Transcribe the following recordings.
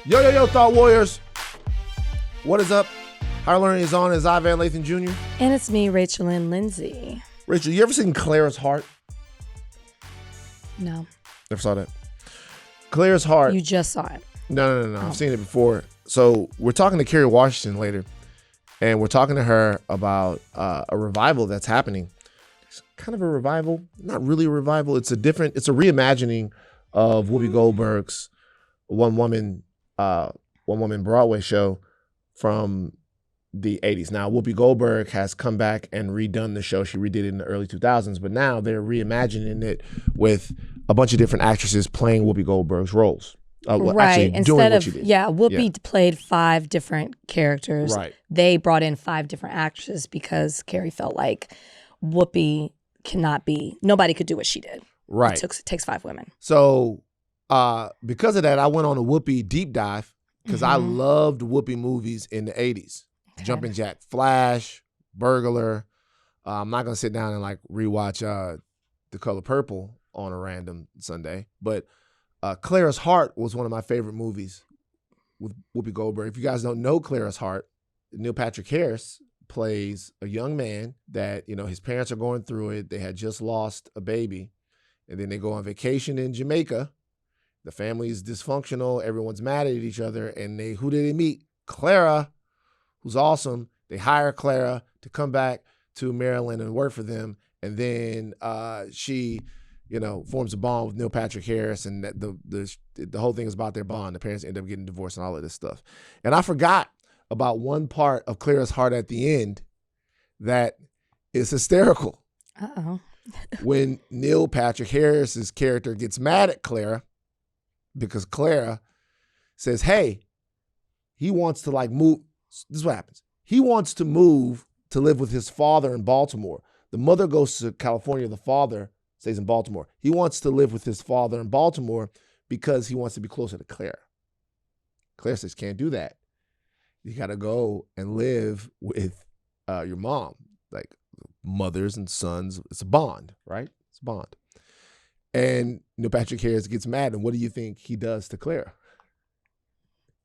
Yo, Thought Warriors. What is up? Higher Learning is on. It's Ivan Lathan Jr. And it's me, Rachel and Lindsay. Rachel, you ever seen Clara's Heart? No. Never saw that. Clara's Heart. You just saw it. No. Oh. I've seen it before. So we're talking to Kerry Washington later, and we're talking to her about a revival that's happening. It's kind of a revival. Not really a revival. It's a reimagining of Whoopi Goldberg's one woman Broadway show from the 80s. Now, Whoopi Goldberg has come back and redone the show. She redid it in the early 2000s, but now they're reimagining it with a bunch of different actresses playing Whoopi Goldberg's roles. Right. Instead of, Whoopi played 5 different characters. Right. They brought in 5 different actresses because Kerry felt like Whoopi nobody could do what she did. Right. It takes 5 women. So because of that, I went on a Whoopi deep dive because I loved Whoopi movies in the 80s. Okay. Jumpin' Jack Flash, Burglar. I'm not going to sit down and like rewatch The Color Purple on a random Sunday, but Clara's Heart was one of my favorite movies with Whoopi Goldberg. If you guys don't know Clara's Heart, Neil Patrick Harris plays a young man that, his parents are going through it. They had just lost a baby, and then they go on vacation in Jamaica. The family is dysfunctional. Everyone's mad at each other, and who do they meet? Clara, who's awesome. They hire Clara to come back to Maryland and work for them, and then she forms a bond with Neil Patrick Harris, and the whole thing is about their bond. The parents end up getting divorced and all of this stuff. And I forgot about one part of Clara's Heart at the end that is hysterical. Uh-oh. When Neil Patrick Harris's character gets mad at Clara because Clara says, hey, he wants to move. This is what happens. He wants to move to live with his father in Baltimore. The mother goes to California. The father stays in Baltimore. He wants to live with his father in Baltimore because he wants to be closer to Claire. Claire says, can't do that. You got to go and live with your mom. Like mothers and sons, it's a bond, right? It's a bond. And Neil Patrick Harris gets mad, and what do you think he does to Claire?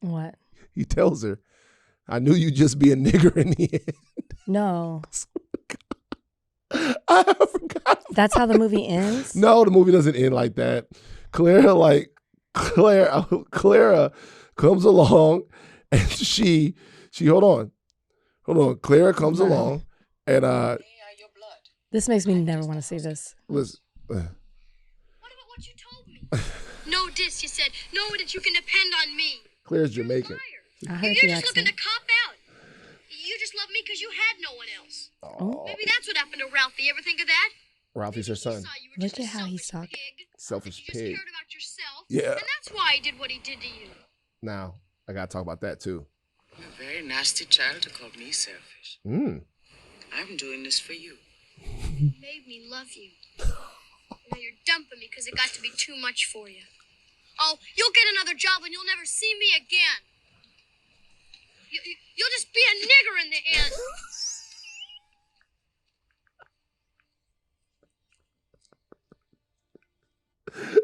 What? He tells her, I knew you'd just be a nigger in the end. No. I forgot. That's how the movie ends? No, the movie doesn't end like that. Clara comes along, and she hold on. Clara comes along, and this makes me never want to see this. Listen. What about what you told me? No diss, you said. No, that you can depend on me. Claire's Jamaican. I heard You're the just accent. looking to cop out. You just love me because you had no one else. Oh. Maybe that's what happened to Ralphie. Ever think of that? Ralphie's her son. Look at how he's talking. Selfish You pig. just cared about yourself. Yeah. And that's why he did what he did to you. Now, I got to talk about that too. You're a very nasty child to call me selfish. I'm doing this for you. You made me love you. Now you're dumping me because it got to be too much for you. Oh, you'll get another job and you'll never see me again. You'll just be a nigger in the end.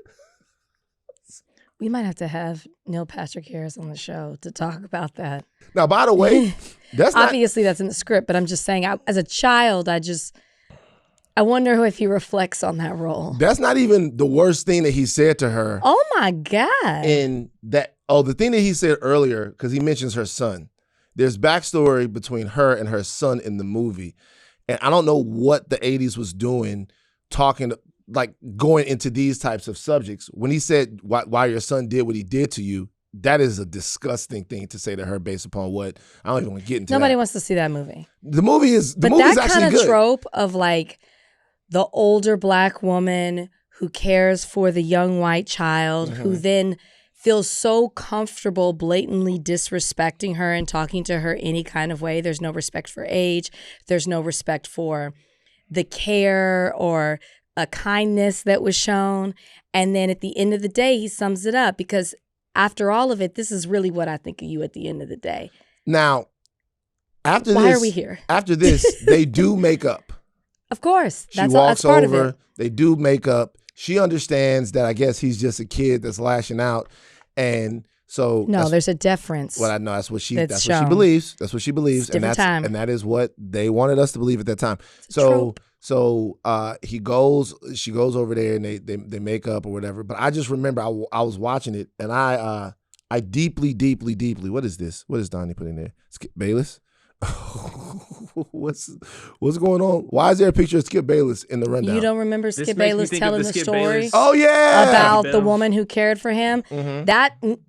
We might have to have Neil Patrick Harris on the show to talk about that. Now, by the way, that's not... Obviously, that's in the script, but I'm just saying, as a child, I wonder if he reflects on that role. That's not even the worst thing that he said to her. Oh, my God. And the thing that he said earlier, because he mentions her son. There's backstory between her and her son in the movie. And I don't know what the 80s was doing, going into these types of subjects. When he said why your son did what he did to you, that is a disgusting thing to say to her based upon what, I don't even want to get into Nobody that. wants to see that movie. The movie is But movie's that actually kind of good. trope of the older black woman who cares for the young white child, who then feels so comfortable blatantly disrespecting her and talking to her any kind of way. There's no respect for age. There's no respect for the care or a kindness that was shown. And then at the end of the day, he sums it up because after all of it, this is really what I think of you at the end of the day. Now, Why are we here? After this, they do make up. Of course. She That's walks part over. of it. They do make up. She understands that I guess he's just a kid that's lashing out. And So no, there's a deference. Well, I know that's what she shown. believes. That's what she believes, It's different time. and that is what they wanted us to believe at that time. It's a trope. So she goes over there and they make up or whatever. But I just remember I was watching it and I deeply, what is this? What is Donnie putting there? Skip Bayless? What's going on? Why is there a picture of Skip Bayless in the rundown? You don't remember Skip Bayless telling the story? Oh yeah, about the woman who cared for him. Mm-hmm.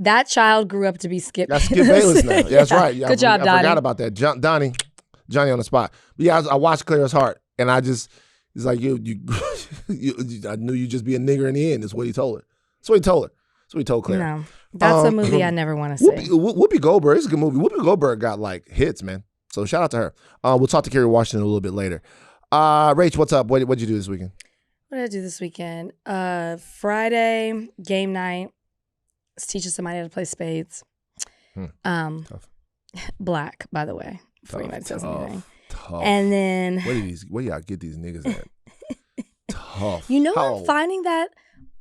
That child grew up to be Skip. That's Skip Bayless now. Yeah, that's right. Good job, Donnie. I forgot about that, Donnie on the spot. But yeah, I watched Claire's Heart, and it's like you I knew you'd just be a nigger in the end. Is what he told her. That's what he told Claire. No, that's a movie I never want to see. Whoopi Goldberg. It's a good movie. Whoopi Goldberg got like hits, man. So shout out to her. We'll talk to Kerry Washington a little bit later. Rach, what's up? What'd you do this weekend? What did I do this weekend? Friday, game night. I was teaching somebody how to play spades. Tough. Black, by the way, before you might say anything. Tough. And then where y'all get these niggas at? Tough. You know,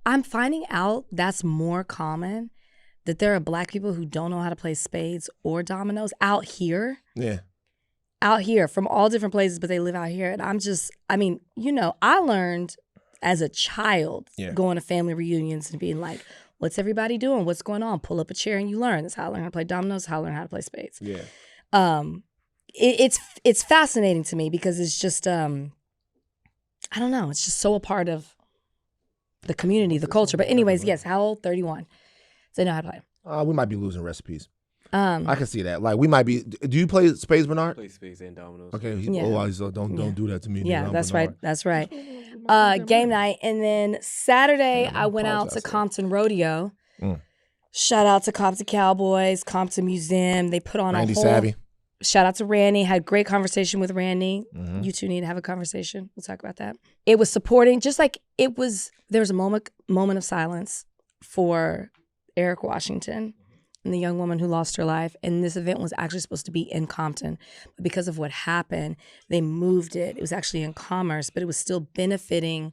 I'm finding out that's more common, that there are black people who don't know how to play spades or dominoes out here. Yeah. Out here from all different places, but they live out here. And I learned as a child going to family reunions and being like, what's everybody doing? What's going on? Pull up a chair and you learn. That's how I learned how to play dominoes, how I learned how to play spades. Yeah. It's fascinating to me because it's just, I don't know. It's just so a part of the community, the culture. But anyways, yes, how old? 31. So they know how to play. We might be losing recipes. I can see that. Like we might be. Do you play spades, Bernard? I play spades and dominoes. Okay. Don't do that to me. Yeah, that's right. Bernard. That's right. Game night, and then Saturday I went out to Compton Rodeo. Shout out to Compton Cowboys, Compton Museum. They put on Randy a whole. Savvy. Shout out to Randy. Had a great conversation with Randy. Mm-hmm. You two need to have a conversation. We'll talk about that. It was supporting, just like it was. There was a moment of silence for Eric Washington and the young woman who lost her life. And this event was actually supposed to be in Compton. But because of what happened, they moved it. It was actually in Commerce, but it was still benefiting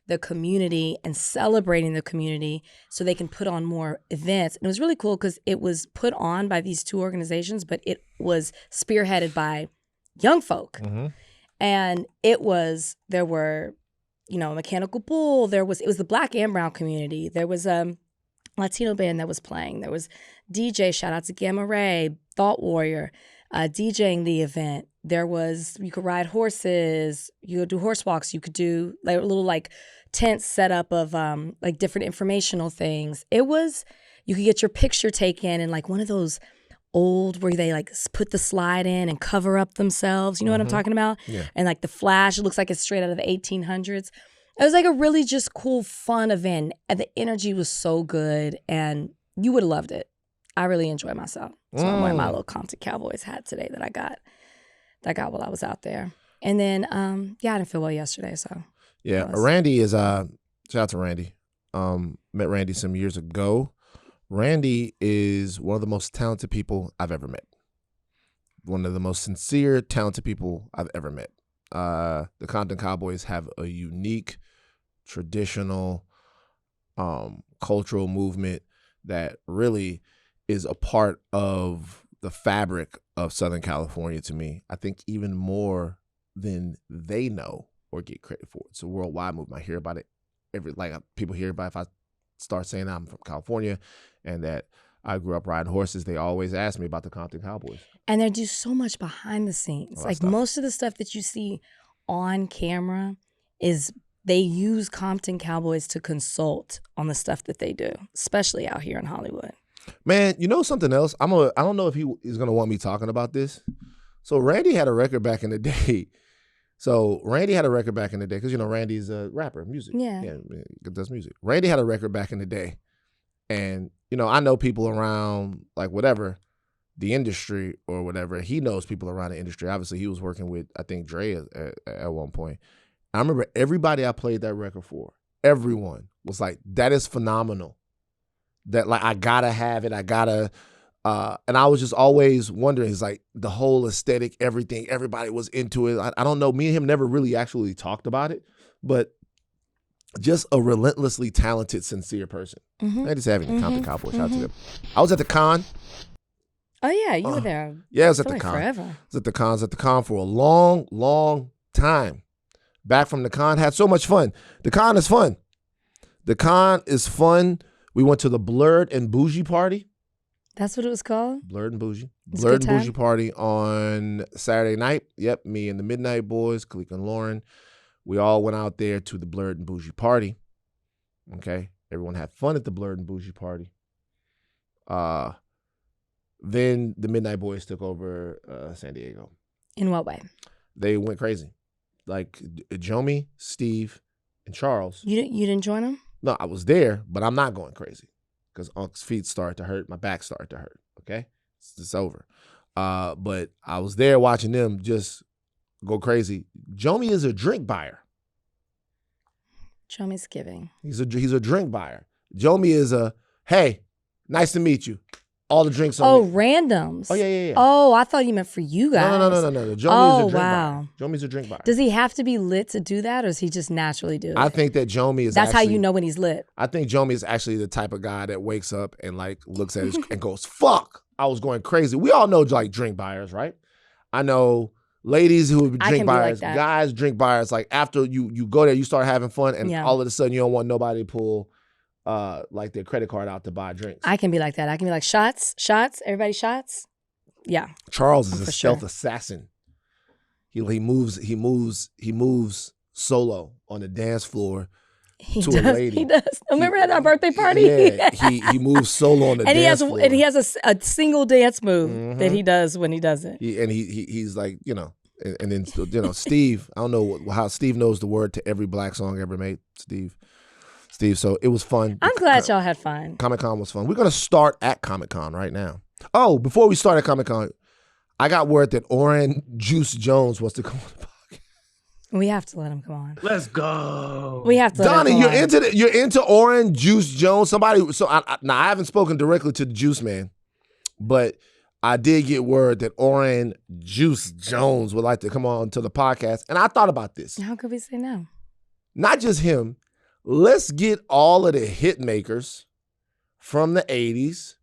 the community and celebrating the community so they can put on more events. And it was really cool because it was put on by these two organizations, but it was spearheaded by young folk. Mm-hmm. And there were, Mechanical Bull. It was the Black and Brown community. There was a Latino band that was playing. There was DJ, shout out to Gamma Ray, Thought Warrior, DJing the event. You could ride horses, you could do horse walks, you could do like a little like tent setup of like different informational things. You could get your picture taken in like one of those old where they like put the slide in and cover up themselves. You know what I'm talking about? Yeah. And like the flash, it looks like it's straight out of the 1800s. It was like a really just cool, fun event. And the energy was so good and you would have loved it. I really enjoyed myself. So I'm wearing my little Compton Cowboys hat today that I got while I was out there. And then, I didn't feel well yesterday, so. Yeah, Randy is, shout out to Randy. Met Randy some years ago. Randy is one of the most talented people I've ever met. One of the most sincere, talented people I've ever met. The Compton Cowboys have a unique, traditional, cultural movement that really is a part of the fabric of Southern California to me. I think even more than they know or get credit for. It's a worldwide movement. I hear about it people hear about it. If I start saying I'm from California and that I grew up riding horses, they always ask me about the Compton Cowboys. And they do so much behind the scenes. Like most of the stuff that you see on camera is they use Compton Cowboys to consult on the stuff that they do, especially out here in Hollywood. Man, you know something else? I don't know if he is going to want me talking about this. So Randy had a record back in the day. Because, Randy's a rapper, music. Yeah, does music. Randy had a record back in the day. And, I know people around, like, whatever, the industry or whatever. He knows people around the industry. Obviously, he was working with, I think, Dre at one point. I remember everybody I played that record for, everyone was like, that is phenomenal. That, like, I gotta have it. And I was just always wondering, it's like the whole aesthetic, everything, everybody was into it. I don't know. Me and him never really actually talked about it, but just a relentlessly talented, sincere person. They just having the Compton Cowboys. Shout out to them. I was at the con. Oh yeah, you were there. Yeah, I was at the con. Forever. I was at the con. I was at the con for a long, long time. Back from the con, had so much fun. The con is fun. The con is fun. We went to the Blurred and Bougie party. That's what it was called? Blurred and Bougie. It's Blurred a and good Bougie party on Saturday night. Yep, me and the Midnight Boys, Khalika and Lauren. We all went out there to the Blurred and Bougie party. Okay. Everyone had fun at the Blurred and Bougie party. Then the Midnight Boys took over San Diego. In what way? They went crazy. Like Jomi, Steve, and Charles. You didn't join them? No, I was there, but I'm not going crazy because Unc's feet started to hurt. My back started to hurt. Okay. It's over. But I was there watching them just go crazy. Jomi is a drink buyer. Jomi's giving. He's a drink buyer. Jomi is a, hey, nice to meet you. All the drinks on me. Randoms. Oh, yeah. Oh, I thought you meant for you guys. No. Jomi is a drink buyer. Jomi's a drink buyer. Does he have to be lit to do that, or does he just naturally do it? I think that Jomi is That's how you know when he's lit. I think Jomi is actually the type of guy that wakes up and like looks at his and goes, fuck, I was going crazy. We all know like drink buyers, right? I know ladies who are drink buyers, like guys drink buyers. Like after you go there, you start having fun and all of a sudden you don't want nobody to pull like their credit card out to buy drinks. I can be like that. I can be like, shots, everybody shots. Yeah. Charles is a stealth assassin. He moves solo on the dance floor to a lady. He does. Remember at our birthday party? Yeah, he moves solo on the dance floor. And he has a single dance move that he does when he does it. He's like, and then Steve, I don't know how Steve knows the word to every black song ever made. Steve, so it was fun. I'm glad y'all had fun. Comic-Con was fun. We're going to start at Comic-Con right now. Oh, before we start at Comic-Con, I got word that Orange Juice Jones wants to come on the podcast. We have to let him come on. Let's go. We have to let Donnie, him come on. you're into Orange Juice Jones. Somebody, so I haven't spoken directly to the Juice Man, but I did get word that Orange Juice Jones would like to come on to the podcast. And I thought about this. How could we say no? Not just him. Let's get all of the hit makers from the 80s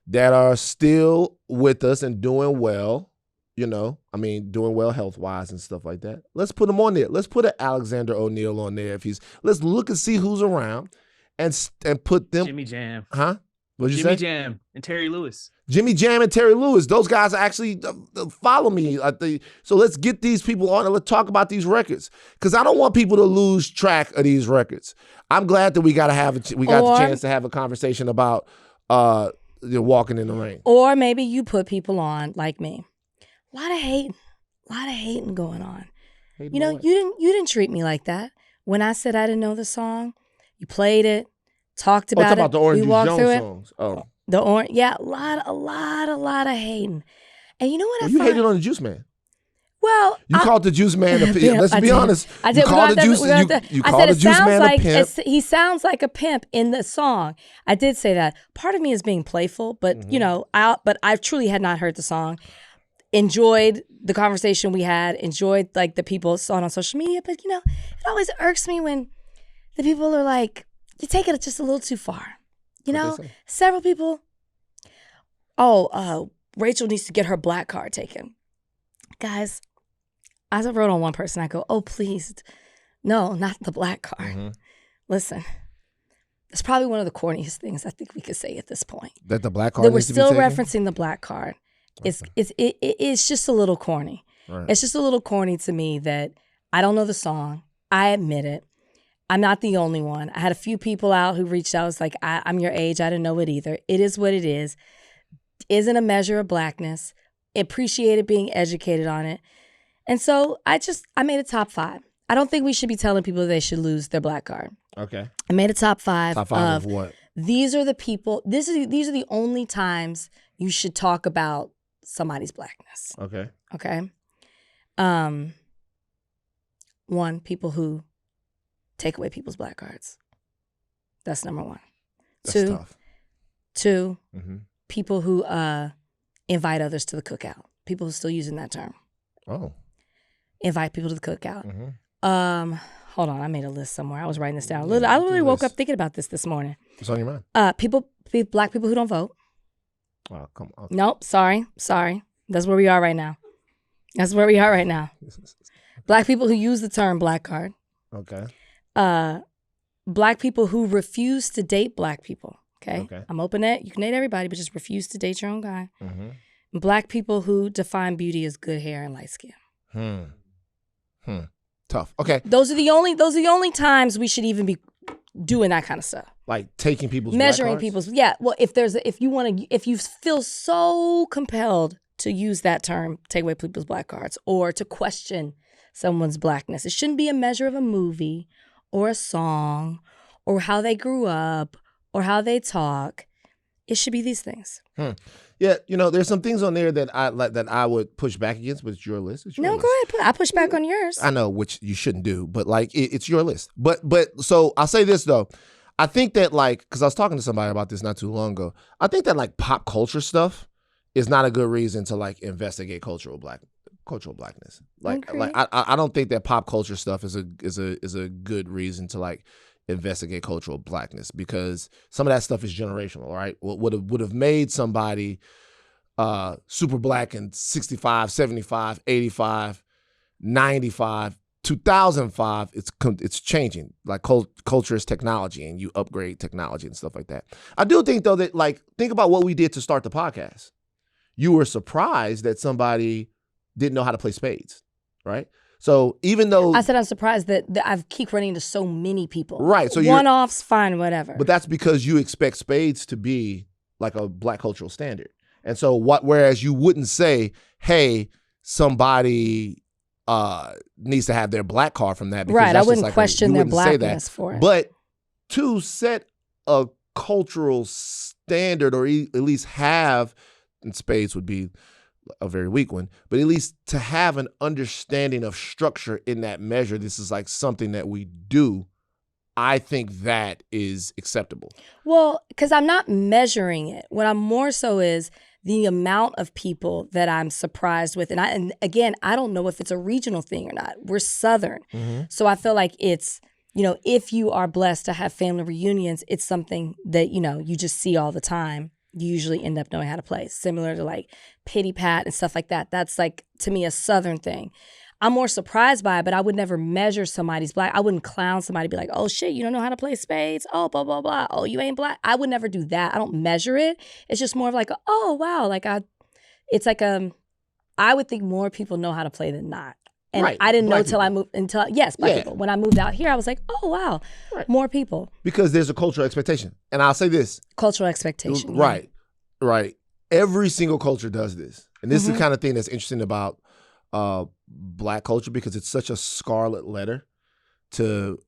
that are still with us and doing well, doing well health-wise and stuff like that. Let's put them on there. Let's put an Alexander O'Neal on there let's look and see who's around and put them. Jimmy Jam. Huh? What'd you Jimmy say? Jam and Terry Lewis. Jimmy Jam and Terry Lewis. Those guys actually follow me. So let's get these people on and let's talk about these records. Because I don't want people to lose track of these records. I'm glad that we got the chance to have a conversation about Walking in the Rain. Or maybe you put people on like me. A lot of hating going on. You didn't treat me like that. When I said I didn't know the song, you played it, talked about it. About the Orange we walked Jones through songs. Oh. The orange, yeah, a lot of hating. And you know what you hated on the Juice Man. Well, you called the Juice Man a pimp. Let's be honest. I did. You called the Juice Man a pimp. He sounds like a pimp in the song. I did say that. Part of me is being playful, but I truly had not heard the song. Enjoyed the conversation we had. Enjoyed like the people saw it on social media, but it always irks me when the people are like, you take it just a little too far. Several people. Rachel needs to get her black card taken. Guys, I wrote on one person. I go, oh, please. No, not the black card. Mm-hmm. Listen, it's probably one of the corniest things I think we could say at this point. That the black card that we're needs to still be taken? referencing the black card. It's just a little corny. Right. It's just a little corny to me that I don't know the song. I admit it. I'm not the only one. I had a few people out who reached out. It's like, I'm your age. I didn't know it either. It is what it is. Isn't a measure of blackness. Appreciated being educated on it. And so I made a top 5. I don't think we should be telling people they should lose their black card. Okay. I made a top 5. Top 5 of what? These are the people, these are the only times you should talk about somebody's blackness. Okay. Okay. 1, people who take away people's black cards. That's number 1. That's tough. 2, mm-hmm. people who invite others to the cookout. People who are still using that term. Oh. Invite people to the cookout. Mm-hmm. hold on, I made a list somewhere. I was writing this down. I literally woke up thinking about this morning. What's on your mind? Black people who don't vote. Oh, come on. Nope, sorry. That's where we are right now. Black people who use the term black card. Okay. Black people who refuse to date black people. Okay. I'm open it. You can date everybody, but just refuse to date your own guy. Mm-hmm. Black people who define beauty as good hair and light skin. Tough. Okay. Those are the only times we should even be doing that kind of stuff. Like taking people's measuring black cards? people's. Yeah. Well, if you feel so compelled to use that term, take away people's black cards, or to question someone's blackness, it shouldn't be a measure of a movie or a song or how they grew up or how they talk. It should be these things. Yeah, there's some things on there that I would push back against, but it's your list. Go ahead. I push back on yours. I know, which you shouldn't do, but like it's your list. But so I'll say this though, I think that because I was talking to somebody about this not too long ago, I think that like pop culture stuff is not a good reason to like investigate cultural blackness. Like I don't think that pop culture stuff is a good reason to like investigate cultural blackness, because some of that stuff is generational, right? What would have made somebody super black in 65, 75, 85, 95, 2005, it's changing. Like culture is technology, and you upgrade technology and stuff like that. I do think though that like, think about what we did to start the podcast. You were surprised that somebody didn't know how to play spades, right? So even though I said I'm surprised that I keep running into so many people. Right. So one-offs, fine, whatever. But that's because you expect spades to be like a black cultural standard. And so whereas you wouldn't say, hey, somebody needs to have their black card from that. Because right. I wouldn't question their blackness for it. But to set a cultural standard, or at least have, and spades would be a very weak one, but at least to have an understanding of structure in that measure, this is like something that we do, I think that is acceptable. Well, because I'm not measuring it. What I'm more so is the amount of people that I'm surprised with. And again, I don't know if it's a regional thing or not. We're Southern. Mm-hmm. So I feel like it's, if you are blessed to have family reunions, it's something that, you just see all the time. You usually end up knowing how to play, similar to like pity pat and stuff like that. That's like, to me, a Southern thing. I'm more surprised by it, but I would never measure somebody's black. I wouldn't clown somebody, be like, oh shit, you don't know how to play spades? Oh, blah, blah, blah. Oh, you ain't black. I would never do that. I don't measure it. It's just more of like, oh, wow. I would think more people know how to play than not. And right. I didn't know black people. When I moved out here, I was like, oh, wow, right. More people. Because there's a cultural expectation. And I'll say this. Cultural expectation. Right, yeah. Right. Every single culture does this. And this is the kind of thing that's interesting about black culture, because it's such a scarlet letter to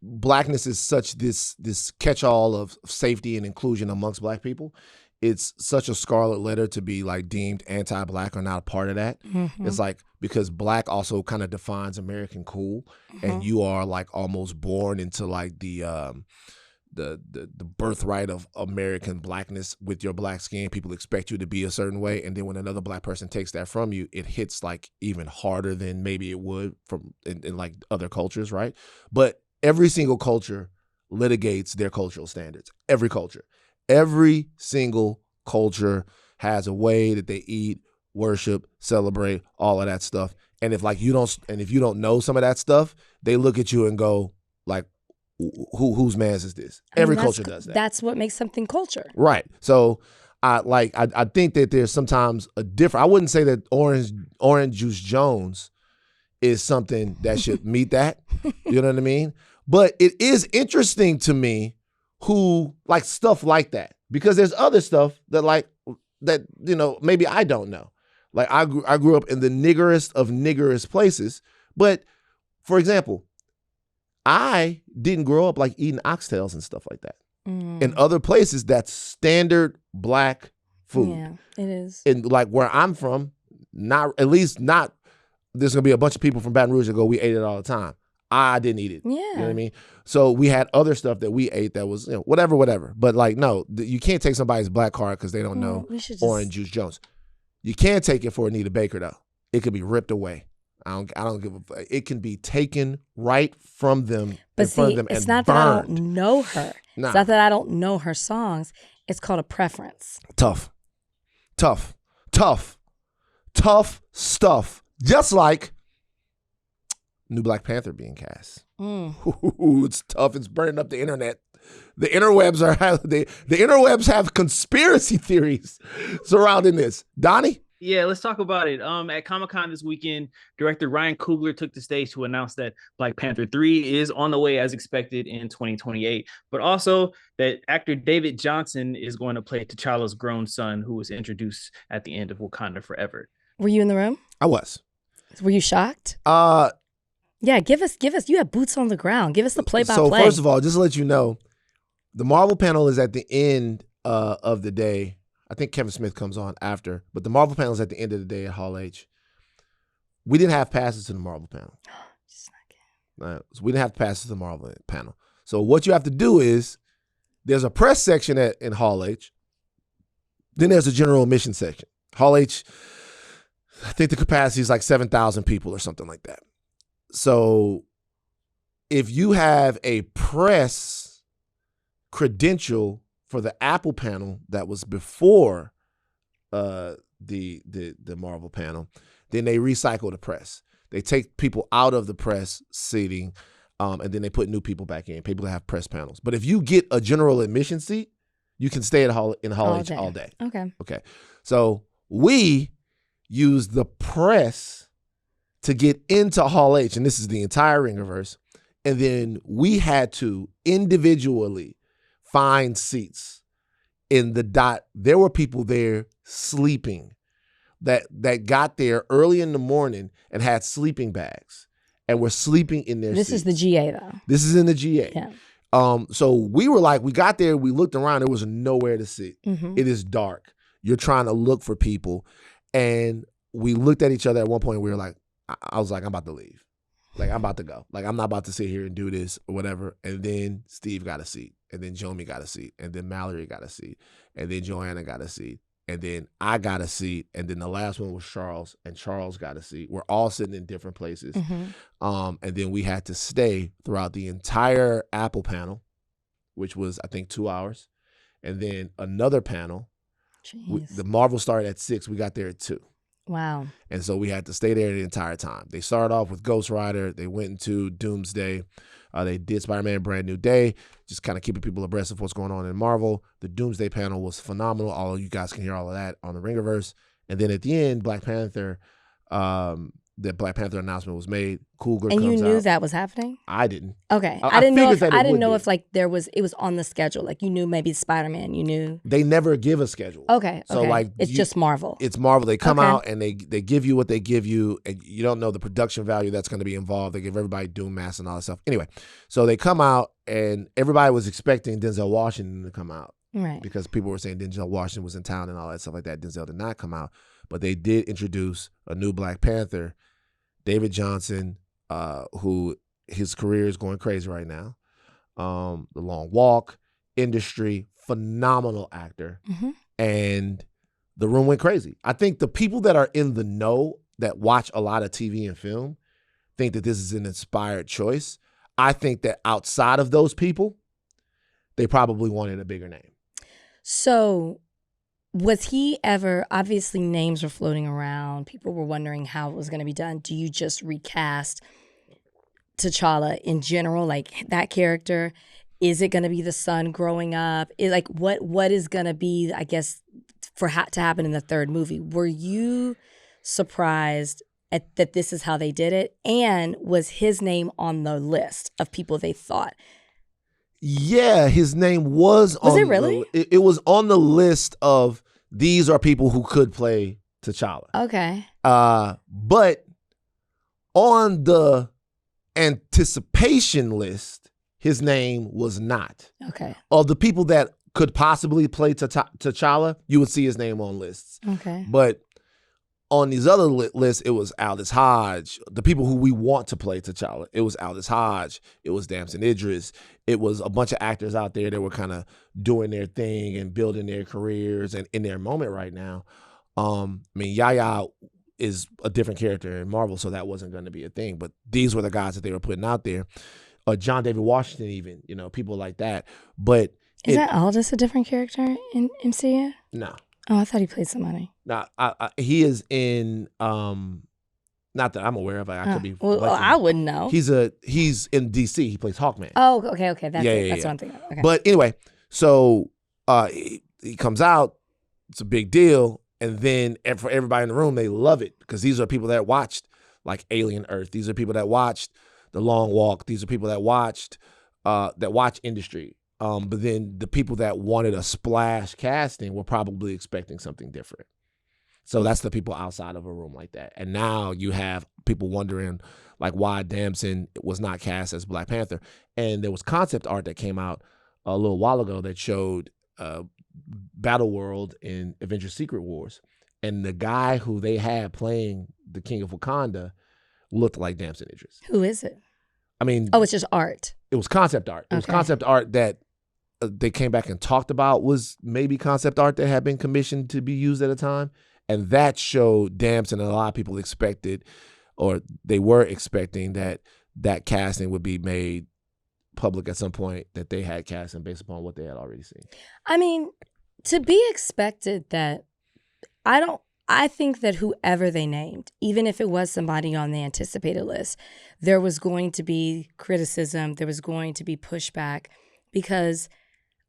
blackness is such this catch-all of safety and inclusion amongst black people. It's such a scarlet letter to be like deemed anti-black or not a part of that. Mm-hmm. It's like, because black also kind of defines American cool, and you are like almost born into like the birthright of American blackness with your black skin. People expect you to be a certain way, and then when another black person takes that from you, it hits like even harder than maybe it would from in like other cultures, right? But every single culture litigates their cultural standards. Every culture. Every single culture has a way that they eat, worship, celebrate, all of that stuff. And if you don't know some of that stuff, they look at you and go like, whose man's is this? Every culture does that. That's what makes something culture. Right. So I think that there's sometimes a different, I wouldn't say that Orange Juice Jones is something that should meet that. You know what I mean? But it is interesting to me who like stuff like that, because there's other stuff that maybe I don't know. Like I grew up in the niggerest of niggerest places, but for example, I didn't grow up like eating oxtails and stuff like that. In other places, that's standard black food. Yeah, it is. And like where I'm from, not there's gonna be a bunch of people from Baton Rouge that go, we ate it all the time. I didn't eat it. Yeah. You know what I mean? So we had other stuff that we ate that was, whatever. But like, no, you can't take somebody's black card because they don't know Orange Juice Jones. You can take it for Anita Baker though. It could be ripped away. I don't give a fuck. It can be taken right from them. But in front see, of them it's and not burned. that I don't know her. Nah. It's not that I don't know her songs. It's called a preference. Tough stuff. Just like new Black Panther being cast. It's tough. It's burning up the internet. The interwebs the interwebs have conspiracy theories surrounding this. Donnie? Yeah, let's talk about it. At Comic-Con this weekend, director Ryan Coogler took the stage to announce that Black Panther 3 is on the way as expected in 2028, but also that actor David Jonsson is going to play T'Challa's grown son, who was introduced at the end of Wakanda Forever. Were you in the room? I was. Were you shocked? Yeah, give us. You have boots on the ground. Give us the play-by-play. So first of all, just to let you know, the Marvel panel is at the end of the day. I think Kevin Smith comes on after, but the Marvel panel is at the end of the day at Hall H. We didn't have passes to the Marvel panel. So we didn't have passes to the Marvel panel. So what you have to do is there's a press section in Hall H. Then there's a general admission section. Hall H, I think the capacity is like 7,000 people or something like that. So if you have a press credential for the Apple panel that was before the Marvel panel, then they recycle the press. They take people out of the press seating, and then they put new people back in, people that have press panels. But if you get a general admission seat, you can stay in Hall H all day. Okay. So we use the press to get into Hall H, and this is the entire Ringerverse, and then we had to individually find seats in the dot. There were people there sleeping that got there early in the morning and had sleeping bags and were sleeping in their seats. This is the GA though. This is in the GA. Yeah. So we were like, we got there, we looked around, there was nowhere to sit. Mm-hmm. It is dark. You're trying to look for people. And we looked at each other at one point, we were like, I was like, I'm about to leave. Like, I'm about to go. Like, I'm not about to sit here and do this or whatever. And then Steve got a seat. And then Jomi got a seat. And then Mallory got a seat. And then Joanna got a seat. And then I got a seat. And then the last one was Charles. And Charles got a seat. We're all sitting in different places. Mm-hmm. And then we had to stay throughout the entire Apple panel, which was, I think, 2 hours. And then another panel. The Marvel started at 6. We got there at 2. Wow. And so we had to stay there the entire time. They started off with Ghost Rider. They went into Doomsday. They did Spider-Man Brand New Day, just kind of keeping people abreast of what's going on in Marvel. The Doomsday panel was phenomenal. All of you guys can hear all of that on the Ringerverse. And then at the end, Black Panther, the Black Panther announcement was made. Coogler comes out. And you knew that was happening? I didn't. Okay. I didn't know figured if like it was on the schedule. Like you knew maybe Spider-Man, you knew. They never give a schedule. Okay. So like it's just Marvel. It's Marvel. They come out and they give you what they give you, and you don't know the production value that's going to be involved. They give everybody Doom masks and all that stuff. Anyway, so they come out and everybody was expecting Denzel Washington to come out. Right. Because people were saying Denzel Washington was in town and all that stuff like that. Denzel did not come out. But they did introduce a new Black Panther, David Jonsson, who his career is going crazy right now. The Long Walk, Industry, phenomenal actor. Mm-hmm. And the room went crazy. I think the people that are in the know that watch a lot of TV and film think that this is an inspired choice. I think that outside of those people, they probably wanted a bigger name. So was he ever, obviously names were floating around. People were wondering how it was going to be done. Do you just recast T'Challa in general, like that character? Is it going to be the son growing up? What is going to be, I guess, to happen in the third movie? Were you surprised that this is how they did it? And was his name on the list of people they thought? Yeah, his name was on. Was it really? It was on the list of these are people who could play T'Challa. Okay. But on the anticipation list, his name was not. Okay. Of the people that could possibly play T'Challa, you would see his name on lists. Okay. But on these other lists, it was Aldous Hodge. The people who we want to play T'Challa, it was Aldous Hodge. It was Damson Idris. It was a bunch of actors out there that were kind of doing their thing and building their careers and in their moment right now. I mean, Yahya is a different character in Marvel, so that wasn't going to be a thing. But these were the guys that they were putting out there. John David Washington, even, people like that. But is that Aldous a different character in MCU? No. Oh, I thought he played somebody. No, he is in. Not that I'm aware of. I could be. Well, I wouldn't know. He's in DC. He plays Hawkman. Oh, okay. That's it. That's what I'm thinking of. Okay. But anyway, so he comes out. It's a big deal, and then for everybody in the room, they love it because these are people that watched like Alien Earth. These are people that watched The Long Walk. These are people that watched watch industry. But then the people that wanted a splash casting were probably expecting something different. So that's the people outside of a room like that. And now you have people wondering like why Damson was not cast as Black Panther. And there was concept art that came out a little while ago that showed Battle World in Avengers Secret Wars. And the guy who they had playing the King of Wakanda looked like Damson Idris. Who is it? I mean, it's just art. It was concept art. It was concept art that they came back and talked about was maybe concept art that had been commissioned to be used at a time. And that showed Damson, and a lot of people expected, or they were expecting that casting would be made public at some point, that they had casting based upon what they had already seen. I mean, to be expected that, I think that whoever they named, even if it was somebody on the anticipated list, there was going to be criticism, there was going to be pushback, because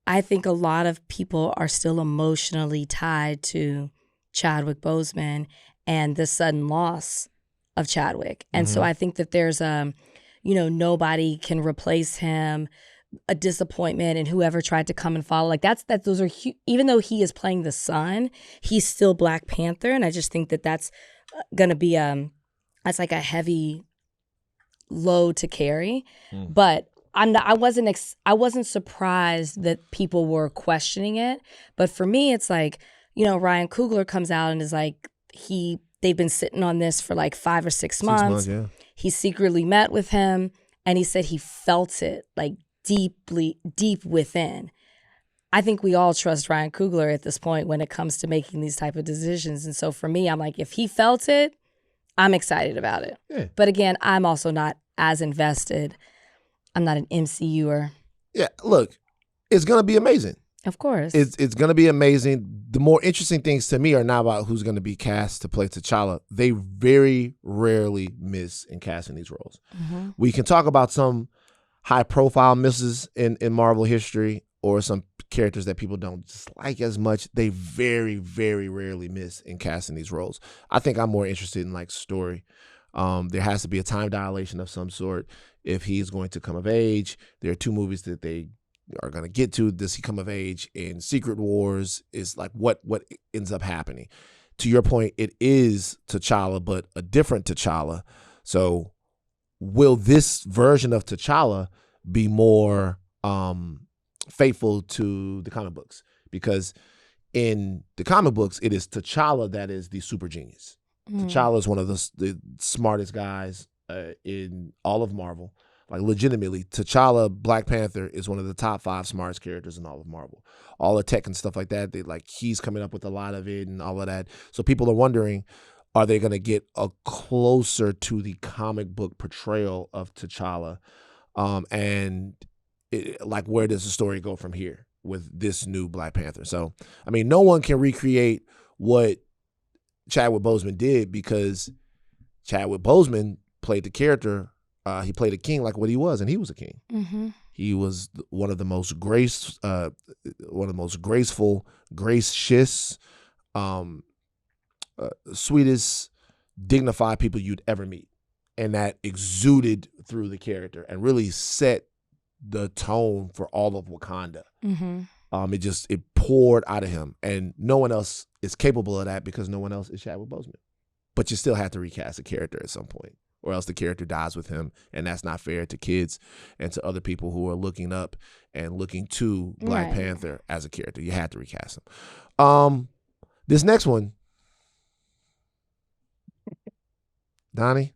I think a lot of people are still emotionally tied to Chadwick Boseman and the sudden loss of Chadwick. And so I think that there's nobody can replace him, a disappointment, and whoever tried to come and follow. Like those are even though he is playing the son, he's still Black Panther, and I just think that that's going to be that's like a heavy load to carry. But I wasn't surprised that people were questioning it. But for me, it's like, Ryan Coogler comes out and is like, they've been sitting on this for like 5 or 6 months. Yeah. He secretly met with him, and he said he felt it like deep within. I think we all trust Ryan Coogler at this point when it comes to making these type of decisions. And so for me, I'm like, if he felt it, I'm excited about it. Yeah. But again, I'm also not as invested. I'm not an MCUer. Yeah, look, it's going to be amazing. Of course. It's going to be amazing. The more interesting things to me are not about who's going to be cast to play T'Challa. They very rarely miss in casting these roles. Mm-hmm. We can talk about some high-profile misses in Marvel history or some characters that people don't dislike as much. They very, very rarely miss in casting these roles. I think I'm more interested in like story. There has to be a time dilation of some sort if he's going to come of age. There are 2 movies that they are going to get to. Does he come of age in Secret Wars? Is like what ends up happening. To your point, it is T'Challa, but a different T'Challa. So will this version of T'Challa be more faithful to the comic books? Because in the comic books, it is T'Challa that is the super genius. T'Challa is one of the smartest guys in all of Marvel. Like legitimately, T'Challa, Black Panther, is one of the top 5 smartest characters in all of Marvel. All the tech and stuff like that, he's coming up with a lot of it and all of that. So people are wondering, are they going to get a closer to the comic book portrayal of T'Challa? Where does the story go from here with this new Black Panther? So, I mean, no one can recreate what Chadwick Boseman did because Chadwick Boseman played the character. He played a king like what he was, and he was a king. Mm-hmm. He was one of the most graceful, gracious, sweetest, dignified people you'd ever meet, and that exuded through the character and really set the tone for all of Wakanda. Mm-hmm. It poured out of him, and no one else is capable of that because no one else is Chadwick Boseman. But you still have to recast a character at some point, or else the character dies with him, and that's not fair to kids and to other people who are looking up and looking to Black Panther as a character. You had to recast him. This next one, Donnie?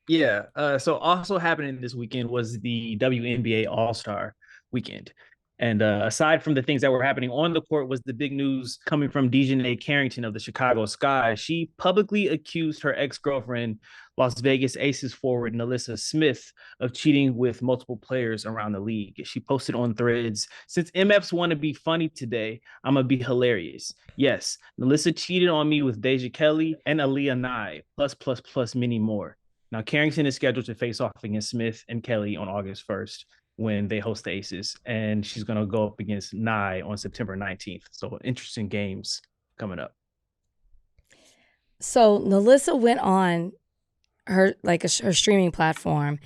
Yeah. So also happening this weekend was the WNBA All-Star Weekend. And aside from the things that were happening on the court was the big news coming from Dejanay Carrington of the Chicago Sky. She publicly accused her ex-girlfriend, Las Vegas Aces forward Nalissa Smith, of cheating with multiple players around the league. She posted on Threads, "Since MFs want to be funny today, I'm going to be hilarious. Yes, Nalissa cheated on me with Deja Kelly and Aaliyah Nye, plus many more." Now, Carrington is scheduled to face off against Smith and Kelly on August 1st. When they host the Aces, and she's going to go up against Nye on September 19th. So interesting games coming up. So Nalissa went on her her streaming platform,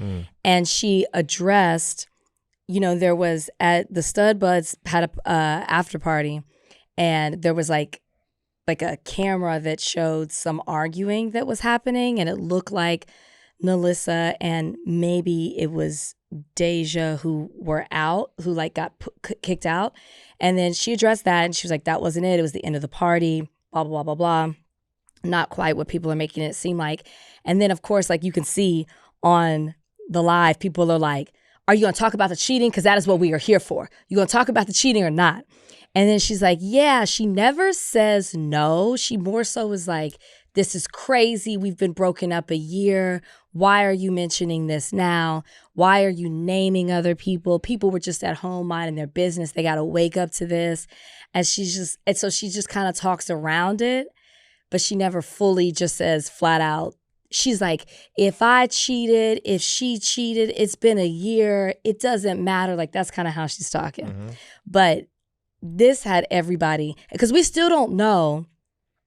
and she addressed, there was at the Stud Buds had a after party, and there was like a camera that showed some arguing that was happening, and it looked like Nalissa and maybe it was Deja who were out, who got kicked out. And then she addressed that and she was like, that wasn't it. It was the end of the party, blah, blah, blah, blah, blah. Not quite what people are making it seem like. And then, of course, you can see on the live, people are like, are you going to talk about the cheating? Because that is what we are here for. You going to talk about the cheating or not? And then she's like, yeah, she never says no. She more so is like, this is crazy. We've been broken up a year. Why are you mentioning this now? Why are you naming other people? People were just at home minding their business. They got to wake up to this. And so she just kind of talks around it, but she never fully just says flat out. She's like, if I cheated, if she cheated, it's been a year. It doesn't matter. That's kind of how she's talking. Mm-hmm. But this had everybody, because we still don't know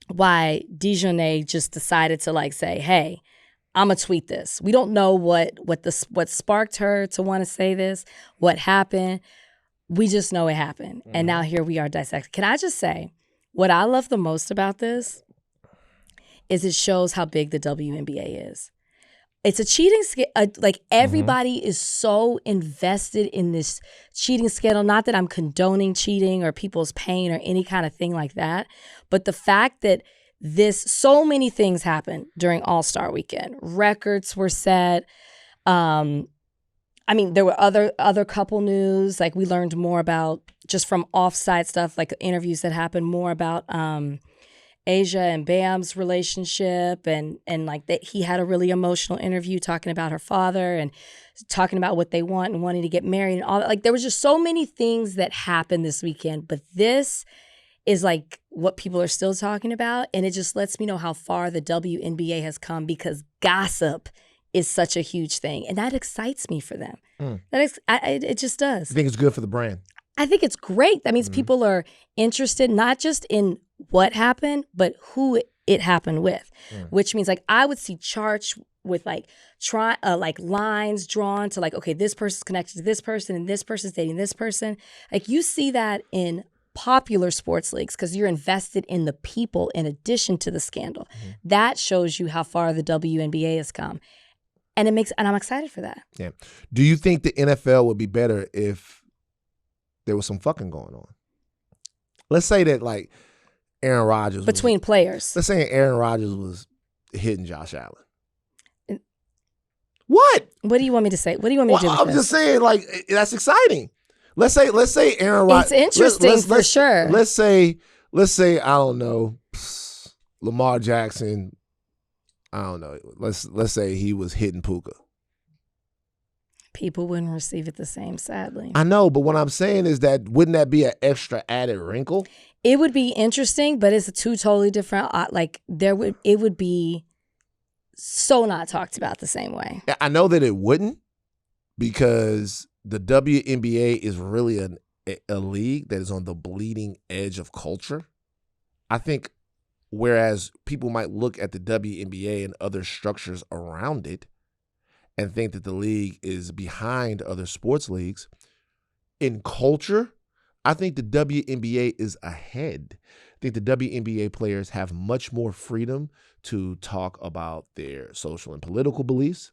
why Dejanay just decided to say, hey, I'm going to tweet this. We don't know what sparked her to want to say this, what happened. We just know it happened. Mm-hmm. And now here we are dissecting. Can I just say, what I love the most about this is it shows how big the WNBA is. It's a cheating scandal. Everybody is so invested in this cheating scandal. Not that I'm condoning cheating or people's pain or any kind of thing like that, but the fact that so many things happened during All-Star Weekend. Records were set. There were other couple news. We learned more about, just from offsite stuff, interviews that happened, more about Asia and Bam's relationship, and that he had a really emotional interview talking about her father and talking about what they want and wanting to get married and all that. There was just so many things that happened this weekend, but this is what people are still talking about, and it just lets me know how far the WNBA has come, because gossip is such a huge thing, and that excites me for them. It just does. I think it's good for the brand. I think it's great. That means people are interested not just in what happened, but who it happened with, which means I would see charts with lines drawn to okay, this person's connected to this person and this person's dating this person. You see that in popular sports leagues because you're invested in the people in addition to the scandal. That shows you how far the WNBA has come. And I'm excited for that. Yeah. Do you think the NFL would be better if there was some fucking going on? Let's say that Aaron Rodgers between players. Let's say Aaron Rodgers was hitting Josh Allen. What? What do you want me to say? What do you want me to do with I'm just saying, that's exciting. Let's say Aaron Rodgers. It's interesting for sure. Let's say I don't know, Lamar Jackson. I don't know. Let's say he was hitting Puka. People wouldn't receive it the same, sadly. I know, but what I'm saying is that wouldn't that be an extra added wrinkle? It would be interesting, but it's two totally different. It would be so not talked about the same way. I know that it wouldn't, because the WNBA is really a league that is on the bleeding edge of culture. I think whereas people might look at the WNBA and other structures around it and think that the league is behind other sports leagues, in culture, I think the WNBA is ahead. I think the WNBA players have much more freedom to talk about their social and political beliefs.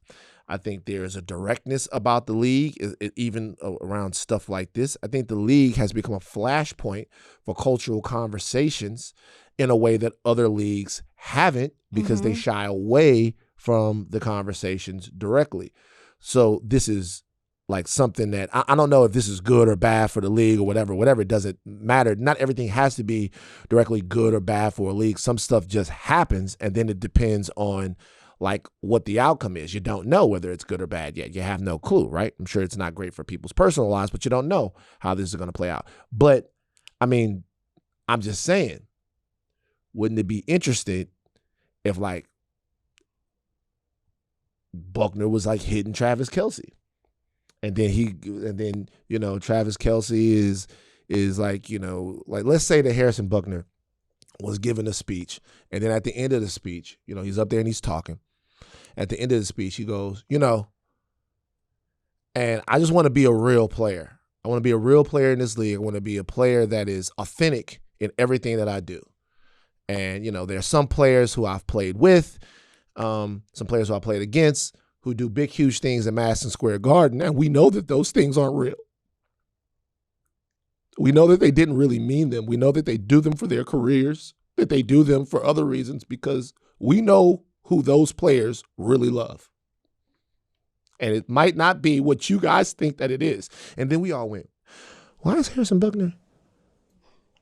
I think there is a directness about the league, even around stuff like this. I think the league has become a flashpoint for cultural conversations in a way that other leagues haven't, because they shy away from the conversations directly. So this is like something that I don't know if this is good or bad for the league or whatever. Whatever, it doesn't matter. Not everything has to be directly good or bad for a league. Some stuff just happens, and then it depends on like what the outcome is. You don't know whether it's good or bad yet. You have no clue, right? I'm sure it's not great for people's personal lives, but you don't know how this is going to play out. But I mean, I'm just saying, wouldn't it be interesting if like Buckner was like hitting Travis Kelce? And then you know, Travis Kelce is like, you know, like let's say that Harrison Buckner was giving a speech, and then at the end of the speech, you know, he's up there and he's talking. At the end of the speech, he goes, you know, and I just want to be a real player. I want to be a real player in this league. I want to be a player that is authentic in everything that I do. And, you know, there are some players who I've played with, some players who I played against, who do big, huge things in Madison Square Garden, and we know that those things aren't real. We know that they didn't really mean them. We know that they do them for their careers, that they do them for other reasons, because we know who those players really love. And it might not be what you guys think that it is. And then we all went, why is Harrison Buckner,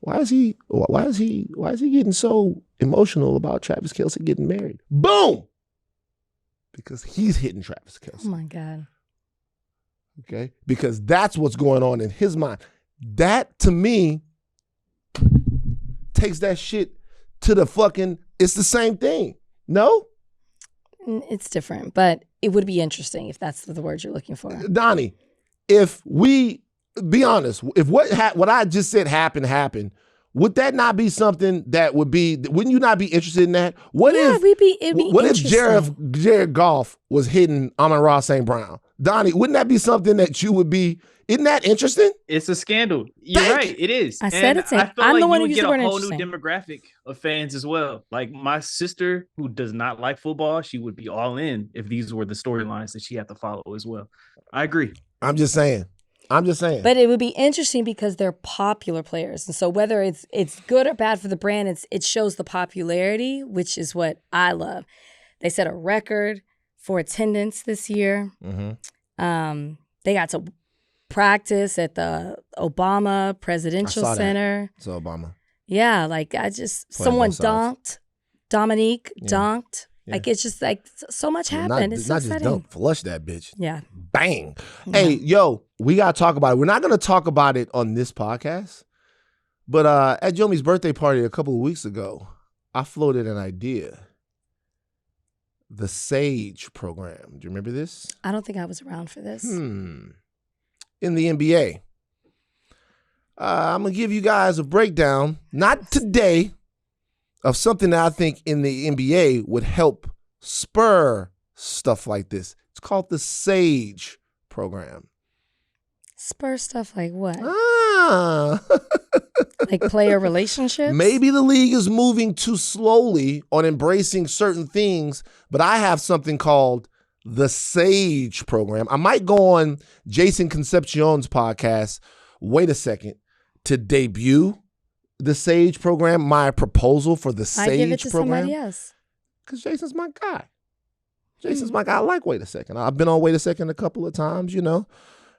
why is he getting so emotional about Travis Kelce getting married? Boom! Because he's hitting Travis Kelce. Oh my God. Okay? Because that's what's going on in his mind. That, to me, takes that shit to the fucking, it's the same thing. No? It's different, but it would be interesting if that's the word you're looking for. Donnie, if we, be honest, if what I just said happened, would that not be something that would be, wouldn't you not be interested in that? What if Jared Goff was hitting Amon-Ra St. Brown? Donnie, wouldn't that be something that you would be, isn't that interesting? It's a scandal. You're right. It is. I said it's. I'm like the one you who would used get the word a whole interesting. new demographic of fans as well. Like my sister, who does not like football, she would be all in if these were the storylines that she had to follow as well. I agree. I'm just saying. But it would be interesting because they're popular players. And so whether it's good or bad for the brand, it shows the popularity, which is what I love. They set a record for attendance this year. Mm-hmm. They got to practice at the Obama Presidential Center. It's Obama. Yeah, like someone dunked. Dominique dunked. Yeah. Like it's just like so much happened. It's so not exciting. Just dunk, flush that bitch. Yeah. Bang. Yeah. Hey, yo, we gotta talk about it. We're not gonna talk about it on this podcast, but at Jomi's birthday party a couple of weeks ago, I floated an idea. The SAGE program. Do you remember this? I don't think I was around for this. In the NBA. I'm gonna give you guys a breakdown, not today, of something that I think in the NBA would help spur stuff like this. It's called the SAGE program. Spur stuff like what? Like player relationships? Maybe the league is moving too slowly on embracing certain things, but I have something called the SAGE program. I might go on Jason Concepcion's podcast, Wait a Second, to debut the SAGE program, my proposal for the SAGE program. I give it to somebody else. Because Jason's my guy. I like Wait a Second. I've been on Wait a Second a couple of times, you know.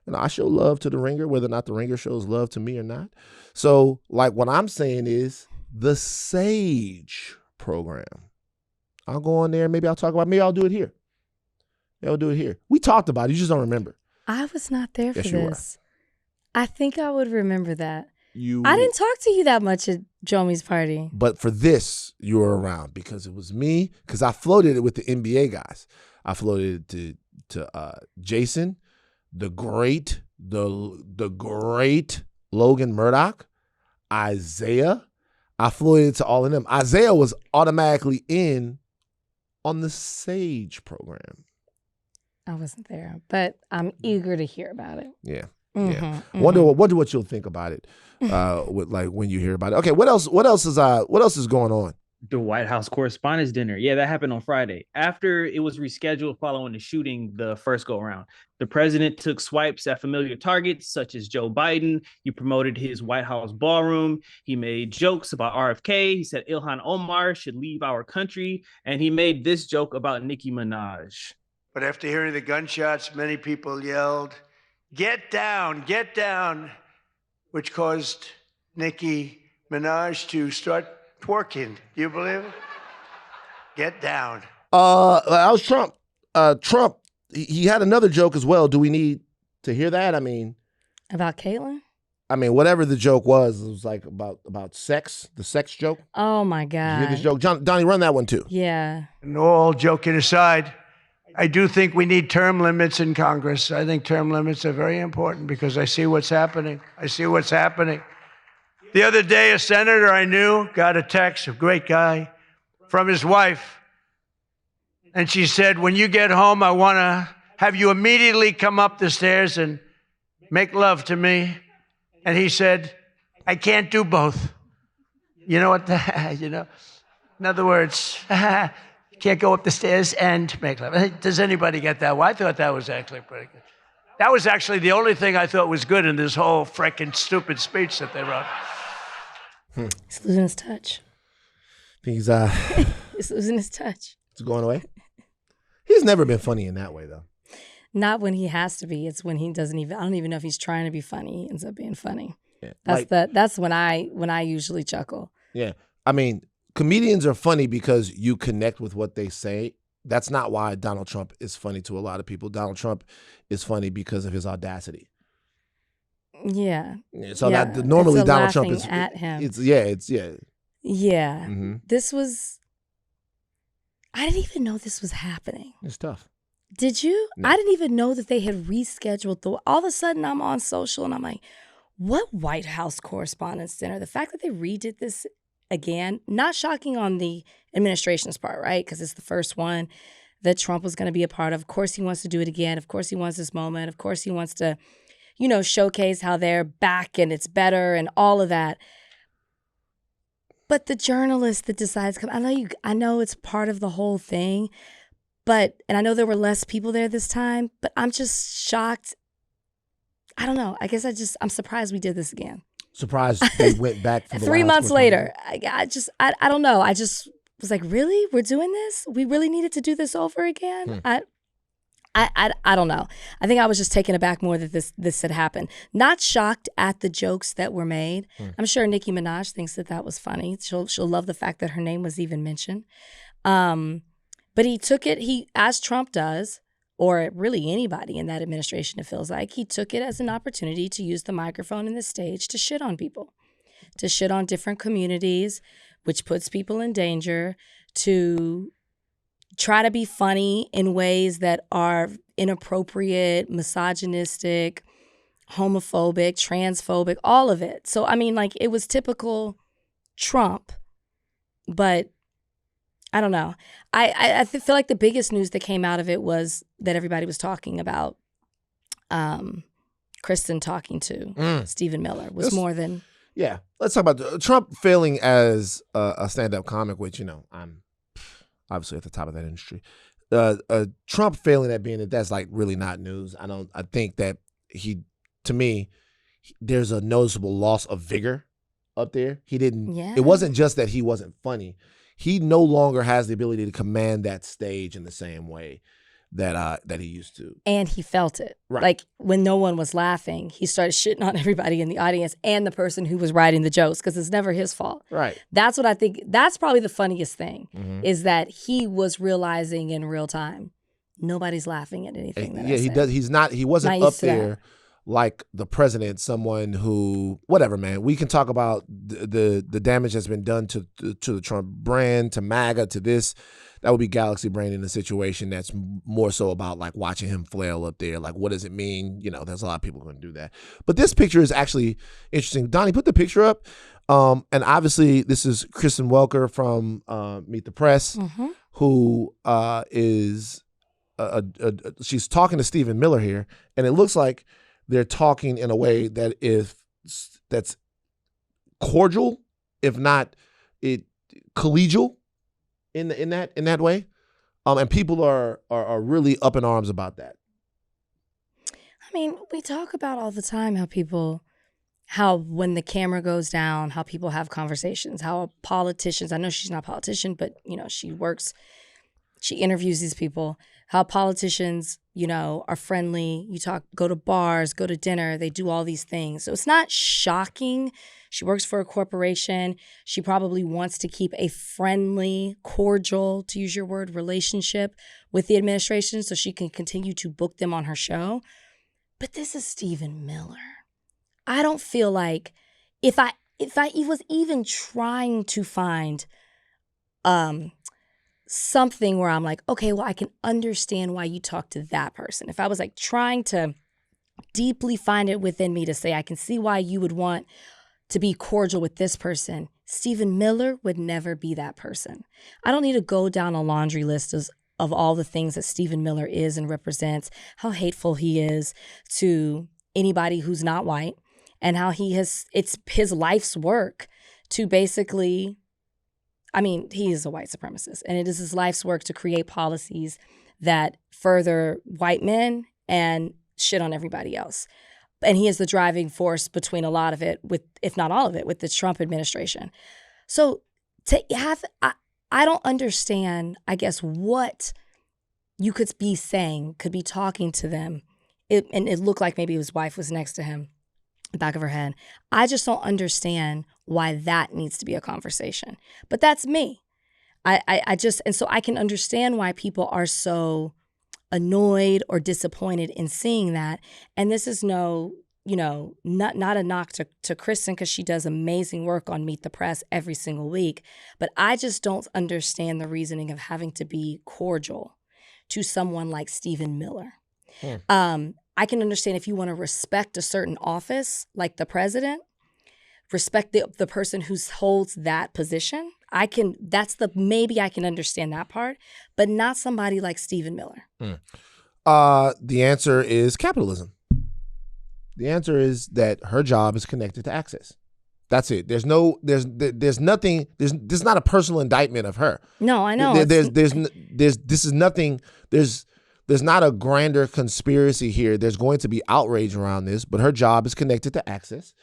And I show love to the Ringer, whether or not the Ringer shows love to me or not. So, like, what I'm saying is the SAGE program. I'll go on there. Maybe I'll talk about it. Maybe I'll do it here. We talked about it. You just don't remember. I was not there for this. Were. I think I would remember that. I didn't talk to you that much at Jomi's party. But for this, you were around because it was me. Because I floated it with the NBA guys. I floated it to Jason, the great Logan Murdoch, Isaiah. I floated it to all of them. Isaiah was automatically in on the SAGE program. I wasn't there, but I'm eager to hear about it. Yeah. Mm-hmm, yeah. Mm-hmm. Wonder what you'll think about it with like when you hear about it. Okay, what else is going on? The White House Correspondents Dinner. Yeah, that happened on Friday. After it was rescheduled following the shooting the first go around, the president took swipes at familiar targets such as Joe Biden. He promoted his White House ballroom. He made jokes about RFK. He said Ilhan Omar should leave our country. And he made this joke about Nicki Minaj. But after hearing the gunshots, many people yelled, Get down, which caused Nicki Minaj to start twerking. Do you believe it? Get down. I was Trump. Trump, he had another joke as well. Do we need to hear that? I mean, about Caitlyn? I mean, whatever the joke was, it was like about sex, the sex joke. Oh my God. Did you hear this joke? Donnie, run that one too. Yeah. And all joking aside, I do think we need term limits in Congress. I think term limits are very important because I see what's happening. The other day, a senator I knew got a text, a great guy, from his wife. And she said, when you get home, I want to have you immediately come up the stairs and make love to me. And he said, I can't do both. You know what? In other words, can't go up the stairs and make love. Does anybody get that? Well, I thought that was actually pretty good. That was actually the only thing I thought was good in this whole freaking stupid speech that they wrote. He's losing his touch. He's He's losing his touch. It's going away. He's never been funny in that way, though. Not when he has to be. It's when he doesn't even. I don't even know if he's trying to be funny. He ends up being funny. Yeah. That's when I usually chuckle. Yeah, I mean, comedians are funny because you connect with what they say. That's not why Donald Trump is funny to a lot of people. Donald Trump is funny because of his audacity. Yeah. So yeah. that normally it's Donald Trump is at him. Yeah. Yeah. Mm-hmm. This was. I didn't even know this was happening. It's tough. Did you? No. I didn't even know that they had rescheduled all of a sudden I'm on social and I'm like, what White House Correspondents Dinner? The fact that they redid this again, not shocking on the administration's part, right? Because it's the first one that Trump was going to be a part of. Of course, he wants to do it again. Of course, he wants this moment. Of course, he wants to, showcase how they're back and it's better and all of that. But the journalist that decides to come, I know it's part of the whole thing, and I know there were less people there this time, but I'm just shocked. I don't know. I guess I'm surprised we did this again. Surprised they went back for the 3 months later. I don't know. I just was like, really? We're doing this? We really needed to do this over again? I don't know. I think I was just taken aback more that this had happened. Not shocked at the jokes that were made. I'm sure Nicki Minaj thinks that was funny. She'll love the fact that her name was even mentioned. But he took it, as Trump does, or really anybody in that administration, it feels like, he took it as an opportunity to use the microphone and the stage to shit on people, to shit on different communities, which puts people in danger, to try to be funny in ways that are inappropriate, misogynistic, homophobic, transphobic, all of it. So, I mean, it was typical Trump, but I don't know. I feel like the biggest news that came out of it was that everybody was talking about Kristen talking to Stephen Miller was more than... Yeah. Let's talk about Trump failing as a stand-up comic, which, I'm obviously at the top of that industry. Trump failing at being that's really not news. I think that to me, there's a noticeable loss of vigor up there. It wasn't just that he wasn't funny. He no longer has the ability to command that stage in the same way that he used to. And he felt it. Right. When no one was laughing, he started shitting on everybody in the audience and the person who was writing the jokes because it's never his fault. Right. That's what I think. That's probably the funniest thing is that he was realizing in real time, nobody's laughing at anything that I said. He wasn't up there like the president, someone who, whatever, man. We can talk about the damage that's been done to the Trump brand, to MAGA, to this. That would be Galaxy Brain in a situation that's more so about watching him flail up there. What does it mean? There's a lot of people going to do that. But this picture is actually interesting. Donnie, put the picture up. And obviously, this is Kristen Welker from Meet the Press, who is she's talking to Stephen Miller here, and it looks like they're talking in a way that's cordial, if not collegial, in that way, and people are really up in arms about that. I mean, we talk about all the time how when the camera goes down, how people have conversations, how politicians, I know she's not a politician, but she interviews these people, how politicians, are friendly. Go to bars, go to dinner. They do all these things. So it's not shocking. She works for a corporation. She probably wants to keep a friendly, cordial, to use your word, relationship with the administration so she can continue to book them on her show. But this is Stephen Miller. I don't feel like if I was even trying to find something where I'm like, okay, well, I can understand why you talk to that person. If I was like trying to deeply find it within me to say, I can see why you would want to be cordial with this person, Stephen Miller would never be that person. I don't need to go down a laundry list of all the things that Stephen Miller is and represents, how hateful he is to anybody who's not white, and how it's his life's work to basically, he is a white supremacist, and it is his life's work to create policies that further white men and shit on everybody else. And he is the driving force between a lot of it, if not all of it, with the Trump administration. So I don't understand, I guess, what you could be saying, could be talking to them. And it looked like maybe his wife was next to him, the back of her head. I just don't understand why that needs to be a conversation. But that's me. And so I can understand why people are so annoyed or disappointed in seeing that. And this is not a knock to Kristen, because she does amazing work on Meet the Press every single week. But I just don't understand the reasoning of having to be cordial to someone like Stephen Miller. I can understand if you want to respect a certain office, like the president, respect the person who holds that position. Maybe I can understand that part, but not somebody like Stephen Miller. The answer is capitalism. The answer is that her job is connected to access. That's it. There's nothing. This is not a personal indictment of her. No, I know. This is nothing. There's not a grander conspiracy here. There's going to be outrage around this, but her job is connected to access.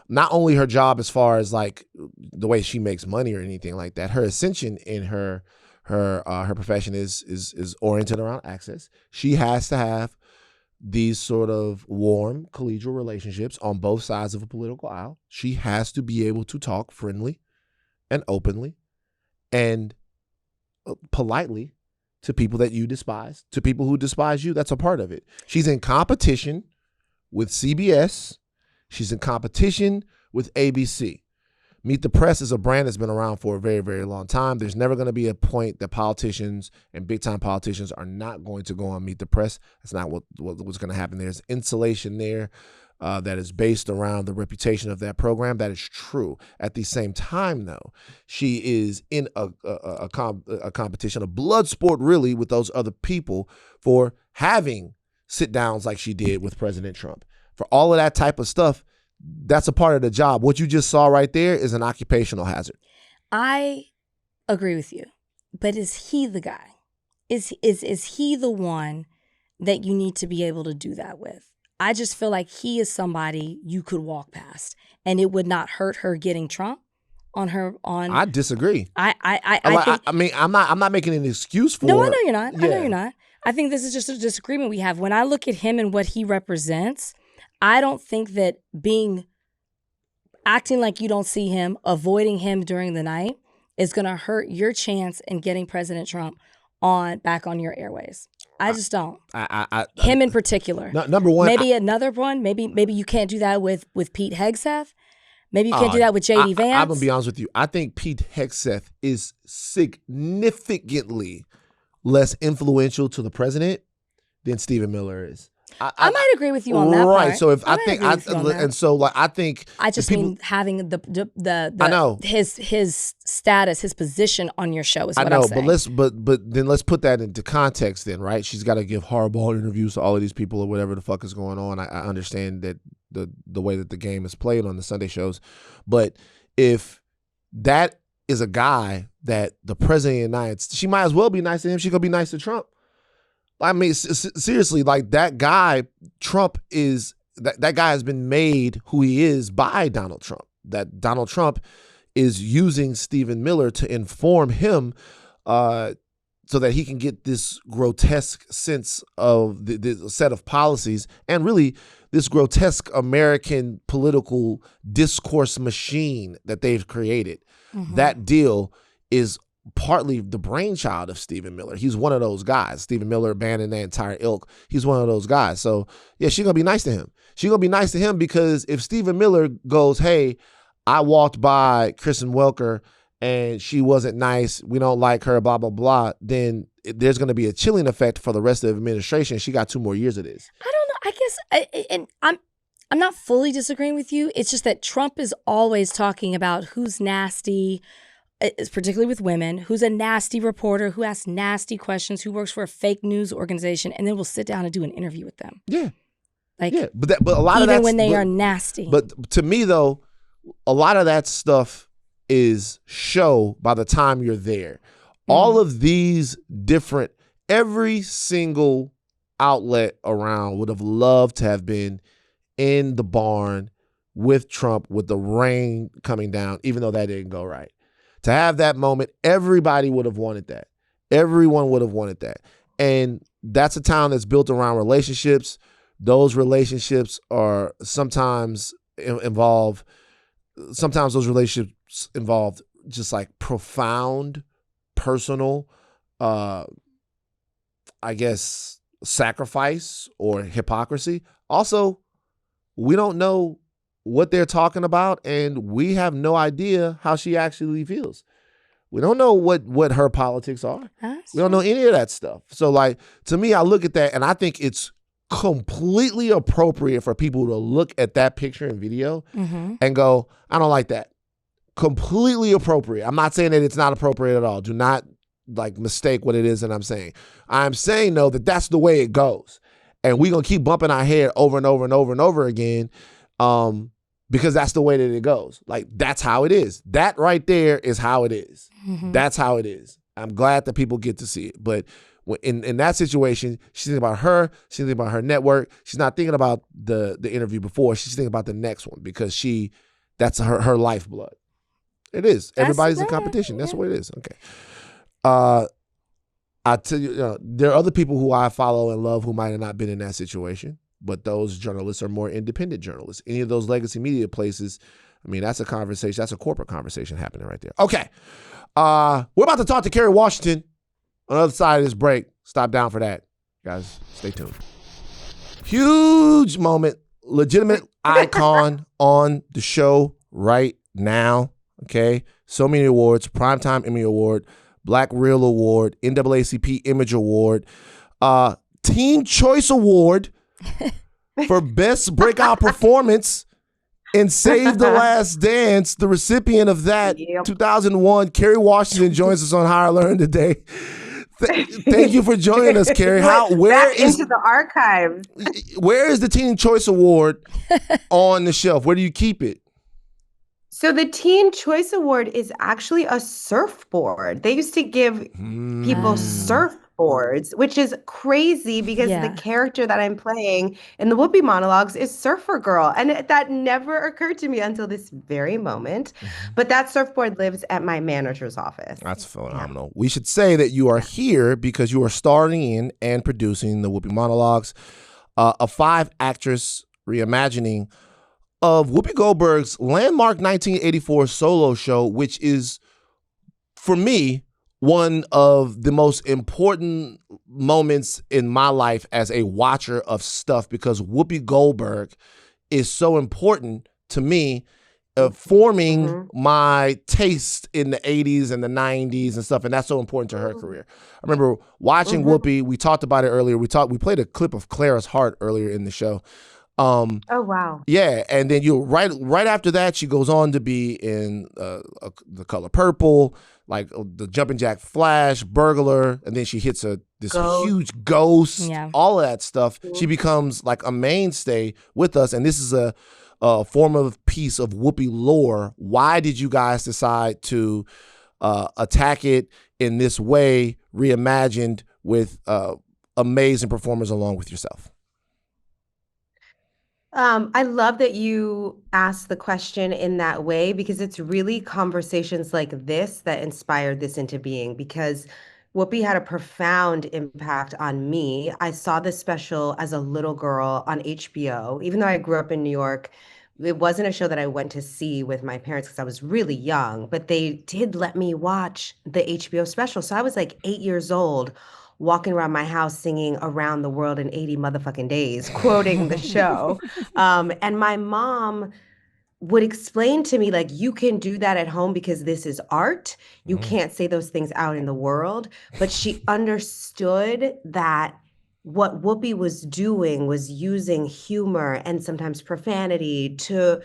Not only her job as far as like the way she makes money or anything like that. Her ascension in her profession is oriented around access. She has to have these sort of warm collegial relationships on both sides of a political aisle. She has to be able to talk friendly and openly and politely to people that you despise, to people who despise you. That's a part of it. She's in competition with CBS. She's in competition with ABC. Meet the Press is a brand that's been around for a very, very long time. There's never going to be a point that politicians and big-time politicians are not going to go on Meet the Press. That's not what's going to happen. There's insulation there that is based around the reputation of that program. That is true. At the same time, though, she is in a competition, a blood sport, really, with those other people for having sit-downs like she did with President Trump. For all of that type of stuff, that's a part of the job. What you just saw right there is an occupational hazard. I agree with you, but is he the guy? Is he the one that you need to be able to do that with? I just feel like he is somebody you could walk past, and it would not hurt her getting Trump on her. I disagree. I mean, I'm not making an excuse for. No, I know you're not. Yeah. I know you're not. I think this is just a disagreement we have. When I look at him and what he represents, I don't think that acting like you don't see him, avoiding him during the night is going to hurt your chance in getting President Trump back on your airways. I just don't. Him in particular. Number one. Maybe another one. Maybe you can't do that with Pete Hegseth. Maybe you can't do that with J.D. Vance. I'm going to be honest with you. I think Pete Hegseth is significantly less influential to the president than Stephen Miller is. I might agree with you on that part. Right. So if I think I just mean having I know his status, his position on your show is what I'm saying. But then let's put that into context then, right? She's got to give hardball interviews to all of these people or whatever the fuck is going on. I understand that the way that the game is played on the Sunday shows, but if that is a guy that the president of the United States, she might as well be nice to him. She could be nice to Trump. I mean, seriously, like that guy, Trump is, that guy has been made who he is by Donald Trump. That Donald Trump is using Stephen Miller to inform him so that he can get this grotesque sense of the set of policies and really this grotesque American political discourse machine that they've created. That deal is partly the brainchild of Stephen Miller. He's one of those guys. Stephen Miller abandoned that entire ilk. He's one of those guys. So yeah, she's gonna be nice to him. She's gonna be nice to him because if Stephen Miller goes, hey, I walked by Kristen Welker and she wasn't nice, we don't like her, blah, blah, blah, then there's going to be a chilling effect for the rest of the administration. She got 2 more years of this. I don't know. I guess, and I'm not fully disagreeing with you. It's just that Trump is always talking about who's nasty, particularly with women, who's a nasty reporter, who asks nasty questions, who works for a fake news organization, and then we'll sit down and do an interview with them. Yeah. Like, yeah, but a lot of that, even when they are nasty. But to me, though, a lot of that stuff is show by the time you're there. All of these different, every single outlet around would have loved to have been in the barn with Trump with the rain coming down, even though that didn't go right. To have that moment, everybody would have wanted that. Everyone would have wanted that. And that's a town that's built around relationships. Those relationships are sometimes those relationships involve just like profound personal, I guess, sacrifice or hypocrisy. Also, we don't know what they're talking about, and we have no idea how she actually feels. We don't know what her politics are. We don't know any of that stuff. So, like, to me, I look at that, and I think it's completely appropriate for people to look at that picture and video and go, I don't like that. Completely appropriate. I'm not saying that it's not appropriate at all. Do not like mistake what it is that I'm saying. I'm saying, though, that that's the way it goes. And we're going to keep bumping our head over and over and over and over again because that's the way that it goes. Like, that's how it is. That right there is how it is. That's how it is. I'm glad that people get to see it. But in that situation, she's thinking about her. She's thinking about her network. She's not thinking about the interview before. She's thinking about the next one because that's her lifeblood. It is. Everybody's in competition. That's what it is. Okay. I tell you, there are other people who I follow and love who might have not been in that situation, but those journalists are more independent journalists. Any of those legacy media places, I mean, that's a conversation. That's a corporate conversation happening right there. Okay. We're about to talk to Kerry Washington on the other side of this break. Stop down for that. Guys, stay tuned. Huge moment. Legitimate icon on the show right now. Okay. So many awards. Primetime Emmy Award. Black Reel Award. NAACP Image Award. Teen Choice Award for Best Breakout Performance in Save the Last Dance. The recipient of that, 2001, Kerry Washington joins us on Higher Learn today. Thank you for joining us, Kerry. Where is into the archives? Where is the Teen Choice Award on the shelf? Where do you keep it? So the Teen Choice Award is actually a surfboard. They used to give people surfboards, which is crazy because the character that I'm playing in the Whoopi Monologues is Surfer Girl. And that never occurred to me until this very moment. But that surfboard lives at my manager's office. That's phenomenal. We should say that you are here because you are starring in and producing the Whoopi Monologues, a 5-actress reimagining of Whoopi Goldberg's landmark 1984 solo show, which is, for me, one of the most important moments in my life as a watcher of stuff because Whoopi Goldberg is so important to me, forming my taste in the 80s and the 90s and stuff, and that's so important to her career. I remember watching Whoopi. We talked about it earlier. We played a clip of Clara's Heart earlier in the show. Oh wow! Yeah, and then right after that, she goes on to be in The Color Purple, like the Jumpin' Jack Flash, Burglar, and then she hits this huge Ghost. Yeah. All of that stuff. She becomes like a mainstay with us, and this is a formative piece of Whoopi lore. Why did you guys decide to attack it in this way, reimagined with amazing performers along with yourself? I love that you asked the question in that way because it's really conversations like this that inspired this into being. Because Whoopi had a profound impact on me. I saw this special as a little girl on HBO. Even though I grew up in New York, it wasn't a show that I went to see with my parents because I was really young, but they did let me watch the HBO special. So I was like 8 years old, walking around my house singing Around the World in 80 motherfucking days, quoting the show. And my mom would explain to me, like, you can do that at home because this is art. You can't say those things out in the world. But she understood that what Whoopi was doing was using humor and sometimes profanity to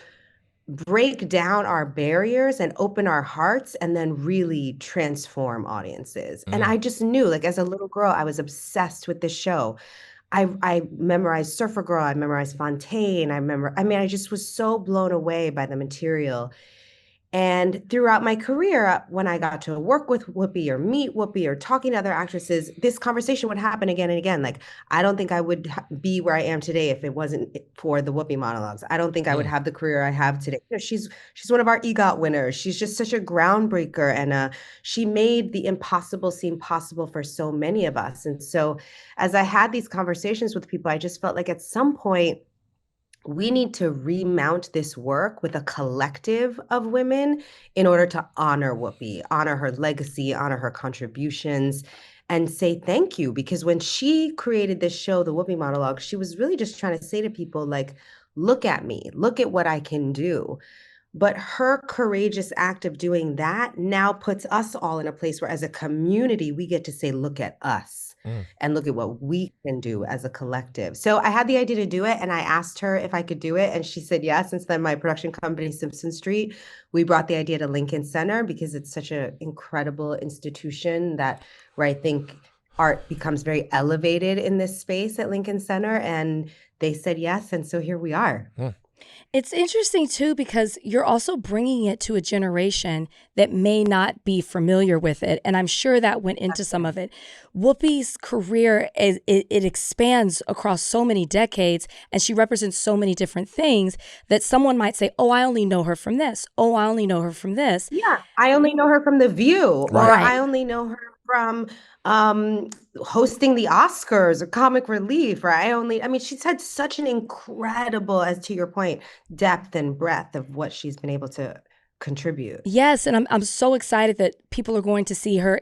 break down our barriers and open our hearts and then really transform audiences. And I just knew, like, as a little girl, I was obsessed with this show. I memorized Surfer Girl, I memorized Fontaine, I just was so blown away by the material. And throughout my career, when I got to work with Whoopi or meet Whoopi or talking to other actresses, this conversation would happen again and again. Like, I don't think I would be where I am today if it wasn't for the Whoopi monologues. I don't think I would have the career I have today. You know, she's one of our EGOT winners. She's just such a groundbreaker, and she made the impossible seem possible for so many of us. And so, as I had these conversations with people, I just felt like at some point, we need to remount this work with a collective of women in order to honor Whoopi, honor her legacy, honor her contributions, and say thank you. Because when she created this show, the Whoopi Monologue, she was really just trying to say to people, like, look at me, look at what I can do. But her courageous act of doing that now puts us all in a place where, as a community, we get to say, look at us and look at what we can do as a collective. So I had the idea to do it, and I asked her if I could do it, and she said yes. Since then, my production company, Simpson Street, we brought the idea to Lincoln Center because it's such an incredible institution where I think art becomes very elevated in this space at Lincoln Center. And they said yes, and so here we are. It's interesting, too, because you're also bringing it to a generation that may not be familiar with it. And I'm sure that went into some of it. Whoopi's career, it expands across so many decades, and she represents so many different things that someone might say, oh, I only know her from this. Oh, I only know her from this. Yeah, I only know her from The View, Right. or I only know her from hosting the Oscars or Comic Relief, or she's had such an incredible, as to your point, depth and breadth of what she's been able to contribute. Yes, and I'm so excited that people are going to see her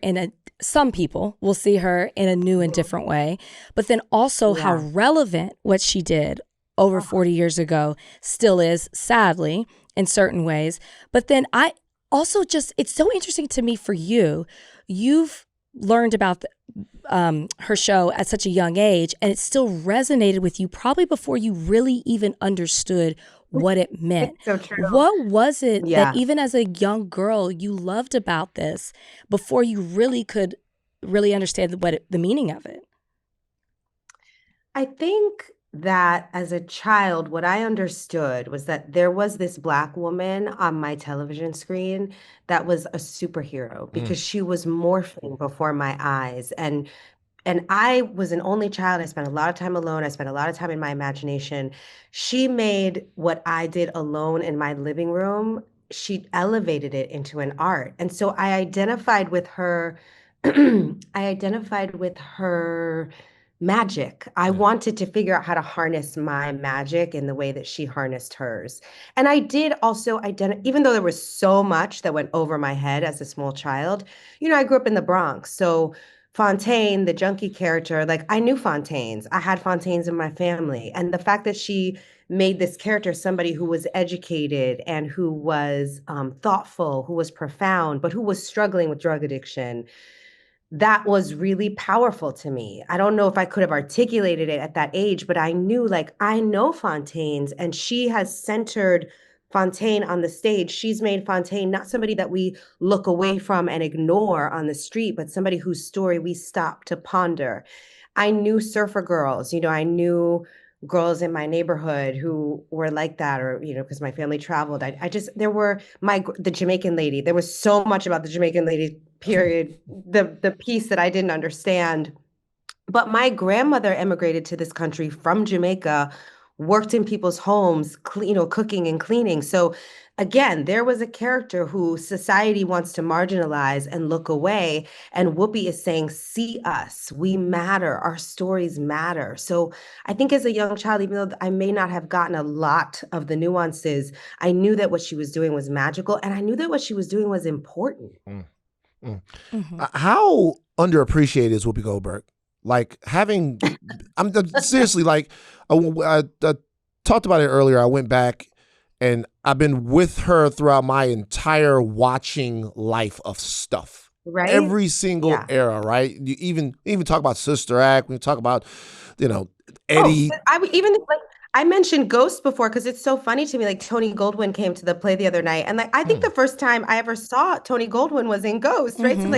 some people will see her in a new and different way, but then also how relevant what she did over 40 years ago still is, sadly, in certain ways. But then I also it's so interesting to me for you. You've learned about her show at such a young age, and it still resonated with you probably before you really even understood what it meant. It's so true. What was it that even as a young girl you loved about this before you really could really understand the meaning of it? I think that as a child, what I understood was that there was this Black woman on my television screen that was a superhero because she was morphing before my eyes. And I was an only child. I spent a lot of time alone. I spent a lot of time in my imagination. She made what I did alone in my living room, she elevated it into an art. And so I identified with her. I identified with her magic. I wanted to figure out how to harness my magic in the way that she harnessed hers. And I did also even though there was so much that went over my head as a small child, I grew up in the Bronx. So Fontaine, the junkie character, like, I knew Fontaines. I had Fontaines in my family. And the fact that she made this character somebody who was educated and who was thoughtful, who was profound, but who was struggling with drug addiction, that was really powerful to me. I don't know if I could have articulated it at that age, but I knew, like, I know Fontaines, and she has centered Fontaine on the stage. She's made Fontaine not somebody that we look away from and ignore on the street, but somebody whose story we stop to ponder. I knew surfer girls, I knew girls in my neighborhood who were like that, or, because my family traveled. The Jamaican lady, there was so much about the Jamaican lady period, the piece that I didn't understand. But my grandmother immigrated to this country from Jamaica worked in people's homes, cooking and cleaning. So again, there was a character who society wants to marginalize and look away. And Whoopi is saying, see us, we matter, our stories matter. So I think as a young child, even though I may not have gotten a lot of the nuances, I knew that what she was doing was magical. And I knew that what she was doing was important. How underappreciated is Whoopi Goldberg? Like I'm seriously, like I talked about it earlier. I went back and I've been with her throughout my entire watching life of stuff. Right. Every single era, right? You even talk about Sister Act. We talk about, Eddie. I mentioned Ghost before because it's so funny to me. Like Tony Goldwyn came to the play the other night, and I think the first time I ever saw Tony Goldwyn was in Ghost, right? So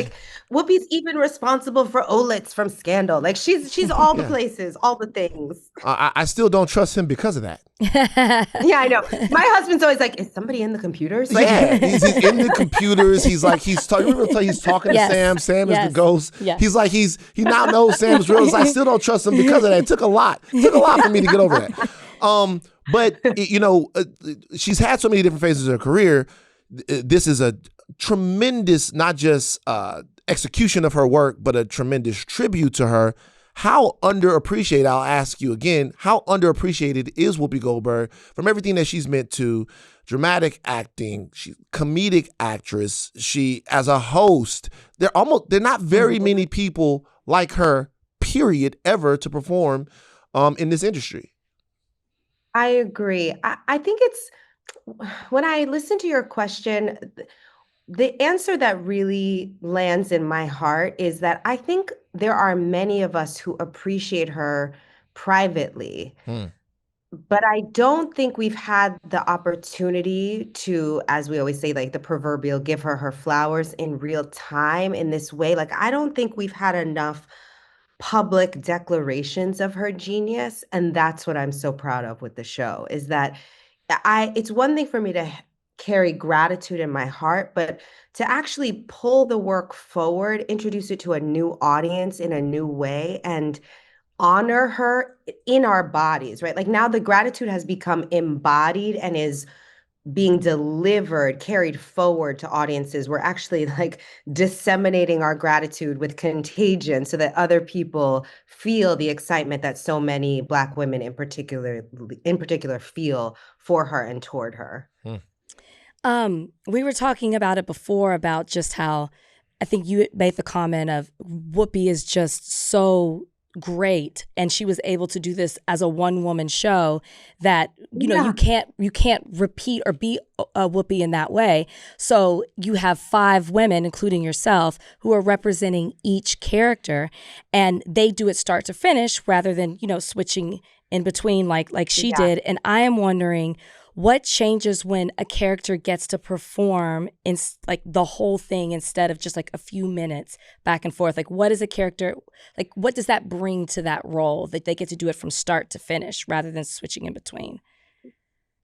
Whoopi's even responsible for Olitz from Scandal. Like she's all the places, all the things. I still don't trust him because of that. Yeah, I know. My husband's always like, "Is somebody in the computers?" Like, he's in the computers. He's talking to Sam. Sam is the ghost. Yes. He's like he now knows Sam is real. I still don't trust him because of that. It took a lot. It took a lot for me to get over that. But she's had so many different phases of her career. This is a tremendous, not just execution of her work, but a tremendous tribute to her. How underappreciated, I'll ask you again, how underappreciated is Whoopi Goldberg from everything that she's meant to dramatic acting, she's comedic actress, she as a host, they're not very many people like her, period, ever to perform in this industry. I agree. I think when I listen to your question, the answer that really lands in my heart is that I think there are many of us who appreciate her privately, but I don't think we've had the opportunity to, as we always say, like the proverbial, give her flowers in real time in this way. Like, I don't think we've had enough public declarations of her genius. And that's what I'm so proud of with the show, is that it's one thing for me to carry gratitude in my heart, but to actually pull the work forward, introduce it to a new audience in a new way, and honor her in our bodies, right? Like now the gratitude has become embodied and is being delivered, carried forward to audiences. We're actually like disseminating our gratitude with contagion so that other people feel the excitement that so many Black women in particular feel for her and toward her. We were talking about it before about just how I think you made the comment of Whoopi is just so great, and she was able to do this as a one-woman show that you can't repeat or be a Whoopi in that way. So you have 5 women, including yourself, who are representing each character, and they do it start to finish rather than switching in between like she did. And I am wondering, what changes when a character gets to perform in like the whole thing instead of just like a few minutes back and forth? Like, what is a character, like, what does that bring to that role that they get to do it from start to finish rather than switching in between?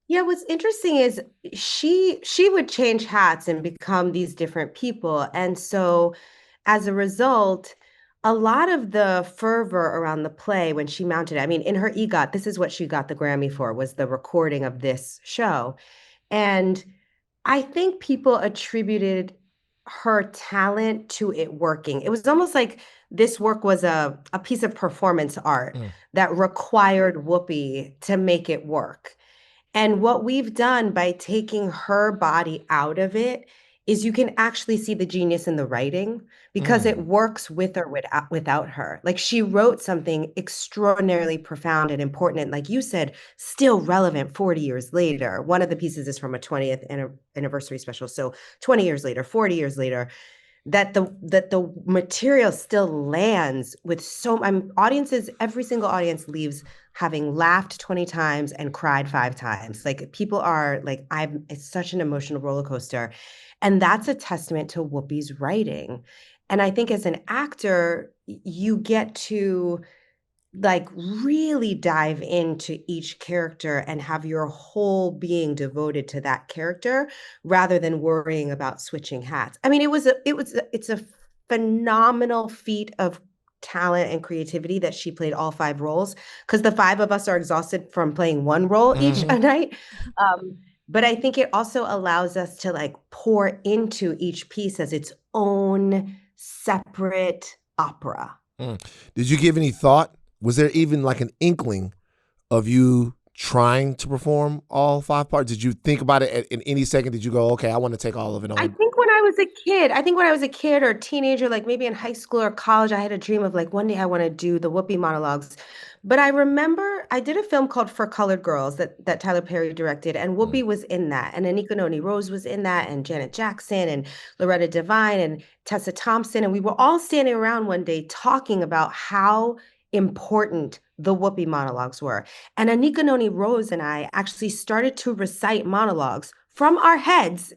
Yeah, what's interesting is she would change hats and become these different people. And so as a result, a lot of the fervor around the play when she mounted it, I mean, in her EGOT, this is what she got the Grammy for, was the recording of this show. And I think people attributed her talent to it working. It was almost like this work was a piece of performance art that required Whoopi to make it work. And what we've done by taking her body out of it is you can actually see the genius in the writing because it works with or without her. Like, she wrote something extraordinarily profound and important, and like you said, still relevant 40 years later. One of the pieces is from a 20th anniversary special. So 20 years later, 40 years later, that the material still lands with audiences, every single audience leaves having laughed 20 times and cried 5 times. Like, people are like, it's such an emotional roller coaster. And that's a testament to Whoopi's writing. And I think as an actor, you get to like really dive into each character and have your whole being devoted to that character rather than worrying about switching hats. I mean, it's a phenomenal feat of talent and creativity that she played all 5 roles, because the 5 of us are exhausted from playing one role each a night. But I think it also allows us to like pour into each piece as its own separate opera. Did you give any thought? Was there even like an inkling of you trying to perform all 5 parts? Did you think about it in any second? Did you go, okay, I want to take all of it on? I think when I was a kid or a teenager, like maybe in high school or college, I had a dream of like one day I want to do the Whoopi monologues. But I remember I did a film called For Colored Girls that Tyler Perry directed, and Whoopi was in that, and Anika Noni Rose was in that, and Janet Jackson, and Loretta Devine, and Tessa Thompson, and we were all standing around one day talking about how important the Whoopi monologues were. And Anika Noni Rose and I actually started to recite monologues from our heads,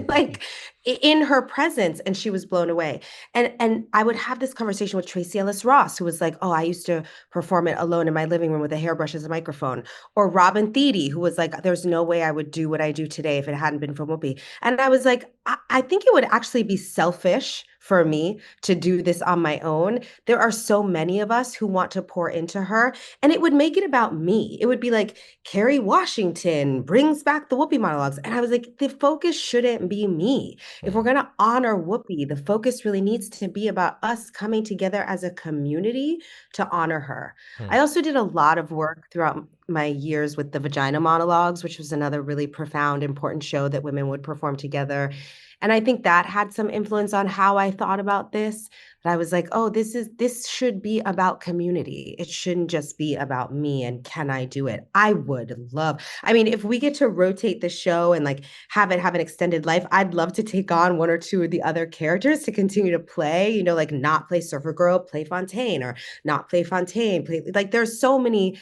like in her presence, and she was blown away. And I would have this conversation with Tracy Ellis Ross, who was like, oh, I used to perform it alone in my living room with a hairbrush as a microphone. Or Robin Thede, who was like, there's no way I would do what I do today if it hadn't been for Whoopi. And I was like, I think it would actually be selfish for me to do this on my own. There are so many of us who want to pour into her, and it would make it about me. It would be like, Kerry Washington brings back the Whoopi monologues. And I was like, the focus shouldn't be me. If we're going to honor Whoopi, the focus really needs to be about us coming together as a community to honor her. I also did a lot of work throughout my years with the Vagina Monologues, which was another really profound, important show that women would perform together. And I think that had some influence on how I thought about this. But I was like, oh, this should be about community. It shouldn't just be about me and can I do it? I would love, I mean, if we get to rotate the show and like have it have an extended life, I'd love to take on 1 or 2 of the other characters to continue to play, you know, like not play Surfer Girl, play Fontaine, or not play Fontaine, play, like there's so many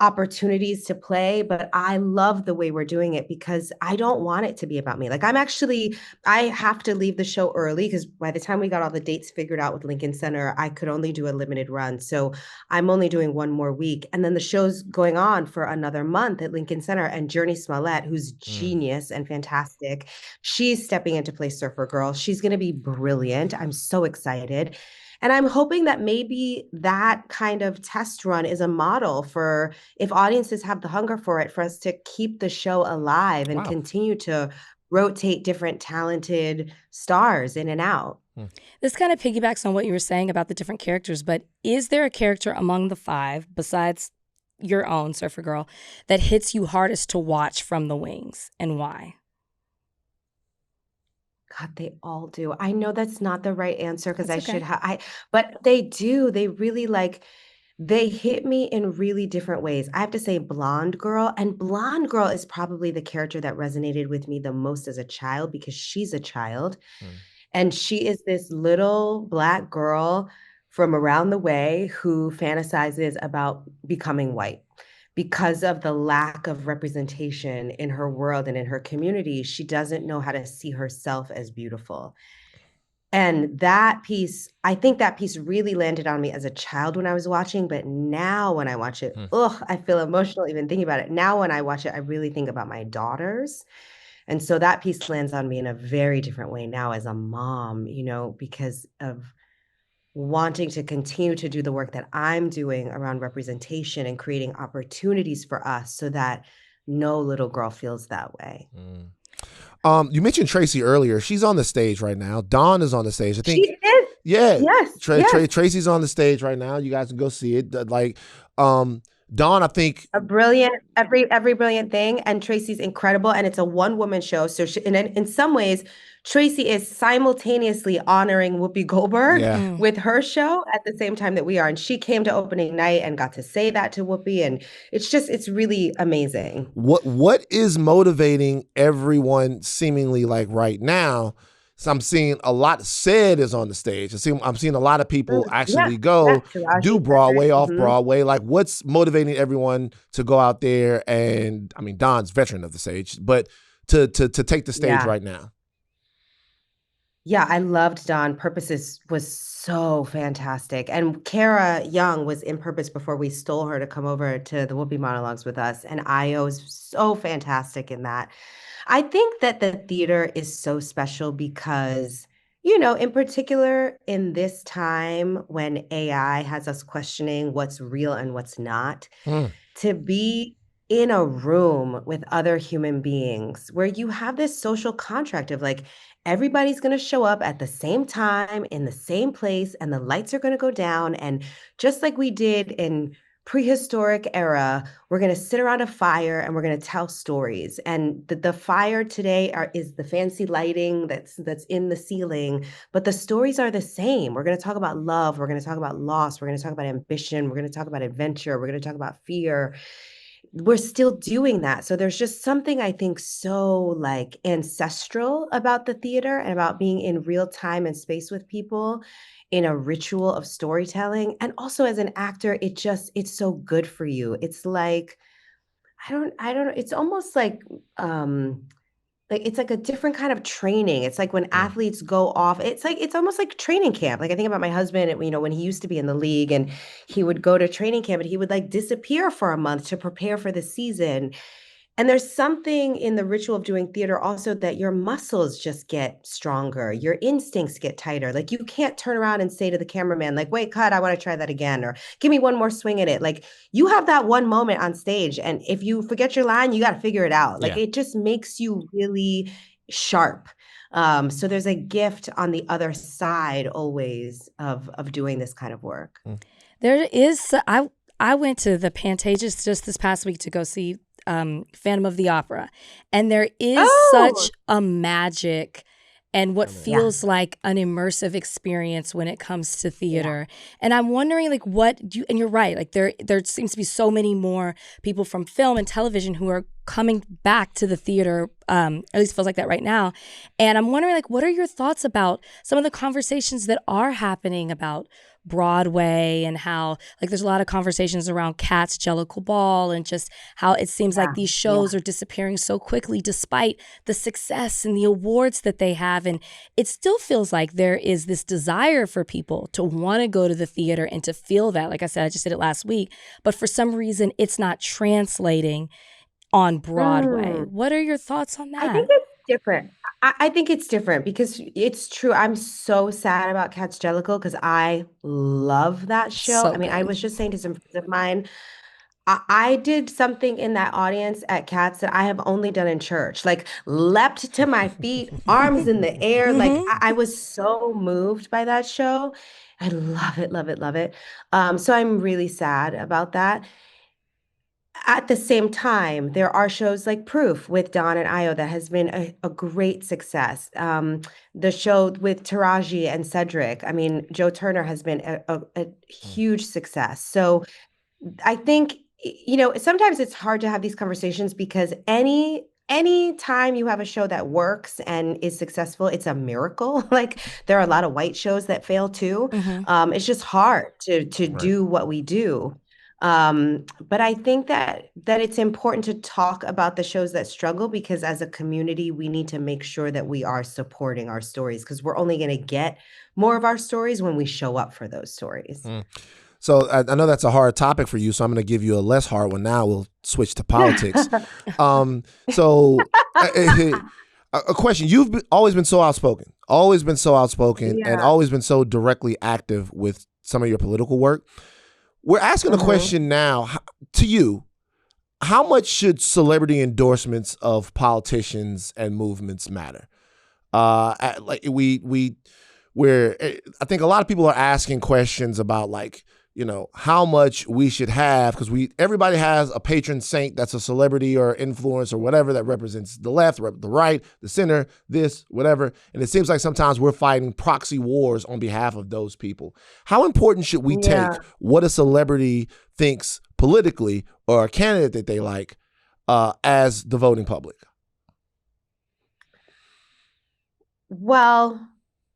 opportunities to play, but I love the way we're doing it because I don't want it to be about me. Like I have to leave the show early because by the time we got all the dates figured out with Lincoln Center, I could only do a limited run. So I'm only doing 1 more week. And then the show's going on for another month at Lincoln Center. And Journey Smollett, who's genius and fantastic, she's stepping in to play Surfer Girl. She's going to be brilliant. I'm so excited. And I'm hoping that maybe that kind of test run is a model for if audiences have the hunger for it, for us to keep the show alive and continue to rotate different talented stars in and out. This kind of piggybacks on what you were saying about the different characters, but is there a character among the 5, besides your own Surfer Girl, that hits you hardest to watch from the wings, and why? God, they all do. I know that's not the right answer because I should have, but they do. They really they hit me in really different ways. I have to say Blonde Girl, and Blonde Girl is probably the character that resonated with me the most as a child because she's a child. And she is this little Black girl from around the way who fantasizes about becoming white. Because of the lack of representation in her world and in her community, she doesn't know how to see herself as beautiful. And that piece, I think that piece really landed on me as a child when I was watching, but now when I watch it, I feel emotional even thinking about it. Now when I watch it, I really think about my daughters. And so that piece lands on me in a very different way now as a mom, you know, because of wanting to continue to do the work that I'm doing around representation and creating opportunities for us so that no little girl feels that way. You mentioned Tracy earlier. She's on the stage right now. Dawn is on the stage. I think she is. Yeah. Yes. Yes. Tracy's on the stage right now. You guys can go see it. Dawn, I think every brilliant thing, and Tracy's incredible, and it's a 1-woman show. So in some ways, Tracy is simultaneously honoring Whoopi Goldberg with her show at the same time that we are. And she came to opening night and got to say that to Whoopi, and it's really amazing. What is motivating everyone seemingly like right now? So I'm seeing a lot. Said is on the stage. I'm seeing a lot of people actually go do Broadway, off Broadway. Like, what's motivating everyone to go out there? And I mean, Don's veteran of the stage, but to take the stage right now. Yeah, I loved Dawn. Purposes was so fantastic. And Kara Young was in Purpose before we stole her to come over to the Whoopi Monologues with us. And Io is so fantastic in that. I think that the theater is so special because in particular in this time when AI has us questioning what's real and what's not, to be in a room with other human beings where you have this social contract of like, everybody's going to show up at the same time in the same place and the lights are going to go down. And just like we did in prehistoric era, we're going to sit around a fire and we're going to tell stories. And the fire today is the fancy lighting that's in the ceiling, but the stories are the same. We're going to talk about love. We're going to talk about loss. We're going to talk about ambition. We're going to talk about adventure. We're going to talk about fear. We're still doing that. So there's just something I think so like ancestral about the theater and about being in real time and space with people in a ritual of storytelling. And also as an actor, it's so good for you. It's like, I don't know. It's almost like it's like a different kind of training. It's like when athletes go off, it's almost like training camp. Like I think about my husband, when he used to be in the league and he would go to training camp and he would like disappear for a month to prepare for the season. And there's something in the ritual of doing theater also that your muscles just get stronger, your instincts get tighter. Like you can't turn around and say to the cameraman, like, wait, cut, I want to try that again, or give me one more swing at it. Like you have that one moment on stage, and if you forget your line, you got to figure it out. Like it just makes you really sharp. So there's a gift on the other side always of doing this kind of work. There is, I went to the Pantages just this past week to go see Phantom of the Opera, and there is such a magic and what feels like an immersive experience when it comes to theater. And I'm wondering, like, and you're right, like there seems to be so many more people from film and television who are coming back to the theater, at least feels like that right now. And I'm wondering, like, what are your thoughts about some of the conversations that are happening about Broadway and how, like, there's a lot of conversations around Cats, Jellicle Ball, and just how it seems like these shows are disappearing so quickly despite the success and the awards that they have. And it still feels like there is this desire for people to want to go to the theater and to feel that. Like I said, I just did it last week, but for some reason it's not translating on Broadway. What are your thoughts on that? I think it's different. I think it's different because it's true. I'm so sad about Cats Jellicle because I love that show. So I mean, I good. was just saying to some friends of mine, I did something in that audience at Cats that I have only done in church, like leapt to my feet, arms in the air. Like I was so moved by that show. I love it, love it, love it. So I'm really sad about that. At the same time, there are shows like Proof with Don and Io that has been a great success. The show with Taraji and Cedric, I mean, Joe Turner has been a huge success. So I think, sometimes it's hard to have these conversations because any time you have a show that works and is successful, it's a miracle. Like there are a lot of white shows that fail too. It's just hard to do what we do. But I think that it's important to talk about the shows that struggle because as a community, we need to make sure that we are supporting our stories because we're only going to get more of our stories when we show up for those stories. So I know that's a hard topic for you, so I'm going to give you a less hard one now. We'll switch to politics. So a question. You've always been so outspoken, and always been so directly active with some of your political work. We're asking a question now to you. How much should celebrity endorsements of politicians and movements matter? I think a lot of people are asking questions about how much we should have because everybody has a patron saint that's a celebrity or influence or whatever that represents the left, the right, the center, this, whatever. And it seems like sometimes we're fighting proxy wars on behalf of those people. How important should we take what a celebrity thinks politically or a candidate that they like as the voting public? Well,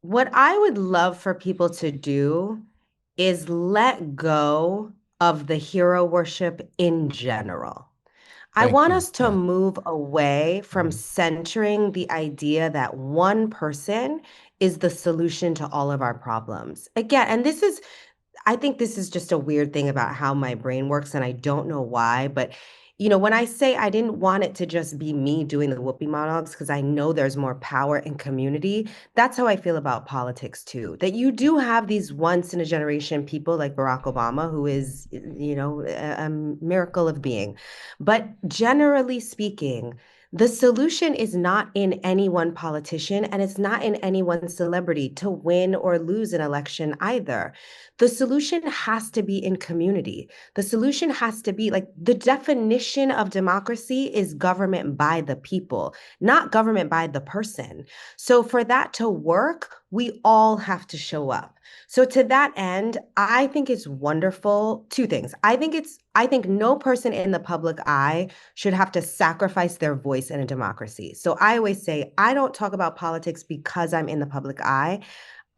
what I would love for people to do is let go of the hero worship in general. I want us to move away from centering the idea that one person is the solution to all of our problems. Again, and I think this is just a weird thing about how my brain works, and I don't know why, but when I say I didn't want it to just be me doing the Whoopi monologues, because I know there's more power in community, that's how I feel about politics too. That you do have these once in a generation people like Barack Obama, who is, a miracle of being. But generally speaking, the solution is not in any one politician, and it's not in any one celebrity to win or lose an election either. The solution has to be in community. The solution has to be like the definition of democracy is government by the people, not government by the person. So for that to work, we all have to show up. So to that end, I think it's wonderful. Two things. I think no person in the public eye should have to sacrifice their voice in a democracy. So I always say, I don't talk about politics because I'm in the public eye.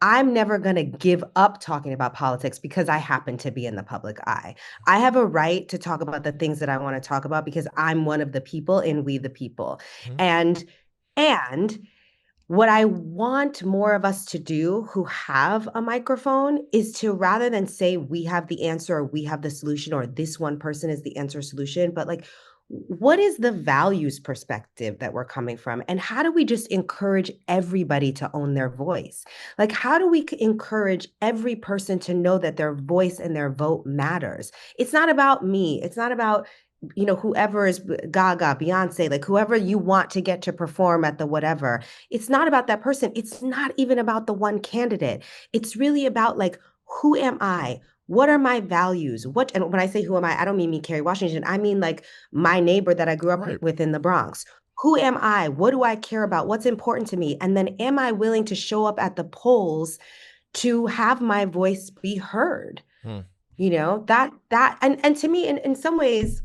I'm never going to give up talking about politics because I happen to be in the public eye. I have a right to talk about the things that I want to talk about because I'm one of the people in We the People. And what I want more of us to do who have a microphone is to, rather than say we have the answer or we have the solution or this one person is the answer solution, but like, what is the values perspective that we're coming from? And how do we just encourage everybody to own their voice? Like, how do we encourage every person to know that their voice and their vote matters? It's not about me. It's not about whoever is Gaga, Beyonce, like whoever you want to get to perform at the whatever. It's not about that person. It's not even about the one candidate. It's really about like, who am I? What are my values? And when I say who am I don't mean me, Kerry Washington. I mean like my neighbor that I grew up with in the Bronx. Who am I? What do I care about? What's important to me? And then am I willing to show up at the polls to have my voice be heard? That and to me, in some ways,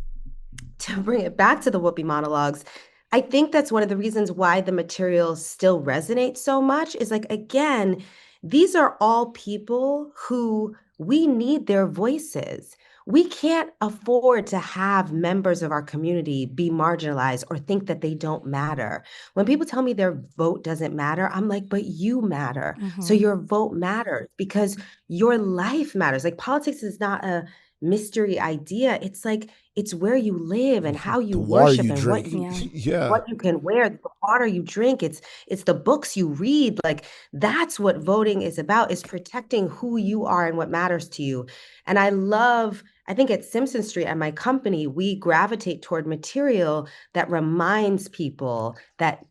to bring it back to the Whoopi monologues, I think that's one of the reasons why the material still resonates so much is like, again, these are all people who we need their voices. We can't afford to have members of our community be marginalized or think that they don't matter. When people tell me their vote doesn't matter, I'm like, but you matter. So your vote matters because your life matters. Like, politics is not a mystery idea. It's like, it's where you live and how you worship and what you can wear, the water you drink. It's the books you read. Like, that's what voting is about, is protecting who you are and what matters to you. And I think at Simpson Street, at my company, we gravitate toward material that reminds people that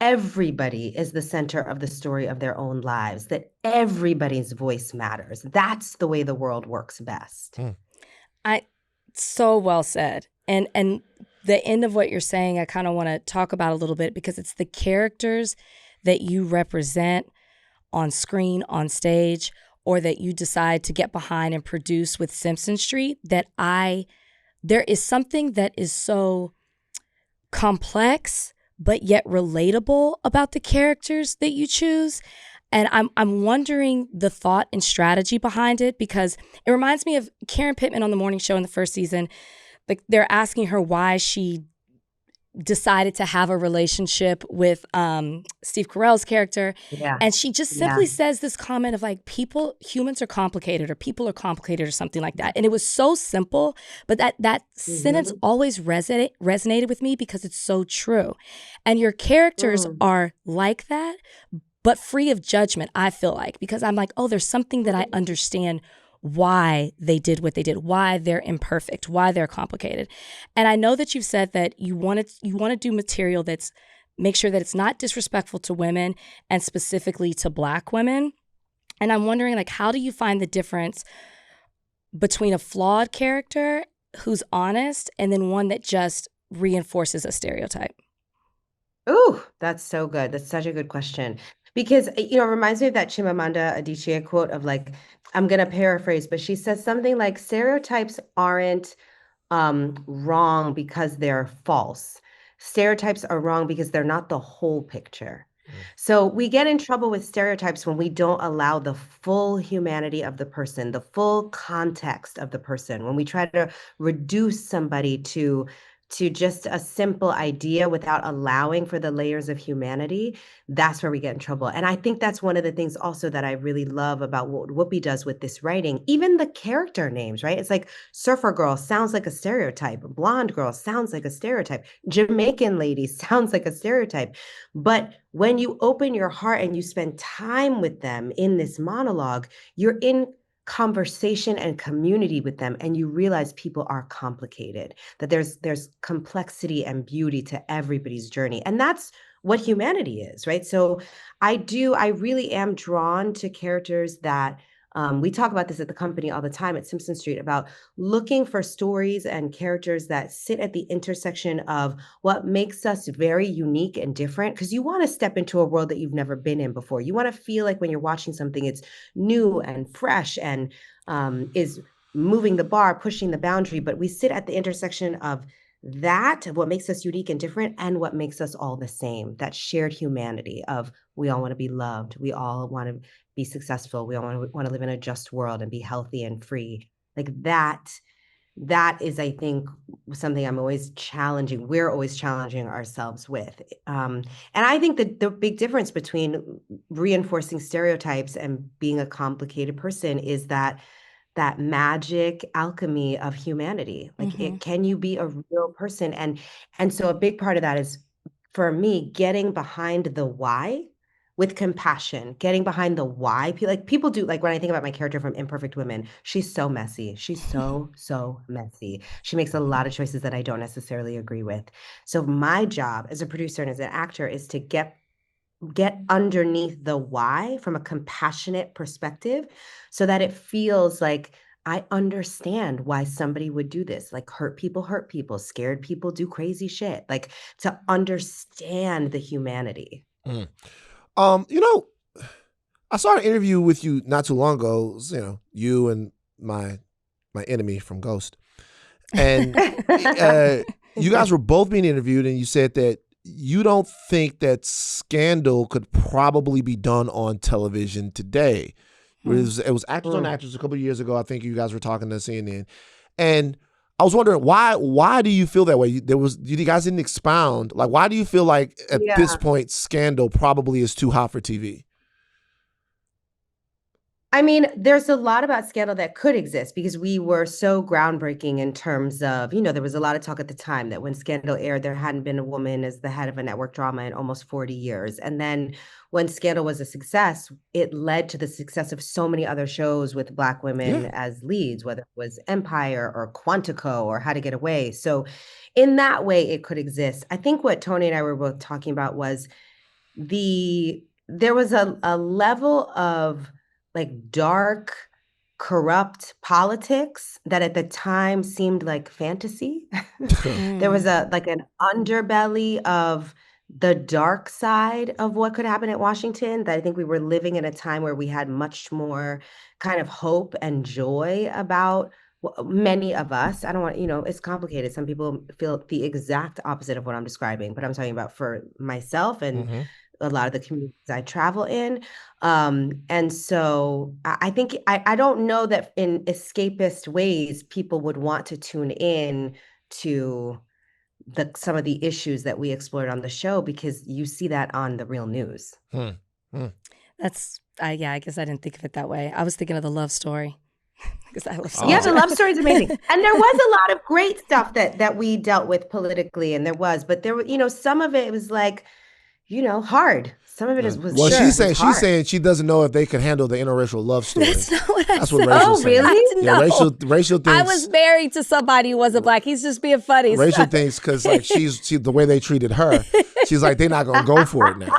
everybody is the center of the story of their own lives, that everybody's voice matters. That's the way the world works best. So well said. And the end of what you're saying, I kind of want to talk about a little bit, because it's the characters that you represent on screen, on stage, or that you decide to get behind and produce with Simpson Street, that there is something that is so complex but yet relatable about the characters that you choose. And I'm wondering the thought and strategy behind it, because it reminds me of Karen Pittman on the morning show in the first season. Like, they're asking her why she decided to have a relationship with Steve Carell's character. Yeah. And she just simply says this comment of like, humans are complicated, or people are complicated, or something like that. And it was so simple, but that sentence always resonated with me because it's so true. And your characters are like that, but free of judgment, I feel like, because I'm like, oh, there's something that I understand why they did what they did, why they're imperfect, why they're complicated. And I know that you've said that you want to do material that's, make sure that it's not disrespectful to women, and specifically to Black women. And I'm wondering, like, how do you find the difference between a flawed character who's honest and then one that just reinforces a stereotype? Ooh, that's so good. That's such a good question. Because, it reminds me of that Chimamanda Adichie quote of like, I'm going to paraphrase, but she says something like, stereotypes aren't wrong because they're false. Stereotypes are wrong because they're not the whole picture. So we get in trouble with stereotypes when we don't allow the full humanity of the person, the full context of the person, when we try to reduce somebody to to just a simple idea without allowing for the layers of humanity, that's where we get in trouble. And I think that's one of the things also that I really love about what Whoopi does with this writing, even the character names, right? It's like surfer girl sounds like a stereotype. Blonde girl sounds like a stereotype. Jamaican lady sounds like a stereotype. But when you open your heart and you spend time with them in this monologue, you're in conversation and community with them, and you realize people are complicated, that there's complexity and beauty to everybody's journey, and that's what humanity is, right? So I really am drawn to characters that we talk about this at the company all the time at Simpson Street, about looking for stories and characters that sit at the intersection of what makes us very unique and different, because you want to step into a world that you've never been in before. You want to feel like when you're watching something, it's new and fresh and is moving the bar, pushing the boundary. But we sit at the intersection of that, what makes us unique and different, and what makes us all the same, that shared humanity of we all want to be loved, we all want to be successful, we all want to live in a just world and be healthy and free. Like that is, I think, something we're always challenging ourselves with. And I think that the big difference between reinforcing stereotypes and being a complicated person is that magic alchemy of humanity. Like, can you be a real person? And so a big part of that is, for me, getting behind the why with compassion, getting behind the why. People do, like when I think about my character from Imperfect Women, she's so messy. She's so messy. She makes a lot of choices that I don't necessarily agree with. So my job as a producer and as an actor is to get underneath the why from a compassionate perspective, so that it feels like I understand why somebody would do this. Like, hurt people, scared people do crazy shit. Like, to understand the humanity. I saw an interview with you not too long ago. It was, you and my enemy from Ghost, and you guys were both being interviewed, and you said that you don't think that Scandal could probably be done on television today. It was Actors on Actors a couple of years ago. I think you guys were talking to CNN, and I was wondering why do you feel that way? You guys didn't expound. Like, why do you feel like at this point Scandal probably is too hot for TV? I mean, there's a lot about Scandal that could exist because we were so groundbreaking in terms of, there was a lot of talk at the time that when Scandal aired, there hadn't been a woman as the head of a network drama in almost 40 years. And then when Scandal was a success, it led to the success of so many other shows with Black women as leads, whether it was Empire or Quantico or How to Get Away. So in that way, it could exist. I think what Tony and I were both talking about was there was a level of like dark, corrupt politics that at the time seemed like fantasy. There was an underbelly of the dark side of what could happen at Washington, that I think we were living in a time where we had much more kind of hope and joy about many of us. I don't want, it's complicated. Some people feel the exact opposite of what I'm describing, but I'm talking about for myself and a lot of the communities I travel in. And so I think, I don't know that in escapist ways, people would want to tune in to some of the issues that we explored on the show, because you see that on the real news. That's, I guess I didn't think of it that way. I was thinking of the love story. Because I love the love story is amazing. And there was a lot of great stuff that we dealt with politically, and but there were, some of it was like, hard. Some of it was. Well, she's saying she doesn't know if they could handle the interracial love story. That's not what I said. Rachel's saying. Really? Yeah, Rachel thinks. I was married to somebody who wasn't Black. He's just being funny. Rachel thinks because she the way they treated her, she's like, they're not gonna go for it now.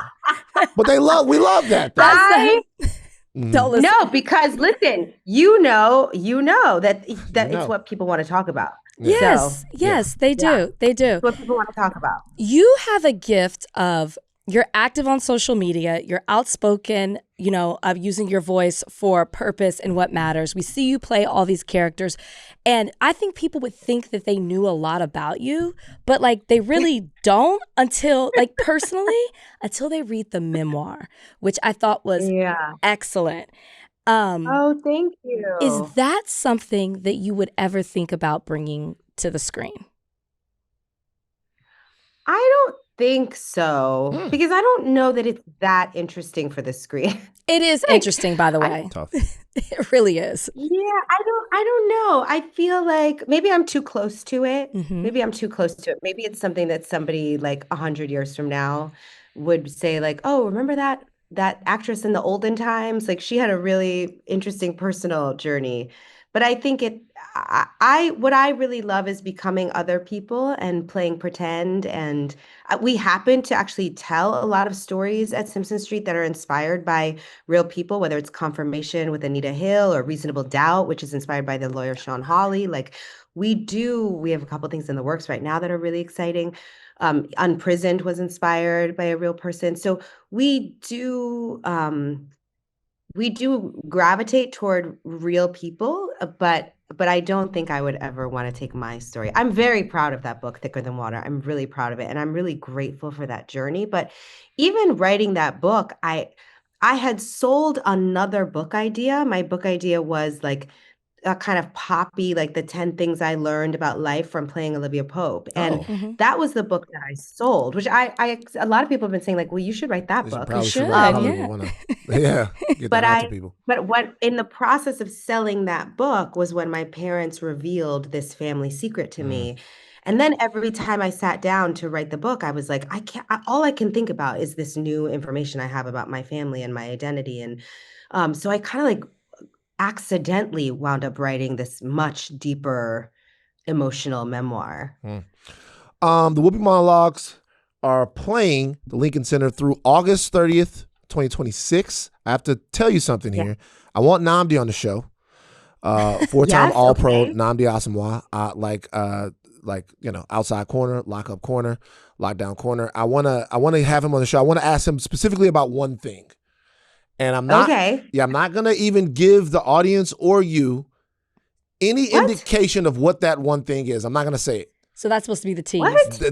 But we love that. Don't listen. No, because listen, that it's what people want to talk about. Yes, they do. They do. It's what people want to talk about. You have a gift of, you're active on social media, you're outspoken, of using your voice for purpose and what matters. We see you play all these characters, and I think people would think that they knew a lot about you, but they really don't until until they read the memoir, which I thought was excellent. Oh, thank you. Is that something that you would ever think about bringing to the screen? I don't think so, because I don't know that it's that interesting for the screen. It is interesting, by the way. Tough. It really is. Yeah, I don't know. I feel like maybe I'm too close to it. Maybe I'm too close to it. Maybe it's something that somebody like 100 years from now would say like, "Oh, remember that actress in the olden times? Like she had a really interesting personal journey." But I think what I really love is becoming other people and playing pretend. And we happen to actually tell a lot of stories at Simpson Street that are inspired by real people, whether it's Confirmation with Anita Hill or Reasonable Doubt, which is inspired by the lawyer Sean Hawley. Like we have a couple things in the works right now that are really exciting. Unprisoned was inspired by a real person. So we do gravitate toward real people, but I don't think I would ever want to take my story. I'm very proud of that book, Thicker Than Water. I'm really proud of it, and I'm really grateful for that journey. But even writing that book, I had sold another book idea. My book idea was like a kind of poppy, like the 10 things I learned about life from playing Olivia Pope. And that was the book that I sold, which a lot of people have been saying like, well, you should write that book. Probably should, write it. yeah. Get that out to people. But what in the process of selling that book was when my parents revealed this family secret to me. And then every time I sat down to write the book, I was like, all I can think about is this new information I have about my family and my identity. And so I kind of like accidentally wound up writing this much deeper emotional memoir. The Whoopi Monologues are playing the Lincoln Center through August 30th, 2026. I have to tell you something here. I want Nnamdi on the show. Four-time All-Pro Nnamdi Asomugha. Outside corner, lockup corner, lockdown corner. I wanna have him on the show. I want to ask him specifically about one thing. And I'm not I'm not gonna even give the audience or you any indication of what that one thing is. I'm not gonna say it. So that's supposed to be the tease.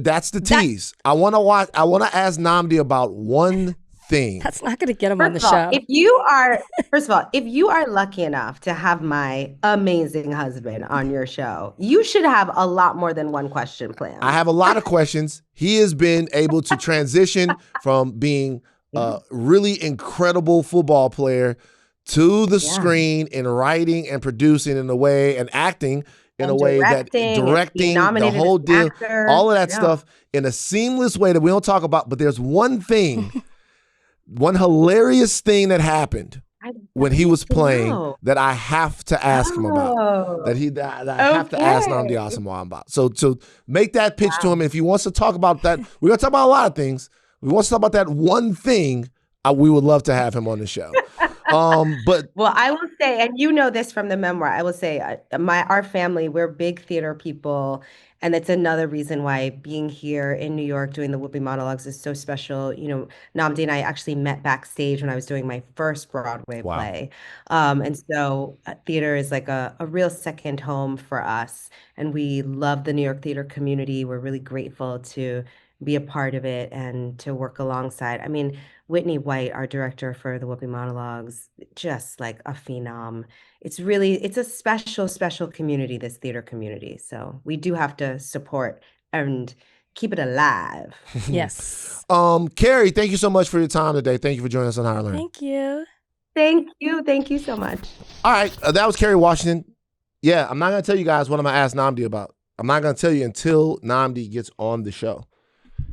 That's the tease. I wanna ask Nnamdi about one thing. That's not gonna get him on the show. If you are lucky enough to have my amazing husband on your show, you should have a lot more than one question planned. I have a lot of questions. He has been able to transition from being a really incredible football player to the screen and writing and producing in a way and acting in a way that directing the whole deal, all of that stuff in a seamless way that we don't talk about. But there's one thing, one hilarious thing that happened when he was playing that I have to ask him about. That I have to ask Nnamdi Asomugha about. So make that pitch to him. If he wants to talk about that, we're going to talk about a lot of things. If he wants to talk about that one thing, we would love to have him on the show. But I will say, and you know this from the memoir, I will say our family, we're big theater people. And that's another reason why being here in New York doing the Whoopi Monologues is so special. You know, Nnamdi and I actually met backstage when I was doing my first Broadway play. And so theater is like a real second home for us. And we love the New York theater community. We're really grateful to be a part of it and to work alongside. I mean, Whitney White, our director for the Whoopi Monologues, just like a phenom. It's a special, special community, this theater community. So we do have to support and keep it alive. Yes. Kerry, thank you so much for your time today. Thank you for joining us on Higher Learning. Thank you. Thank you. Thank you so much. All right. That was Kerry Washington. Yeah, I'm not going to tell you guys what I'm going to ask Nnamdi about. I'm not going to tell you until Nnamdi gets on the show.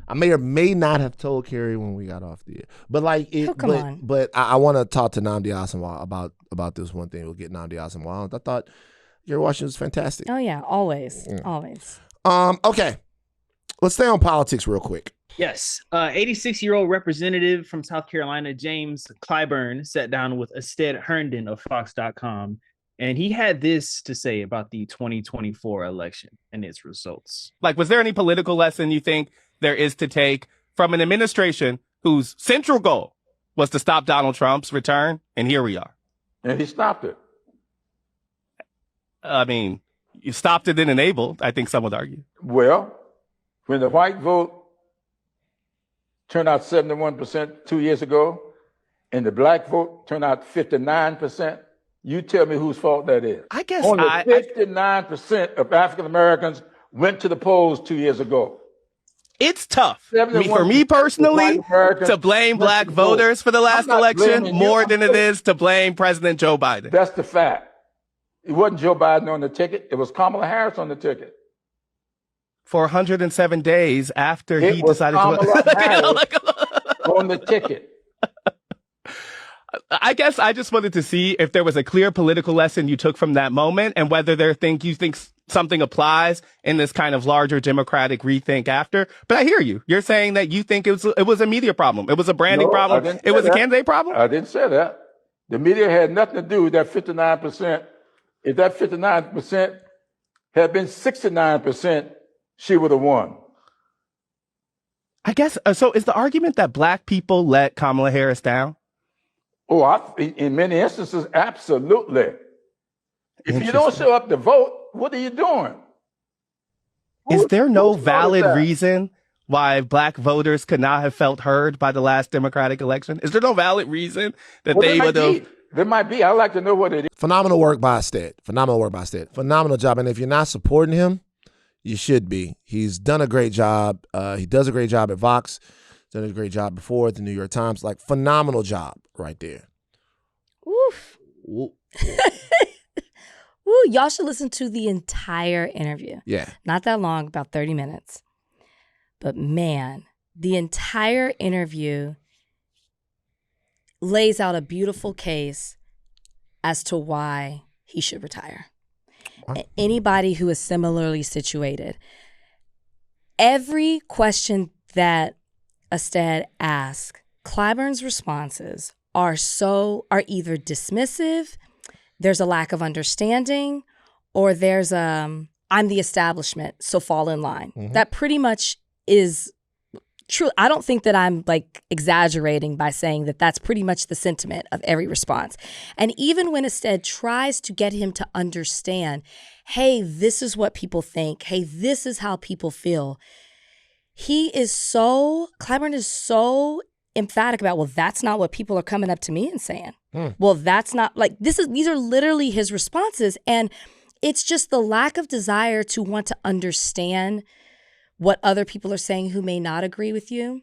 I may or may not have told Kerry when we got off the air, but I want to talk to Nnamdi Asomugha about this one thing. We'll get Nnamdi Asomugha on. I thought Kerry Washington was fantastic. Oh yeah, always. Okay, let's stay on politics real quick. Yes, 86-year-old representative from South Carolina, James Clyburn, sat down with Ested Herndon of Fox.com, and he had this to say about the 2024 election and its results. Like, was there any political lesson you think there is to take from an administration whose central goal was to stop Donald Trump's return? And here we are. And he stopped it. I mean, you stopped it and enabled, I think some would argue. Well, when the white vote turned out 71% 2 years ago, and the black vote turned out 59%, you tell me whose fault that is. I guess only 59% of African Americans went to the polls 2 years ago. It's tough. For 71% me personally, Black Americans to blame black listen, vote. voters for the last I'm not election blaming more you. than it is to blame President Joe Biden. That's the fact. It wasn't Joe Biden on the ticket. It was Kamala Harris on the ticket. For 107 days after he decided Kamala to Harris on the ticket. I guess I just wanted to see if there was a clear political lesson you took from that moment and whether you think something applies in this kind of larger democratic rethink after. But I hear you. You're saying that you think it was a media problem. It was a branding problem. It was a candidate problem. I didn't say that. The media had nothing to do with that 59%. If that 59% had been 69%, she would have won. I guess. So is the argument that black people let Kamala Harris down? Oh, in many instances, absolutely. If you don't show up to vote, what are you doing? Is there no valid reason why black voters could not have felt heard by the last Democratic election? Is there no valid reason that they would have? There might be. I'd like to know what it is. Phenomenal work by Stead. Phenomenal job. And if you're not supporting him, you should be. He's done a great job. He does a great job at Vox. Done a great job before at the New York Times. Like, phenomenal job right there. Oof. Woo, y'all should listen to the entire interview. Yeah. Not that long, about 30 minutes. But man, the entire interview lays out a beautiful case as to why he should retire. Wow. Anybody who is similarly situated. Every question that Stead asked, Clyburn's responses are either dismissive, there's a lack of understanding, or there's I'm the establishment, so fall in line. Mm-hmm. That pretty much is true. I don't think that I'm like exaggerating by saying that that's pretty much the sentiment of every response. And even when Stead tries to get him to understand, hey, this is what people think. Hey, this is how people feel. Clyburn is so emphatic about, well, that's not what people are coming up to me and saying. Well, that's not like, these are literally his responses. And it's just the lack of desire to want to understand what other people are saying who may not agree with you.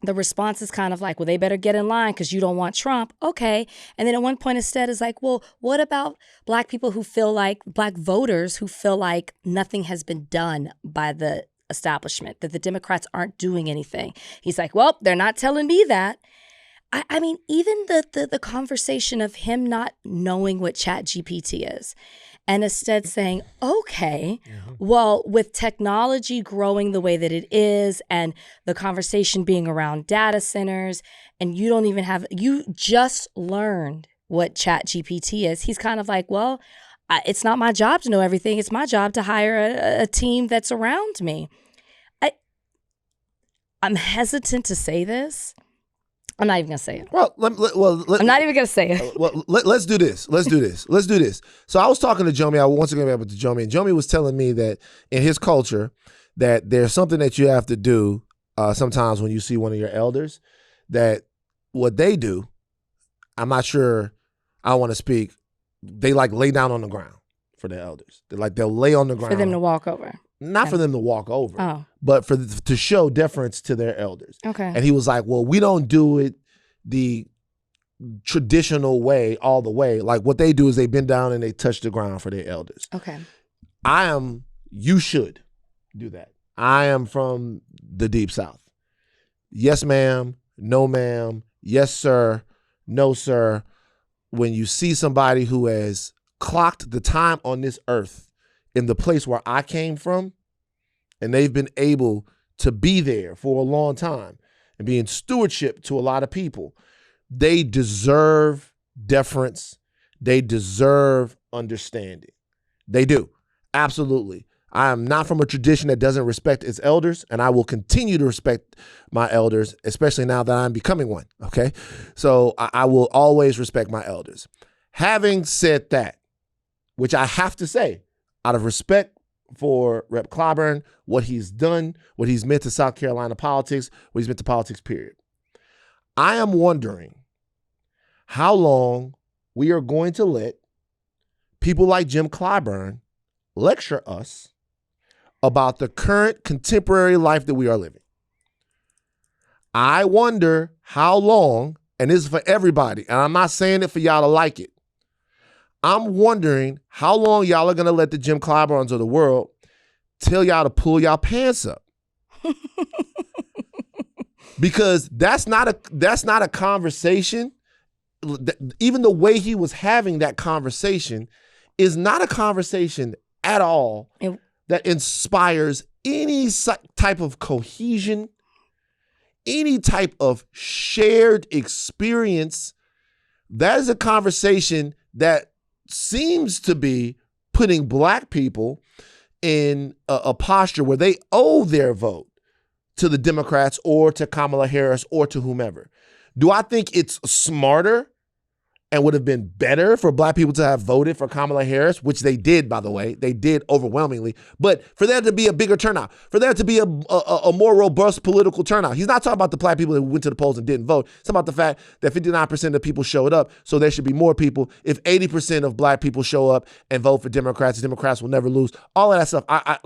The response is kind of like, well, they better get in line because you don't want Trump. Okay. And then at one point instead is like, well, what about black people who feel like, black voters who feel like nothing has been done by the establishment, that the Democrats aren't doing anything? He's like, well, they're not telling me that. I mean, even the conversation of him not knowing what ChatGPT is, and instead saying, okay, well, with technology growing the way that it is, and the conversation being around data centers, and you just learned what ChatGPT is, he's kind of like, well, it's not my job to know everything. It's my job to hire a team that's around me. I'm hesitant to say this. I'm not even going to say it. I'm not even going to say it. Let's do this. Let's do this. So I was talking to Jomi. I once again went to Jomi, and Jomi was telling me that in his culture, that there's something that you have to do sometimes when you see one of your elders, that what they do, I'm not sure, I want to speak, they like lay down on the ground for their elders. They'll lay on the ground. For them to walk over. Not for them to walk over, but to show deference to their elders. Okay. And he was like, well, we don't do it the traditional way all the way. Like, what they do is they bend down and they touch the ground for their elders. Okay. You should do that. I am from the Deep South. Yes, ma'am. No, ma'am. Yes, sir. No, sir. When you see somebody who has clocked the time on this earth in the place where I came from, and they've been able to be there for a long time and be in stewardship to a lot of people, they deserve deference. They deserve understanding. They do. Absolutely. I am not from a tradition that doesn't respect its elders, and I will continue to respect my elders, especially now that I'm becoming one, okay? So I will always respect my elders. Having said that, which I have to say, out of respect for Rep. Clyburn, what he's done, what he's meant to South Carolina politics, what he's meant to politics, period. I am wondering how long we are going to let people like Jim Clyburn lecture us about the current contemporary life that we are living. I wonder how long, and this is for everybody, and I'm not saying it for y'all to like it. I'm wondering how long y'all are going to let the Jim Clyburns of the world tell y'all to pull y'all pants up. Because that's not a conversation. Even the way he was having that conversation is not a conversation at all that inspires any type of cohesion, any type of shared experience. That is a conversation that seems to be putting Black people in a posture where they owe their vote to the Democrats or to Kamala Harris or to whomever. Do I think it's smarter and would have been better for Black people to have voted for Kamala Harris, which they did, by the way. They did overwhelmingly. But for there to be a bigger turnout, for there to be a more robust political turnout. He's not talking about the Black people that went to the polls and didn't vote. It's about the fact that 59% of people showed up, so there should be more people. If 80% of Black people show up and vote for Democrats, the Democrats will never lose. All of that stuff, I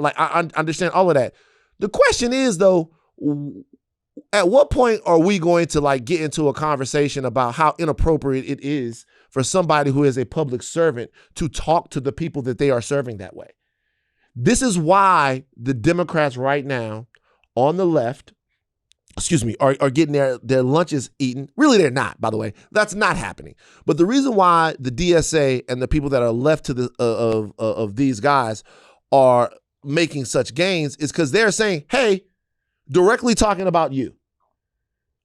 understand all of that. The question is, though, at what point are we going to get into a conversation about how inappropriate it is for somebody who is a public servant to talk to the people that they are serving that way? This is why the Democrats right now on the left, are getting their lunches eaten. Really, they're not, by the way. That's not happening. But the reason why the DSA and the people that are left to the of these guys are making such gains is because they're saying, hey, directly talking about you.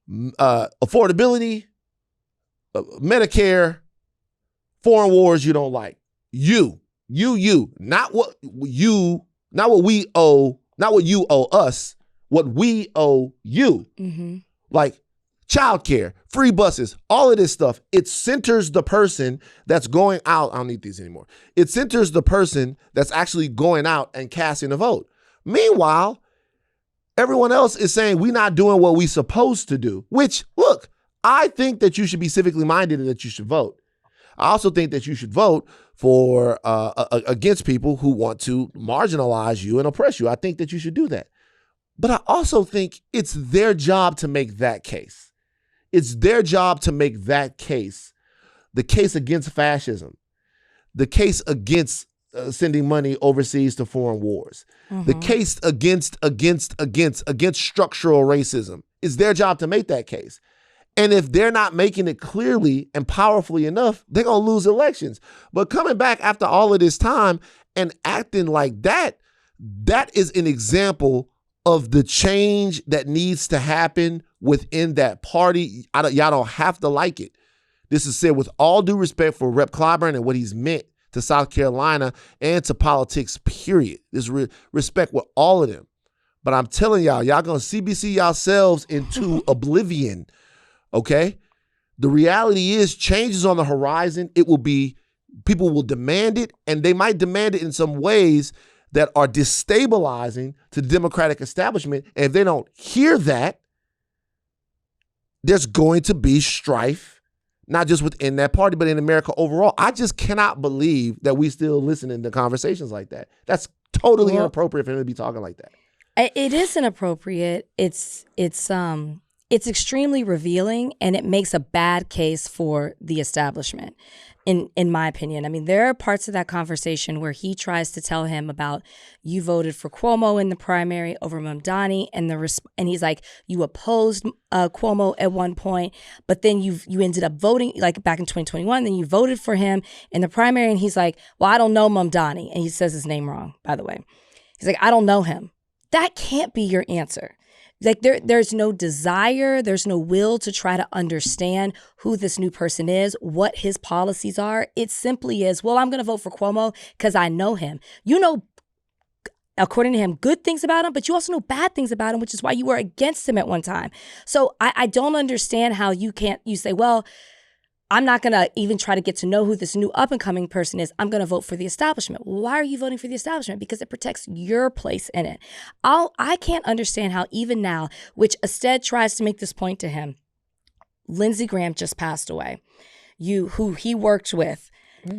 Affordability, Medicare, foreign wars you don't like. You. Not what we owe, not what you owe us, what we owe you. Mm-hmm. Like childcare, free buses, all of this stuff. It centers the person that's going out. I don't need these anymore. It centers the person that's actually going out and casting a vote. Meanwhile, everyone else is saying we're not doing what we're supposed to do, which, look, I think that you should be civically minded and that you should vote. I also think that you should vote for against people who want to marginalize you and oppress you. I think that you should do that. But I also think it's their job to make that case. It's their job to make that case, the case against fascism, the case against sending money overseas to foreign wars. Mm-hmm. The case against structural racism. It's their job to make that case. And if they're not making it clearly and powerfully enough, they're going to lose elections. But coming back after all of this time and acting like that, that is an example of the change that needs to happen within that party. Y'all don't have to like it. This is said with all due respect for Rep. Clyburn and what he's meant to South Carolina and to politics, period. There's respect with all of them. But I'm telling y'all going to CBC yourselves into oblivion, okay? The reality is change is on the horizon. People will demand it, and they might demand it in some ways that are destabilizing to the Democratic establishment. And if they don't hear that, there's going to be strife, not just within that party, but in America overall. I just cannot believe that we still listening to conversations like that. That's totally inappropriate for him to be talking like that. It is inappropriate. It's extremely revealing, and it makes a bad case for the establishment, in my opinion. I mean, there are parts of that conversation where he tries to tell him about, you voted for Cuomo in the primary over Donnie, and he's like, you opposed Cuomo at one point, but then you ended up voting, like back in 2021, then you voted for him in the primary, and he's like, well, I don't know Donnie, and he says his name wrong, by the way. He's like, I don't know him. That can't be your answer. Like there's no desire, there's no will to try to understand who this new person is, what his policies are. It simply is, well, I'm going to vote for Cuomo because I know him. You know, according to him, good things about him, but you also know bad things about him, which is why you were against him at one time. So I don't understand how you say, well, I'm not going to even try to get to know who this new up-and-coming person is. I'm going to vote for the establishment. Why are you voting for the establishment? Because it protects your place in it. I can't understand how even now, which Ested tries to make this point to him, Lindsey Graham just passed away, who he worked with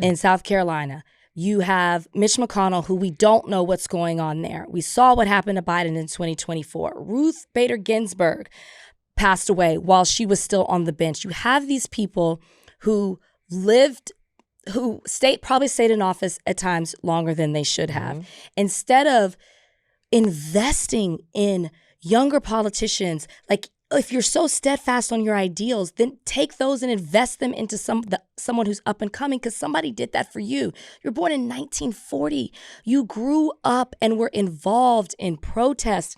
in South Carolina. You have Mitch McConnell, who we don't know what's going on there. We saw what happened to Biden in 2024. Ruth Bader Ginsburg passed away while she was still on the bench. You have these people who probably stayed in office at times longer than they should have. Instead of investing in younger politicians, like if you're so steadfast on your ideals, then take those and invest them into someone who's up and coming, because somebody did that for you. You're born in 1940. You grew up and were involved in protests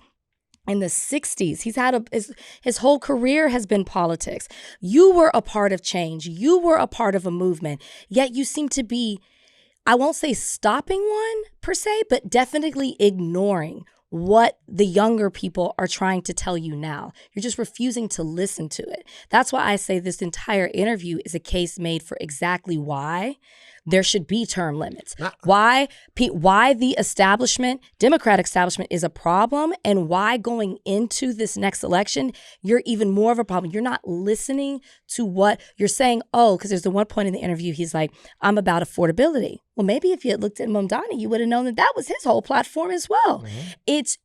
in the 60s. He's had his whole career has been politics. You were a part of change. You were a part of a movement. Yet you seem to be, I won't say stopping one per se, but definitely ignoring what the younger people are trying to tell you now. You're just refusing to listen to it. That's why I say this entire interview is a case made for exactly why there should be term limits. Why the establishment, Democratic establishment, is a problem, and why going into this next election, you're even more of a problem. You're not listening to what you're saying. Oh, because there's the one point in the interview, he's like, I'm about affordability. Well, maybe if you had looked at Donnie, you would have known that was his whole platform as well. It's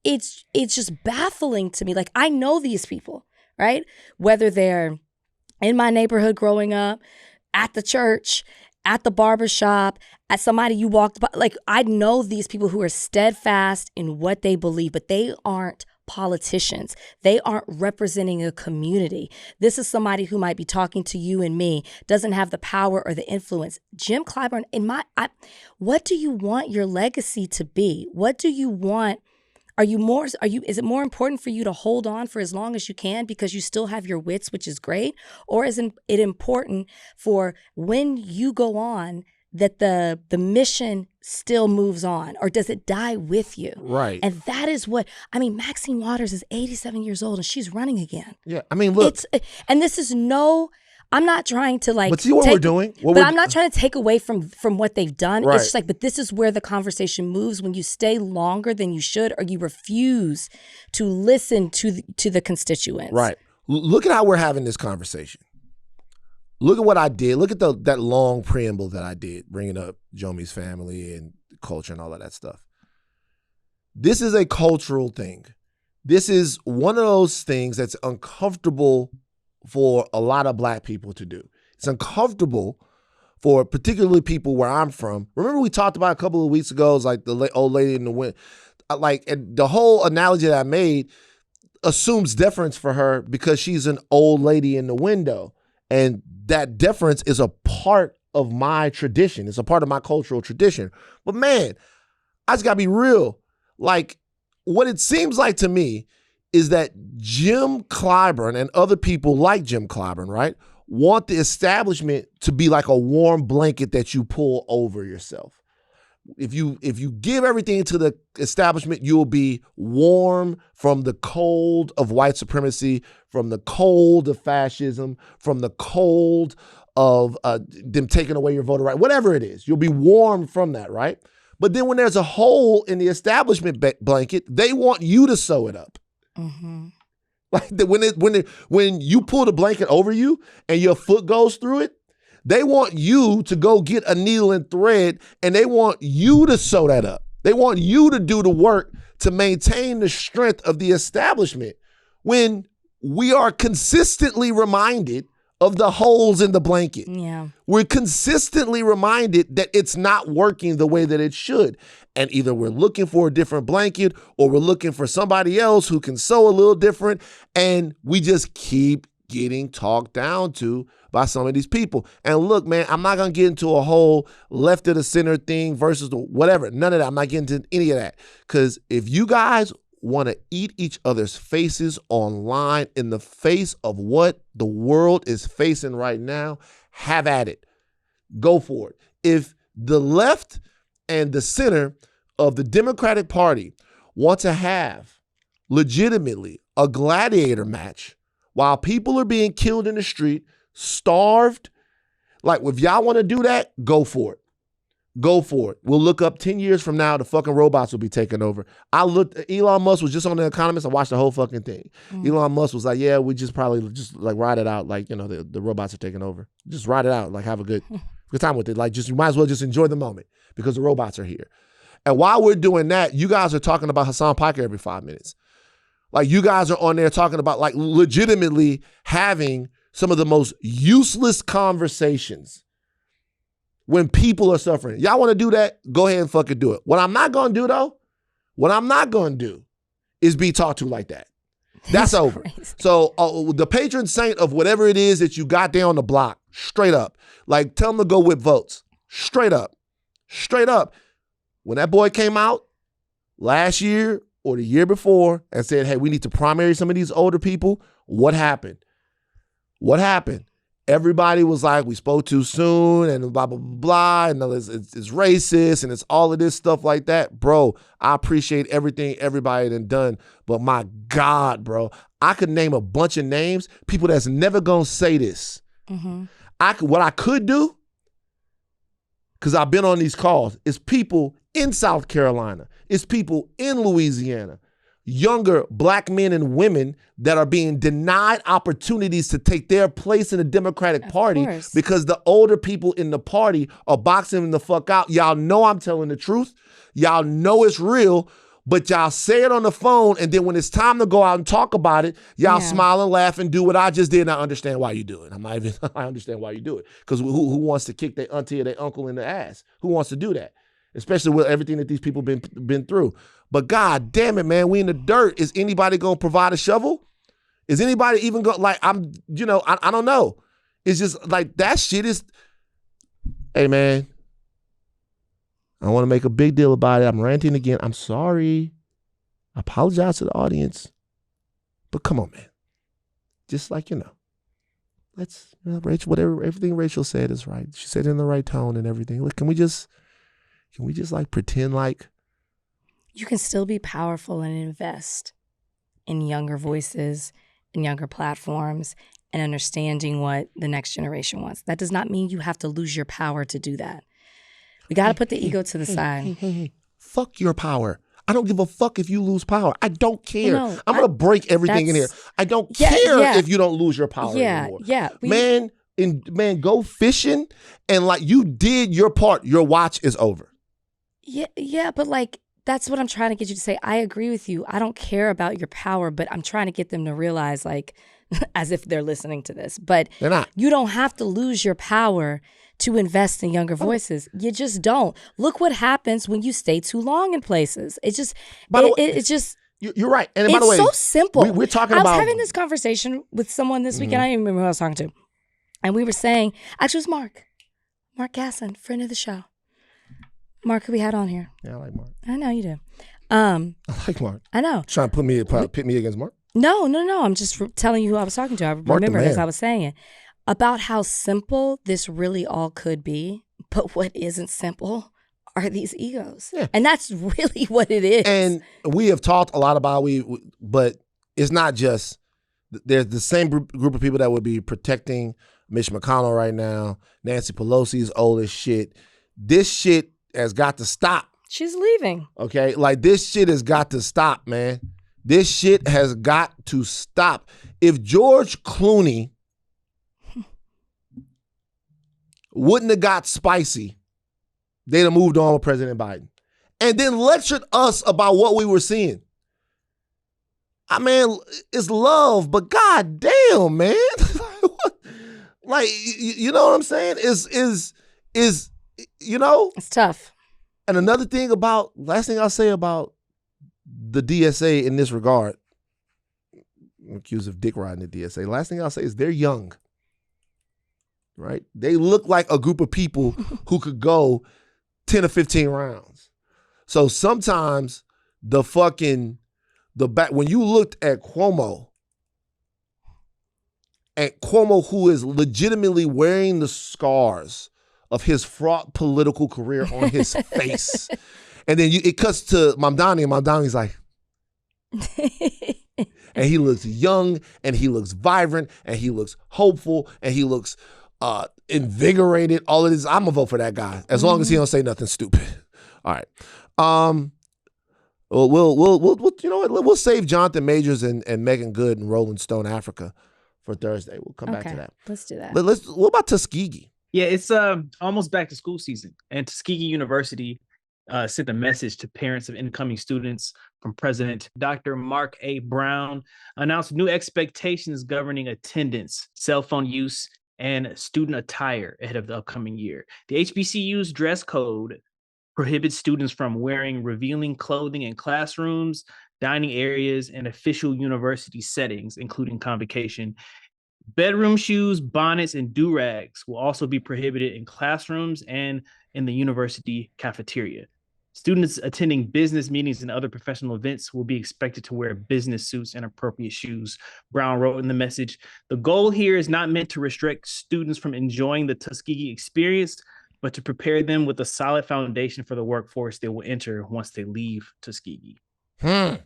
just baffling to me. Like, I know these people, right? Whether they're in my neighborhood growing up, at the church, at the barbershop, at somebody you walked by. Like, I know these people who are steadfast in what they believe, but they aren't politicians. They aren't representing a community. This is somebody who might be talking to you and me, doesn't have the power or the influence. Jim Clyburn, what do you want your legacy to be? What do you want? Is it more important for you to hold on for as long as you can because you still have your wits, which is great? Or is it important for when you go on that the mission still moves on, or does it die with you? Right. And that is Maxine Waters is 87 years old and she's running again. Yeah. I mean, look. And this is I'm not trying to But see what we're doing? I'm not trying to take away from what they've done. Right. It's just like, but this is where the conversation moves when you stay longer than you should, or you refuse to listen to the constituents. Right. Look at how we're having this conversation. Look at what I did. Look at that long preamble that I did, bringing up Jomi's family and culture and all of that stuff. This is a cultural thing. This is one of those things that's uncomfortable for a lot of Black people to do. It's uncomfortable for particularly people where I'm from. Remember we talked about a couple of weeks ago, it's like the old lady in the wind. And the whole analogy that I made assumes deference for her because she's an old lady in the window. And that deference is a part of my tradition. It's a part of my cultural tradition. But man, I just gotta be real. Like, what it seems like to me is that Jim Clyburn and other people like Jim Clyburn, right, want the establishment to be like a warm blanket that you pull over yourself. If you give everything to the establishment, you'll be warm from the cold of white supremacy, from the cold of fascism, from the cold of them taking away your voter right, whatever it is. You'll be warm from that, right? But then when there's a hole in the establishment blanket, they want you to sew it up. Mm-hmm. Like when you pull the blanket over you and your foot goes through it, they want you to go get a needle and thread, and they want you to sew that up. They want you to do the work to maintain the strength of the establishment when we are consistently reminded of the holes in the blanket. Yeah. We're consistently reminded that it's not working the way that it should. And either we're looking for a different blanket or we're looking for somebody else who can sew a little different. And we just keep getting talked down to by some of these people. And look, man, I'm not going to get into a whole left of the center thing versus the whatever. None of that. I'm not getting into any of that. Because if you guys want to eat each other's faces online in the face of what the world is facing right now, have at it. Go for it. If the left and the center of the Democratic Party want to have legitimately a gladiator match while people are being killed in the street, starved, like if y'all want to do that, go for it. Go for it. We'll look up 10 years from now, the fucking robots will be taking over. Elon Musk was just on The Economist. I watched the whole fucking thing. Elon Musk was like, yeah, we just probably just like ride it out. Like, you know, the robots are taking over. Just ride it out. Like, have a good Good time with it. Like, just you might as well just enjoy the moment because the robots are here. And while we're doing that, you guys are talking about Hassan Piker every 5 minutes. Like, you guys are on there talking about, like, legitimately having some of the most useless conversations when people are suffering. Y'all want to do that? Go ahead and fucking do it. What I'm not going to do, though, is be talked to like that. That's over. So the patron saint of whatever it is that you got there on the block, straight up. Like, tell them to go whip votes. Straight up. Straight up. When that boy came out last year or the year before and said, hey, we need to primary some of these older people, what happened? What happened? Everybody was like, we spoke too soon and blah, blah, blah, and it's racist and it's all of this stuff like that. Bro, I appreciate everything everybody done done, but my God, bro, I could name a bunch of names, people that's never gonna say this. Mm-hmm. What I could do, because I've been on these calls, is people in South Carolina, it's people in Louisiana, younger black men and women that are being denied opportunities to take their place in the Democratic Party because the older people in the party are boxing them the fuck out. Y'all know I'm telling the truth. Y'all know it's real, but y'all say it on the phone, and then when it's time to go out and talk about it, y'all smile and laugh and do what I just did, and I understand why you do it. I understand why you do it. Because who wants to kick their auntie or their uncle in the ass? Who wants to do that? Especially with everything that these people been through. But God damn it, man, we in the dirt. Is anybody gonna provide a shovel? Is anybody even going, like, I don't know. It's just like that shit is, hey man, I don't want to make a big deal about it. I'm ranting again. I'm sorry. I apologize to the audience. But come on, man. Just like, let's, Rachel, everything Rachel said is right. She said it in the right tone and everything. Look, can we just like pretend like you can still be powerful and invest in younger voices and younger platforms and understanding what the next generation wants. That does not mean you have to lose your power to do that. We got to put the ego to the side. Hey. Fuck your power. I don't give a fuck if you lose power. I don't care. I'm going to break everything in here. I don't care if you don't lose your power anymore. Yeah. Man, go fishing and like you did your part. Your watch is over. Yeah, but like, that's what I'm trying to get you to say. I agree with you. I don't care about your power, but I'm trying to get them to realize, like, as if they're listening to this. But they're not. You don't have to lose your power to invest in younger voices. You just don't. Look what happens when you stay too long in places. It's just, it's just. You're right. And by the way, it's so simple. We're talking about. I was having this conversation with someone this weekend. I don't even remember who I was talking to. And we were saying, actually it was Mark Gasson, friend of the show. Mark, who we had on here. Yeah, I like Mark. I know you do. I like Mark. I know. Trying to pit me against Mark? No. I'm just telling you who I was talking to. I remember as I was saying it. About how simple this really all could be. But what isn't simple are these egos. Yeah. And that's really what it is. And we have talked a lot about but it's not just, there's the same group of people that would be protecting Mitch McConnell right now. Nancy Pelosi's old as shit. This shit has got to stop. She's leaving. Okay? Like, this shit has got to stop, man. This shit has got to stop. If George Clooney wouldn't have got spicy, they'd have moved on with President Biden. And then lectured us about what we were seeing. I mean, it's love, but goddamn, man. Like, you know what I'm saying? Is it's tough. And another thing last thing I'll say about the DSA in this regard, I'm accused of dick riding the DSA. Last thing I'll say is they're young, right? They look like a group of people who could go 10 or 15 rounds. So sometimes when you looked at Cuomo, who is legitimately wearing the scars of his fraught political career on his face. And then it cuts to Mamdani, and Mamdani's like, and he looks young, and he looks vibrant, and he looks hopeful, and he looks invigorated. All of this, I'm gonna vote for that guy as long as he don't say nothing stupid. All right, we'll save Jonathan Majors and Megan Good and Rolling Stone Africa for Thursday. We'll come back to that. Let's do that. What about Tuskegee? Yeah, it's almost back to school season, and Tuskegee University sent a message to parents of incoming students from President Dr. Mark A. Brown, announced new expectations governing attendance, cell phone use, and student attire ahead of the upcoming year. The HBCU's dress code prohibits students from wearing revealing clothing in classrooms, dining areas, and official university settings, including convocation. Bedroom shoes, bonnets, and do-rags will also be prohibited in classrooms and in the university cafeteria. Students attending business meetings and other professional events will be expected to wear business suits and appropriate shoes. Brown wrote in the message, the goal here is not meant to restrict students from enjoying the Tuskegee experience, but to prepare them with a solid foundation for the workforce they will enter once they leave Tuskegee. Well,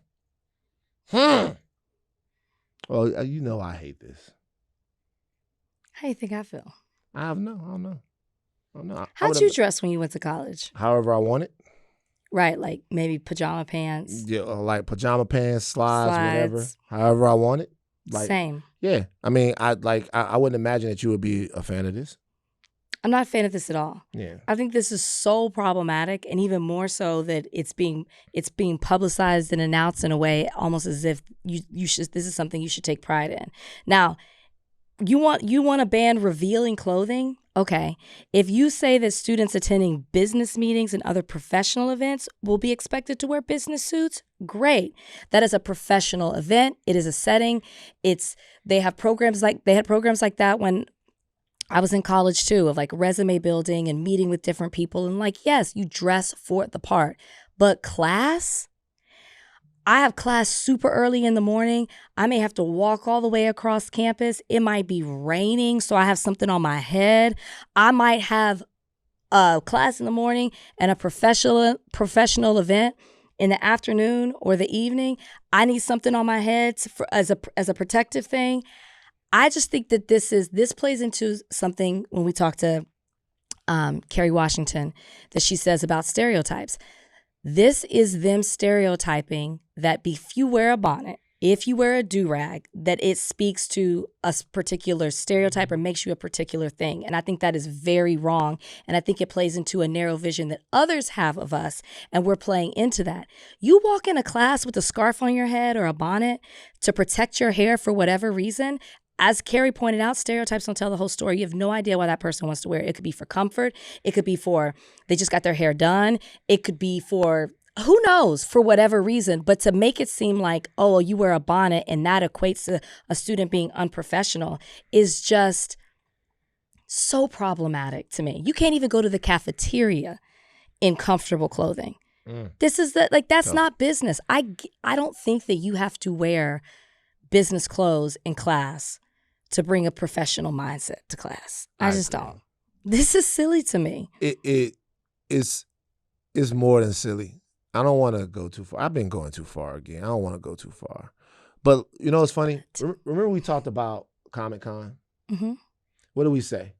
you know I hate this. How do you think I feel? I don't know. How'd you dress when you went to college? However I want it. Right, like maybe pajama pants. Yeah, like pajama pants, slides, whatever. However I want it. Like, same. Yeah, I mean, I wouldn't imagine that you would be a fan of this. I'm not a fan of this at all. Yeah, I think this is so problematic, and even more so that it's being publicized and announced in a way almost as if you should. This is something you should take pride in. Now, you want to ban revealing clothing? Okay. If you say that students attending business meetings and other professional events will be expected to wear business suits, great. That is a professional event. It is a setting. They had programs like that when I was in college too, of like resume building and meeting with different people. And like, yes, you dress for the part. But class? I have class super early in the morning. I may have to walk all the way across campus. It might be raining, so I have something on my head. I might have a class in the morning and a professional event in the afternoon or the evening. I need something on my head as a protective thing. I just think that this plays into something when we talk to Kerry Washington that she says about stereotypes. This is them stereotyping that if you wear a bonnet, if you wear a do-rag, that it speaks to a particular stereotype or makes you a particular thing. And I think that is very wrong. And I think it plays into a narrow vision that others have of us, and we're playing into that. You walk in a class with a scarf on your head or a bonnet to protect your hair for whatever reason. As Kerry pointed out, stereotypes don't tell the whole story. You have no idea why that person wants to wear it. It could be for comfort. It could be for they just got their hair done. It could be for who knows, for whatever reason. But to make it seem like, oh, you wear a bonnet and that equates to a student being unprofessional is just so problematic to me. You can't even go to the cafeteria in comfortable clothing. This is that's not business. I don't think that you have to wear business clothes in class to bring a professional mindset to class. I just don't. This is silly to me. It's more than silly. I don't want to go too far. I've been going too far again. I don't want to go too far. But you know what's funny? Remember we talked about Comic-Con? Mm-hmm. What did we say?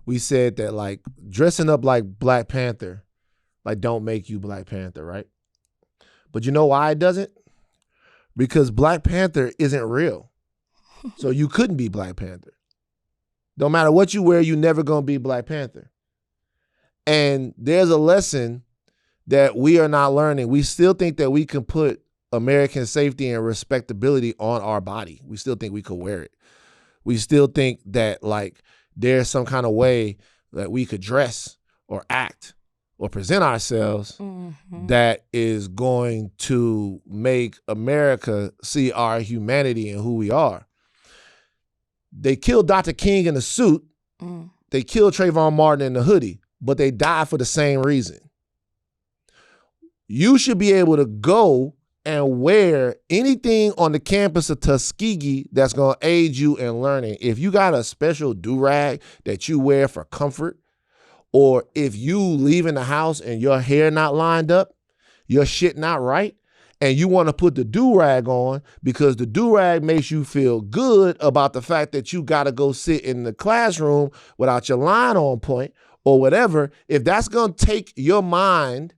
We said that like dressing up like Black Panther, like don't make you Black Panther, right? But you know why it doesn't? Because Black Panther isn't real. So you couldn't be Black Panther. No matter what you wear, you're never going to be Black Panther. And there's a lesson that we are not learning. We still think that we can put American safety and respectability on our body. We still think we could wear it. We still think that like there's some kind of way that we could dress or act or present ourselves that is going to make America see our humanity and who we are. They killed Dr. King in a suit. They killed Trayvon Martin in the hoodie, but they died for the same reason. You should be able to go and wear anything on the campus of Tuskegee that's going to aid you in learning. If you got a special do-rag that you wear for comfort, or if you leaving the house and your hair not lined up, your shit not right, and you want to put the do-rag on because the do-rag makes you feel good about the fact that you got to go sit in the classroom without your line on point or whatever, if that's going to take your mind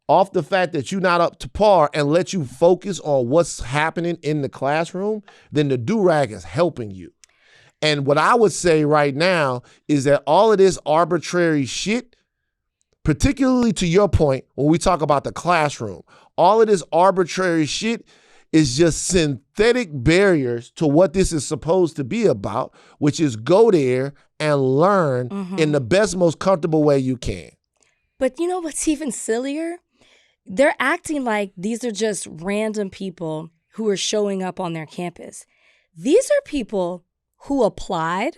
off the fact that you're not up to par and let you focus on what's happening in the classroom, then the do-rag is helping you. And what I would say right now is that all of this arbitrary shit, particularly to your point, when we talk about the classroom, all of this arbitrary shit is just synthetic barriers to what this is supposed to be about, which is go there and learn in the best, most comfortable way you can. But you know what's even sillier? They're acting like these are just random people who are showing up on their campus. These are people who applied,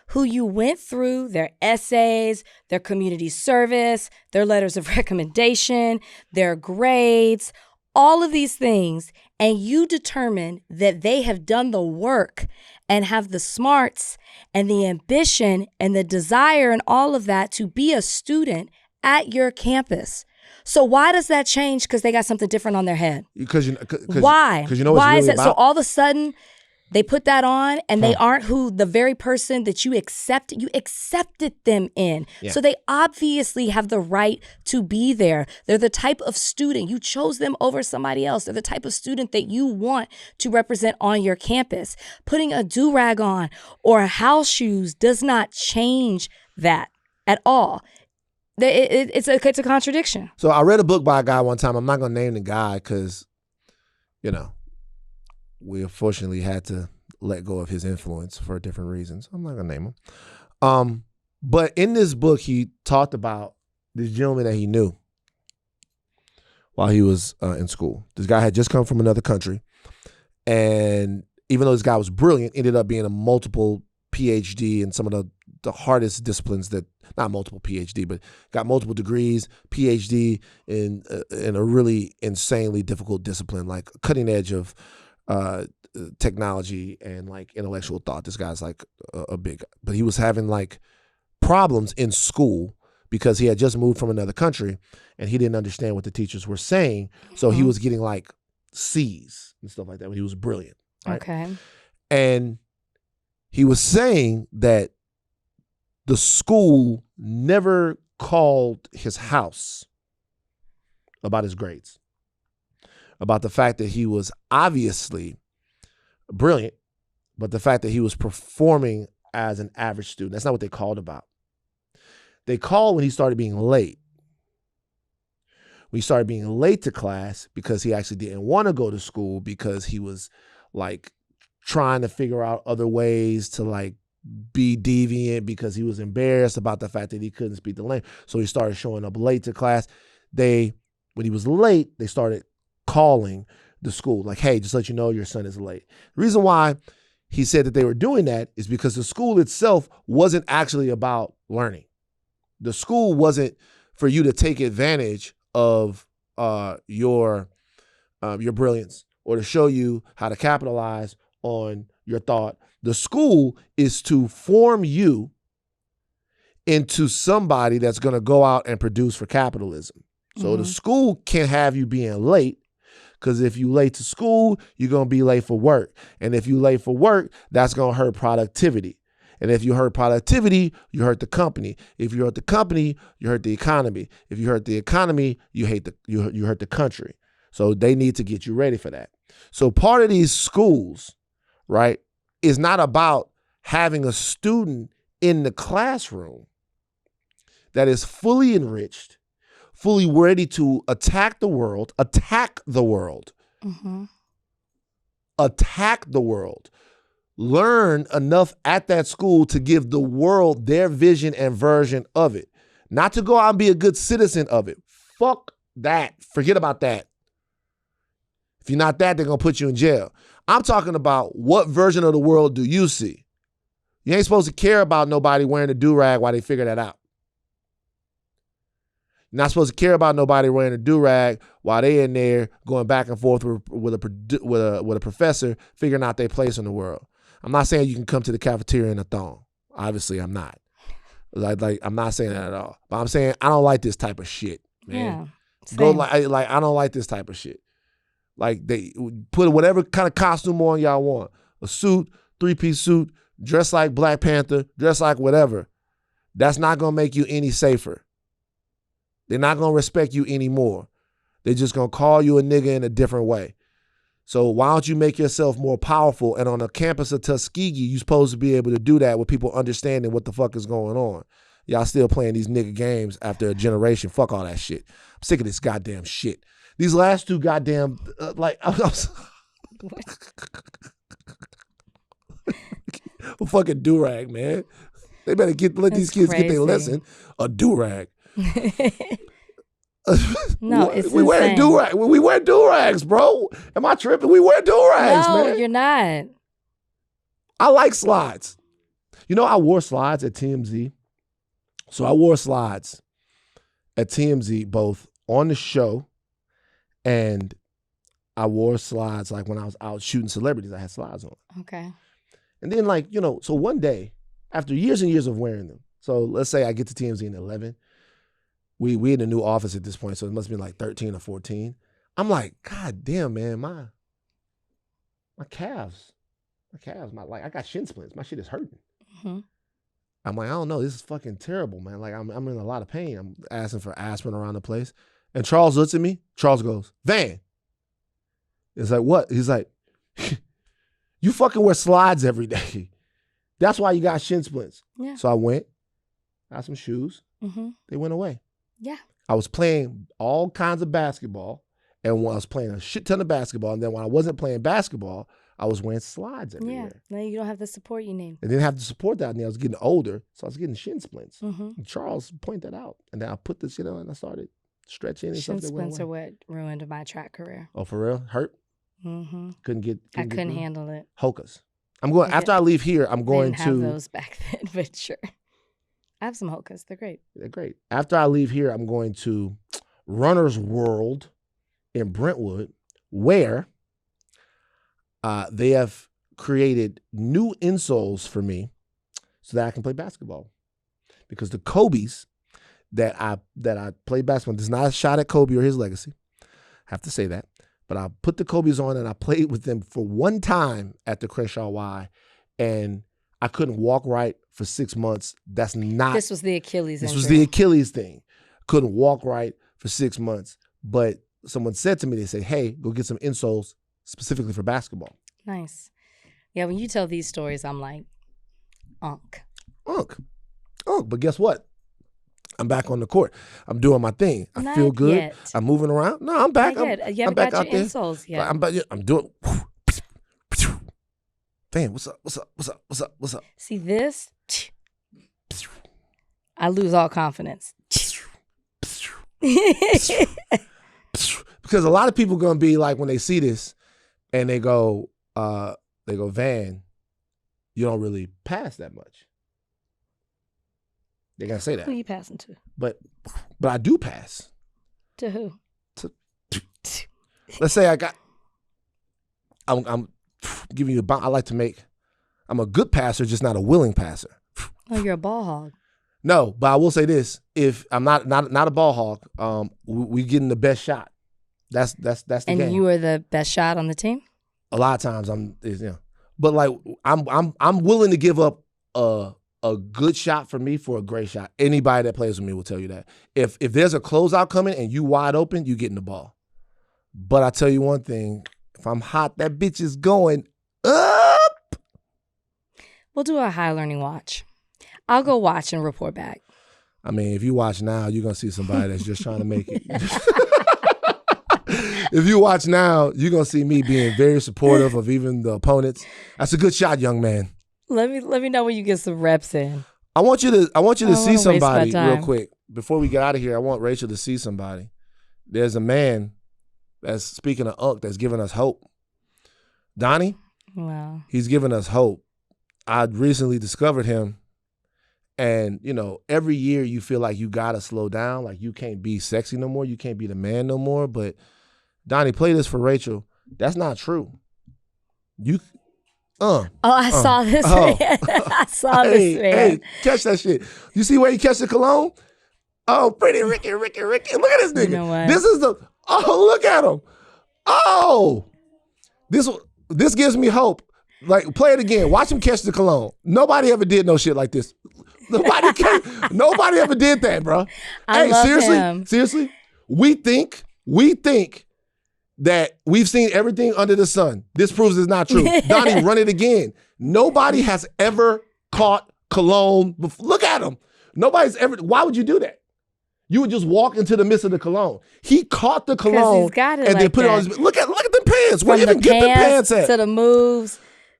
who you went through their essays, their community service, their letters of recommendation, their grades, all of these things, and you determine that they have done the work and have the smarts and the ambition and the desire and all of that to be a student at your campus. So why does that change because they got something different on their head? Why? Because you know why really is that? about? So all of a sudden they put that on and they aren't who the very person that you accepted them in. Yeah. So they obviously have the right to be there. They're the type of student, you chose them over somebody else. They're the type of student that you want to represent on your campus. Putting a do-rag on or house shoes does not change that at all. It's a contradiction. So I read a book by a guy one time. I'm not going to name the guy because, you know, we unfortunately had to let go of his influence for different reasons. I'm not going to name him. But in this book, he talked about this gentleman that he knew while he was in school. This guy had just come from another country. And even though this guy was brilliant, ended up being a multiple PhD in some of the hardest disciplines that, not multiple PhD, but got multiple degrees, PhD in a really insanely difficult discipline, like cutting edge of technology and like intellectual thought. This guy's like a big, but he was having like problems in school because he had just moved from another country and he didn't understand what the teachers were saying. So he was getting like C's and stuff like that, but he was brilliant. Right? Okay. And he was saying that the school never called his house about his grades, about the fact that he was obviously brilliant, but the fact that he was performing as an average student. That's not what they called about. They called when he started being late. When he started being late to class because he actually didn't want to go to school because he was like trying to figure out other ways to like be deviant because he was embarrassed about the fact that he couldn't speak the language. So he started showing up late to class. When he was late, they started calling the school like, hey, just let you know your son is late. The reason why he said that they were doing that is because the school itself wasn't actually about learning. The school wasn't for you to take advantage of your brilliance or to show you how to capitalize on your thought. The school is to form you into somebody that's going to go out and produce for capitalism. So the school can't have you being late because if you late to school, you're going to be late for work. And if you late for work, that's going to hurt productivity. And if you hurt productivity, you hurt the company. If you hurt the company, you hurt the economy. If you hurt the economy, you hurt the country. So they need to get you ready for that. So part of these schools, right, is not about having a student in the classroom that is fully enriched, fully ready to attack the world, learn enough at that school to give the world their vision and version of it, not to go out and be a good citizen of it. Fuck that. Forget about that. If you're not that, they're going to put you in jail. I'm talking about what version of the world do you see? You ain't supposed to care about nobody wearing a do-rag while they figure that out. You're not supposed to care about nobody wearing a do-rag while they in there going back and forth with a professor figuring out their place in the world. I'm not saying you can come to the cafeteria in a thong. Obviously, I'm not. Like I'm not saying that at all. But I'm saying I don't like this type of shit, man. Yeah, I don't like this type of shit. Like they put whatever kind of costume on y'all want. A suit, 3-piece suit, dress like Black Panther, dress like whatever. That's not going to make you any safer. They're not going to respect you anymore. They're just going to call you a nigga in a different way. So why don't you make yourself more powerful? And on the campus of Tuskegee, you're supposed to be able to do that with people understanding what the fuck is going on. Y'all still playing these nigga games after a generation. Fuck all that shit. I'm sick of this goddamn shit. These last two goddamn, fucking do-rag, man. They better let these kids get their lesson. A do-rag. No, it's we wear do-rag. We wear do-rags, bro. Am I tripping? We wear do-rags, man. No, you're not. I like slides. You know, I wore slides at TMZ. So I wore slides at TMZ both on the show and I wore slides like when I was out shooting celebrities. I had slides on. Okay. And then so one day, after years and years of wearing them, so let's say I get to TMZ in 11. We in a new office at this point, so it must be like 13 or 14. I'm like, God damn, man, my calves, I got shin splints. My shit is hurting. Mm-hmm. I'm like, I don't know, this is fucking terrible, man. Like I'm in a lot of pain. I'm asking for aspirin around the place. And Charles looks at me. Charles goes, Van. It's like, what? He's like, you fucking wear slides every day. That's why you got shin splints. Yeah. So I went, got some shoes. Mm-hmm. They went away. Yeah. I was playing all kinds of basketball, and when I was playing a shit ton of basketball, and then when I wasn't playing basketball, I was wearing slides everywhere. Yeah. Now you don't have the support you need. I didn't have the support that I need. I was getting older, so I was getting shin splints. Mm-hmm. And Charles pointed that out, and then I put this shit on, and I started stretching. And Shin stuff splints are what ruined my track career. Oh, for real? Hurt? Mm-hmm. I couldn't handle it. Hokas. I'm going after I leave here. I'm going to have those back then, but sure. I have some Hokas. They're great. They're great. After I leave here, I'm going to Runner's World in Brentwood, where they have created new insoles for me so that I can play basketball. Because the Kobe's that I played basketball, this is not a shot at Kobe or his legacy. I have to say that. But I put the Kobe's on and I played with them for one time at the Crenshaw Y, and I couldn't walk right for 6 months. That's not. This was the Achilles injury. This was the Achilles thing. Couldn't walk right for 6 months. But someone said to me, they said, hey, go get some insoles specifically for basketball. Nice. Yeah, when you tell these stories, I'm like, Unk. But guess what? I'm back on the court. I'm doing my thing. I feel good. Yet. I'm moving around. No, I'm back. You haven't back got out your there. insoles yet. I'm doing. Damn, what's up? See this? I lose all confidence. Because a lot of people are gonna be like, when they see this, and they go, Van, you don't really pass that much. They're gonna say that. Who are you passing to? But I do pass. To who? Let's say I'm giving you I'm a good passer, just not a willing passer. Oh, you're a ball hog. No, but I will say this: if I'm not a ball hog, we getting the best shot. That's the game. And you are the best shot on the team? A lot of times but like I'm willing to give up a good shot for me for a great shot. Anybody that plays with me will tell you that. If there's a closeout coming and you wide open, you getting the ball. But I tell you one thing, if I'm hot, that bitch is going up. We'll do a high learning watch. I'll go watch and report back. I mean, if you watch now, you're going to see somebody that's just trying to make it. If you watch now, you're going to see me being very supportive of even the opponents. That's a good shot, young man. Let me know when you get some reps in. I want you to see somebody real quick. Before we get out of here, I want Rachel to see somebody. There's a man that's, speaking of Unk, that's giving us hope. Donnie? Wow. He's giving us hope. I recently discovered him. And, every year you feel like you got to slow down. Like you can't be sexy no more. You can't be the man no more. But Donnie, play this for Rachel. That's not true. I saw this man. I saw this man. Hey, catch that shit. You see where he catch the cologne? Oh, pretty Ricky. Look at this nigga. You know what? This is look at him. Oh, this gives me hope. Like, play it again. Watch him catch the cologne. Nobody ever did no shit like this. Nobody ever did that, bro. I love him. Seriously, we think that we've seen everything under the sun. This proves it's not true. Donnie, run it again. Nobody has ever caught cologne before. Look at him. Nobody's ever. Why would you do that? You would just walk into the midst of the cologne. He caught the cologne he's got it and like then put it on his. Look at them pants. Where you even get the pants at? To the moves,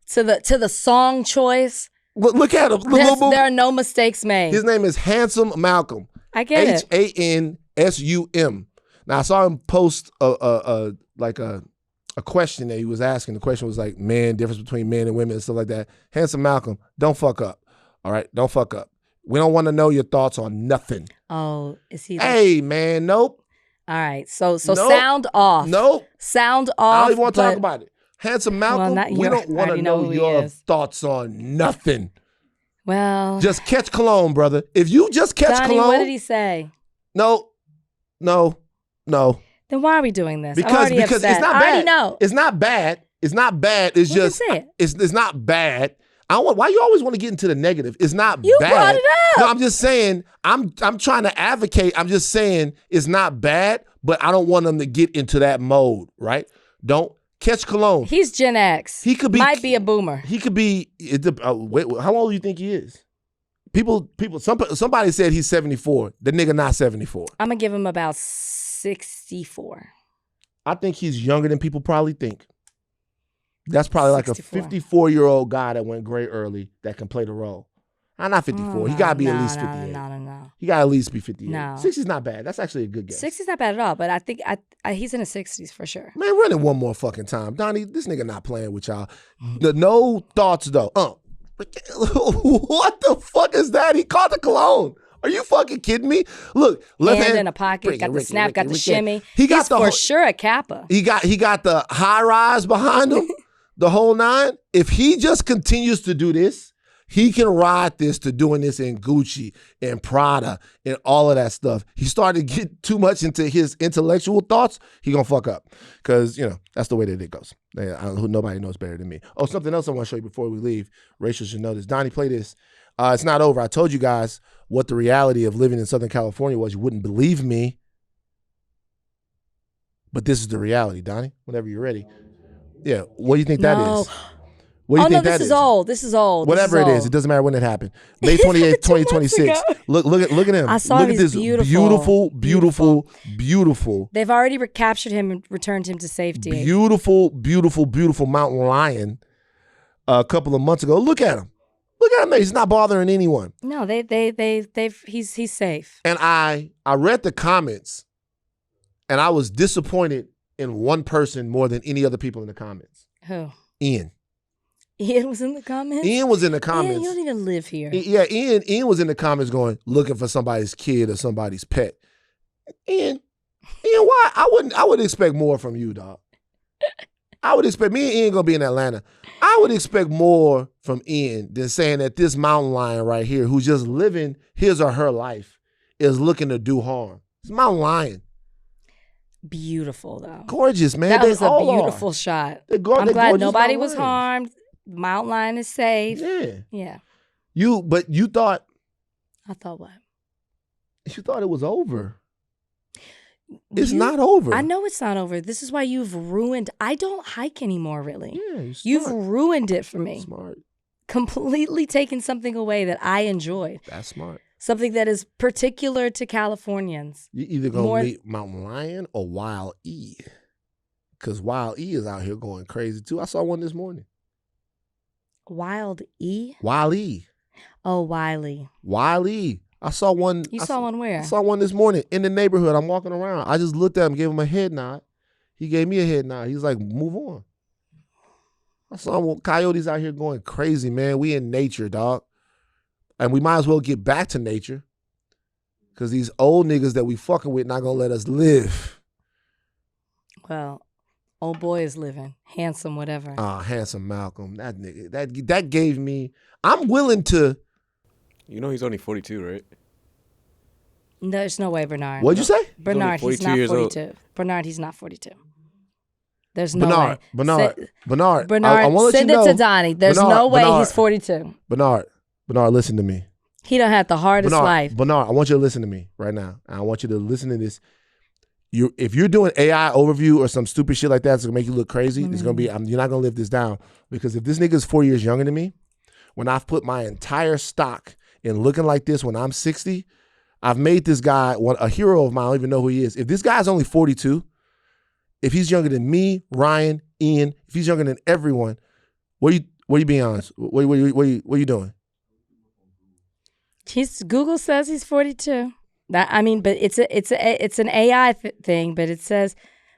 to the song choice. Look at him. There are no mistakes made. His name is Handsome Malcolm. I get it. HANSUM. Now I saw him post a question that he was asking. The question was like, man, difference between men and women and stuff like that. Handsome Malcolm, don't fuck up. All right, don't fuck up. We don't want to know your thoughts on nothing. Oh, is he? Hey, man, nope. All right, so Nope. Sound off. Nope. Sound off. I don't even want to talk about it. Handsome Malcolm, we don't want to know your thoughts on nothing. Well, just catch cologne, brother. If you just catch Donnie, cologne. What did he say? No. Then why are we doing this? Because it's not bad. I already know. It's not bad. It's not bad. It's just it's not bad. Why you always want to get into the negative? It's not bad. You brought it up. No, I'm just saying, I'm trying to advocate. I'm just saying it's not bad, but I don't want them to get into that mode, right? Don't catch cologne. He's Gen X. He could be might be a boomer. He could be wait, how old do you think he is? Somebody said he's 74. The nigga not 74. I'm gonna give him about 64. I think he's younger than people probably think. That's probably 64. Like a 54-year-old guy that went gray early that can play the role. Not 54. He got to be at least 58. No. He got to at least be 58. No. 60's not bad. That's actually a good guess. 60's not bad at all, but I think he's in his 60s for sure. Man, run it one more fucking time. Donnie, this nigga not playing with y'all. No thoughts, though. What the fuck is that? He caught the cologne. Are you fucking kidding me? Look, left hand in a pocket, got the snap, got the shimmy. He's for sure a Kappa. He got the high rise behind him, the whole nine. If he just continues to do this, he can ride this to doing this in Gucci and Prada and all of that stuff. He started to get too much into his intellectual thoughts, he gonna fuck up. Because, that's the way that it goes. Nobody knows better than me. Oh, something else I want to show you before we leave. Rachel should know this. Donnie, play this. It's not over. I told you guys what the reality of living in Southern California was. You wouldn't believe me. But this is the reality, Donnie, whenever you're ready. Yeah, what do you think that is? What do you think that is? This is old. Whatever it is, it doesn't matter when it happened. May 28th, 2026. Look at him. I saw Look at this beautiful. They've already recaptured him and returned him to safety. Beautiful mountain lion a couple of months ago. Look at him. Look at him. He's not bothering anyone. No, he's safe. And I read the comments and I was disappointed in one person more than any other people in the comments. Who? Ian. Ian was in the comments? Ian was in the comments. Ian, you don't even live here. Yeah, Ian was in the comments looking for somebody's kid or somebody's pet. Ian, why? I would expect more from you, dog. I would expect, me and Ian gonna be in Atlanta. I would expect more from Ian than saying that this mountain lion right here, who's just living his or her life, is looking to do harm. It's a mountain lion. Beautiful, though. Gorgeous, man. That was a beautiful shot. I'm glad nobody was lions. harmed. Mountain lion is safe. Yeah. But you thought. I thought what? You thought it was over. It's not over. I know it's not over. This is why you've ruined. I don't hike anymore, really. Yeah, you've ruined it for me. Smart. Completely taken something away that I enjoyed. That's smart. Something that is particular to Californians. You either gonna meet Mountain Lion or Wild E. Because Wild E is out here going crazy too. I saw one this morning. Wild E? Wild E. Oh, Wiley. Wild E. I saw one. You saw one where? I saw one this morning in the neighborhood. I'm walking around. I just looked at him, gave him a head nod. He gave me a head nod. He was like, move on. I saw coyotes out here going crazy, man. We in nature, dog. And we might as well get back to nature. Because these old niggas that we fucking with not going to let us live. Well, old boy is living. Handsome, whatever. Handsome Malcolm. That nigga. That gave me... I'm willing to... You know he's only 42, right? There's no way, Bernard. What'd you say? Bernard, he's not 42. Bernard, he's not 42. There's no way. Bernard, I want to send it to Donnie. There's no way he's 42. Bernard, listen to me. He done had the hardest life. Bernard, I want you to listen to me right now. I want you to listen to this. if you're doing AI overview or some stupid shit like that, it's gonna make you look crazy. It's gonna be you're not gonna live this down, because if this nigga is 4 years younger than me, when I've put my entire stock in looking like this when I'm 60, I've made this guy a hero of mine. I don't even know who he is. If this guy's only 42, if he's younger than me, Ryan, Ian, if he's younger than everyone, what are you being honest? What are you doing? Google says he's 42. But it's an AI thing, but it says,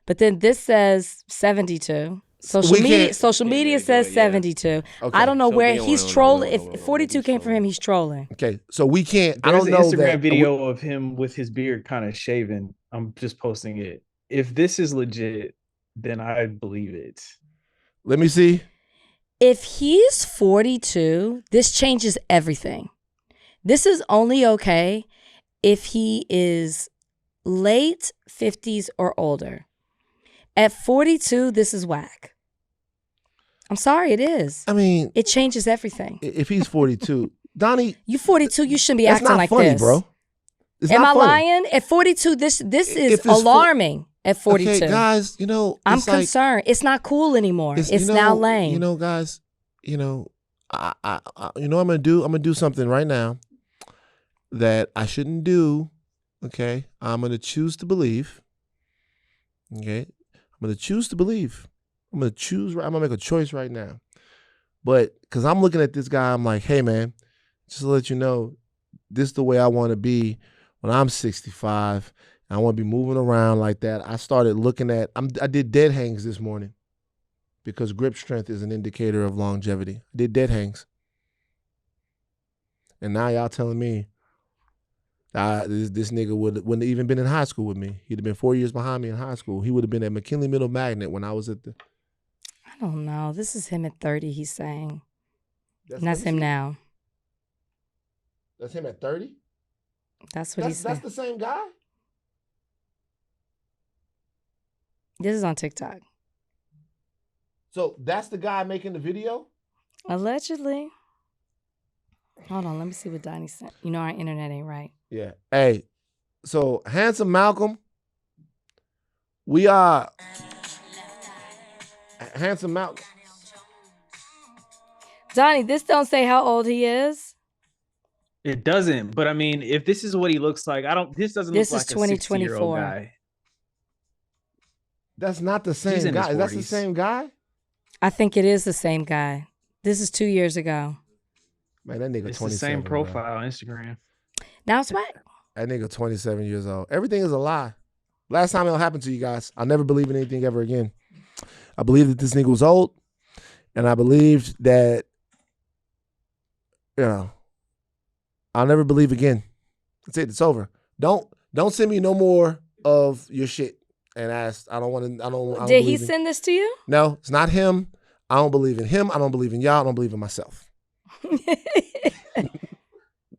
but then this says 72. Social media says 72. Okay. I don't know where he's trolling. If 42 came from him, he's trolling. Okay, so we can't. There's I don't know an Instagram that video of him with his beard kind of shaven. I'm just posting it. If this is legit, then I believe it. Let me see. If he's 42, this changes everything. This is only okay if he is late 50s or older. At 42, this is whack. I'm sorry, it is. I mean, it changes everything. If he's 42, Donnie, you 42, you shouldn't be acting like funny, this, bro. It's Am not I funny. lying? At 42, this is alarming. At 42, okay, guys, I'm concerned. It's not cool anymore. It's now lame. Guys, I I'm gonna do. I'm gonna do something right now that I shouldn't do. Okay, I'm gonna choose to believe. Okay, I'm gonna choose to believe. I'm gonna make a choice right now. But because I'm looking at this guy, I'm like, hey man, just to let you know, this is the way I want to be when I'm 65. I want to be moving around like that. I started looking at. I did dead hangs this morning because grip strength is an indicator of longevity. I did dead hangs, and now y'all telling me this nigga wouldn't have even been in high school with me. He'd have been 4 years behind me in high school. He would have been at McKinley Middle Magnet when I was at the. I don't know. This is him at 30. He's saying, that's him now. That's him at 30. That's what he said. That's the same guy. This is on TikTok. So that's the guy making the video? Allegedly. Hold on, let me see what Donnie sent. You know our internet ain't right. Yeah. Hey, so Handsome Malcolm, we are Handsome Malcolm. Donnie, this don't say how old he is. It doesn't, but I mean, if this is what he looks like, this doesn't look like a 60-year-old guy. That's not the same guy. Is that the same guy? I think it is the same guy. This is 2 years ago. Man, that nigga 27. It's the same profile on Instagram. Now it's what? That nigga 27 years old. Everything is a lie. Last time it'll happen to you guys. I'll never believe in anything ever again. I believe that this nigga was old, and I believed that, I'll never believe again. That's it. It's over. Don't send me no more of your shit. And ask, I don't Did he send this to you? No, it's not him. I don't believe in him. I don't believe in y'all. I don't believe in myself.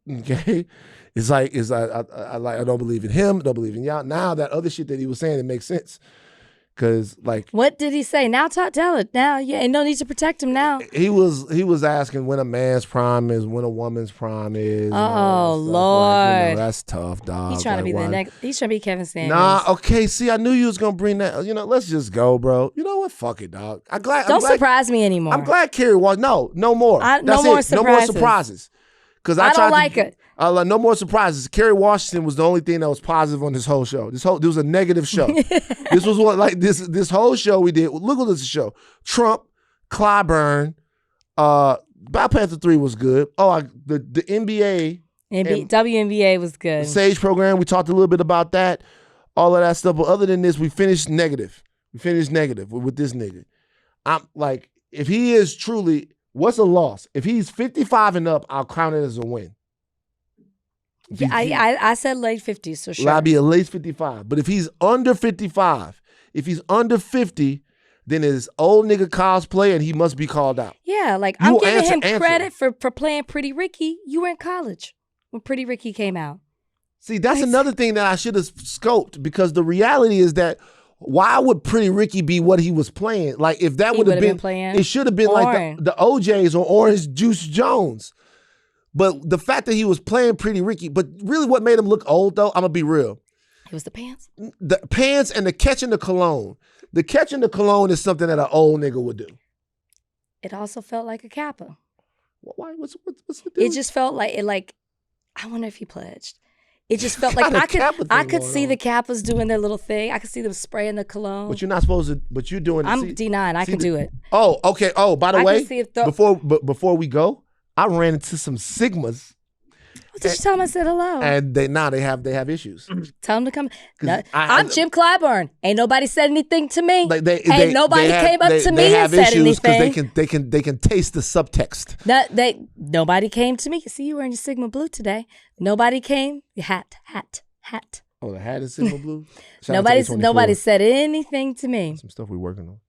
Okay? I don't believe in him. Don't believe in y'all. Now that other shit that he was saying, it makes sense. Cause what did he say? Now tell it. Now, and no need to protect him now. He was asking when a man's prime is, when a woman's prime is. Oh Lord, that's tough, dog. He's trying to be the next. He's trying to be Kevin Sanders. Nah, okay. See, I knew you was gonna bring that. Let's just go, bro. You know what? Fuck it, dog. Don't surprise me anymore. I'm glad Kerry was. No more. No more surprises. Because I don't like it. No more surprises. Kerry Washington was the only thing that was positive on this whole show. This was a negative show. This was this whole show we did. Look at this show. Trump, Clyburn, Black Panther 3 was good. Oh, the NBA. WNBA was good. The Sage program, we talked a little bit about that. All of that stuff. But other than this, we finished negative. With this nigga. I'm like, if he is truly, what's a loss? If he's 55 and up, I'll count it as a win. I said late 50s, so sure. I'll be a late 55. But if he's under 55, if he's under 50, then it's old nigga cosplay and he must be called out. Yeah, I'm giving him credit for playing Pretty Ricky. You were in college when Pretty Ricky came out. See, that's another thing that I should have scoped, because the reality is that why would Pretty Ricky be what he was playing? Like, if that would have been playing, it should have been like the OJs or Orange Juice Jones. But the fact that he was playing Pretty Ricky, but really what made him look old, though, I'm going to be real. It was the pants? The pants and the catching the cologne. The catching the cologne is something that an old nigga would do. It also felt like a kappa. Why? What's the deal? It just felt like I wonder if he pledged. It just felt like I could see the Kappas doing their little thing. I could see them spraying the cologne. But you're not supposed to. But you're doing. I'm D9. I can do it. Oh, okay. Oh, by the way, before we go, I ran into some Sigmas. What did you tell them I said hello? And they have issues. Tell them to come. No, I'm Jim Clyburn. Ain't nobody said anything to me. Ain't nobody came up to me and said anything. Because they can taste the subtext. Nobody came to me. See, you wearing your Sigma blue today. Nobody came. Your hat. Oh, the hat is Sigma blue. Nobody said anything to me. Some stuff we're working on.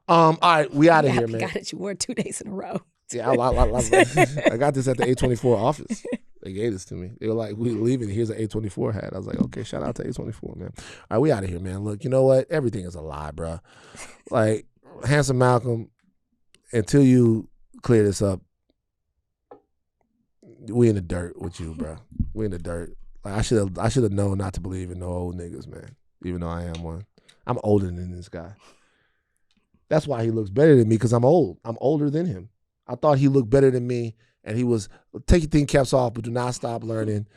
All right, we out of here, man. Got it. You wore it 2 days in a row. Yeah, I got this at the A24 office. They gave this to me. They were like, "We leaving. Here's an A24 hat." I was like, "Okay, shout out to A24, man." All right, we out of here, man. Look, you know what? Everything is a lie, bro. Like, Handsome Malcolm, until you clear this up, we in the dirt with you, bro. We in the dirt. Like, I should have known not to believe in no old niggas, man. Even though I am one. I'm older than this guy. That's why he looks better than me, because I'm old. I'm older than him. I thought he looked better than me, and he was, take your thinking caps off, but do not stop learning.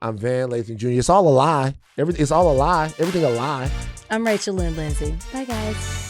I'm Van Lathan Jr. It's all a lie. It's all a lie. Everything a lie. I'm Rachel Lynn Lindsay. Bye, guys.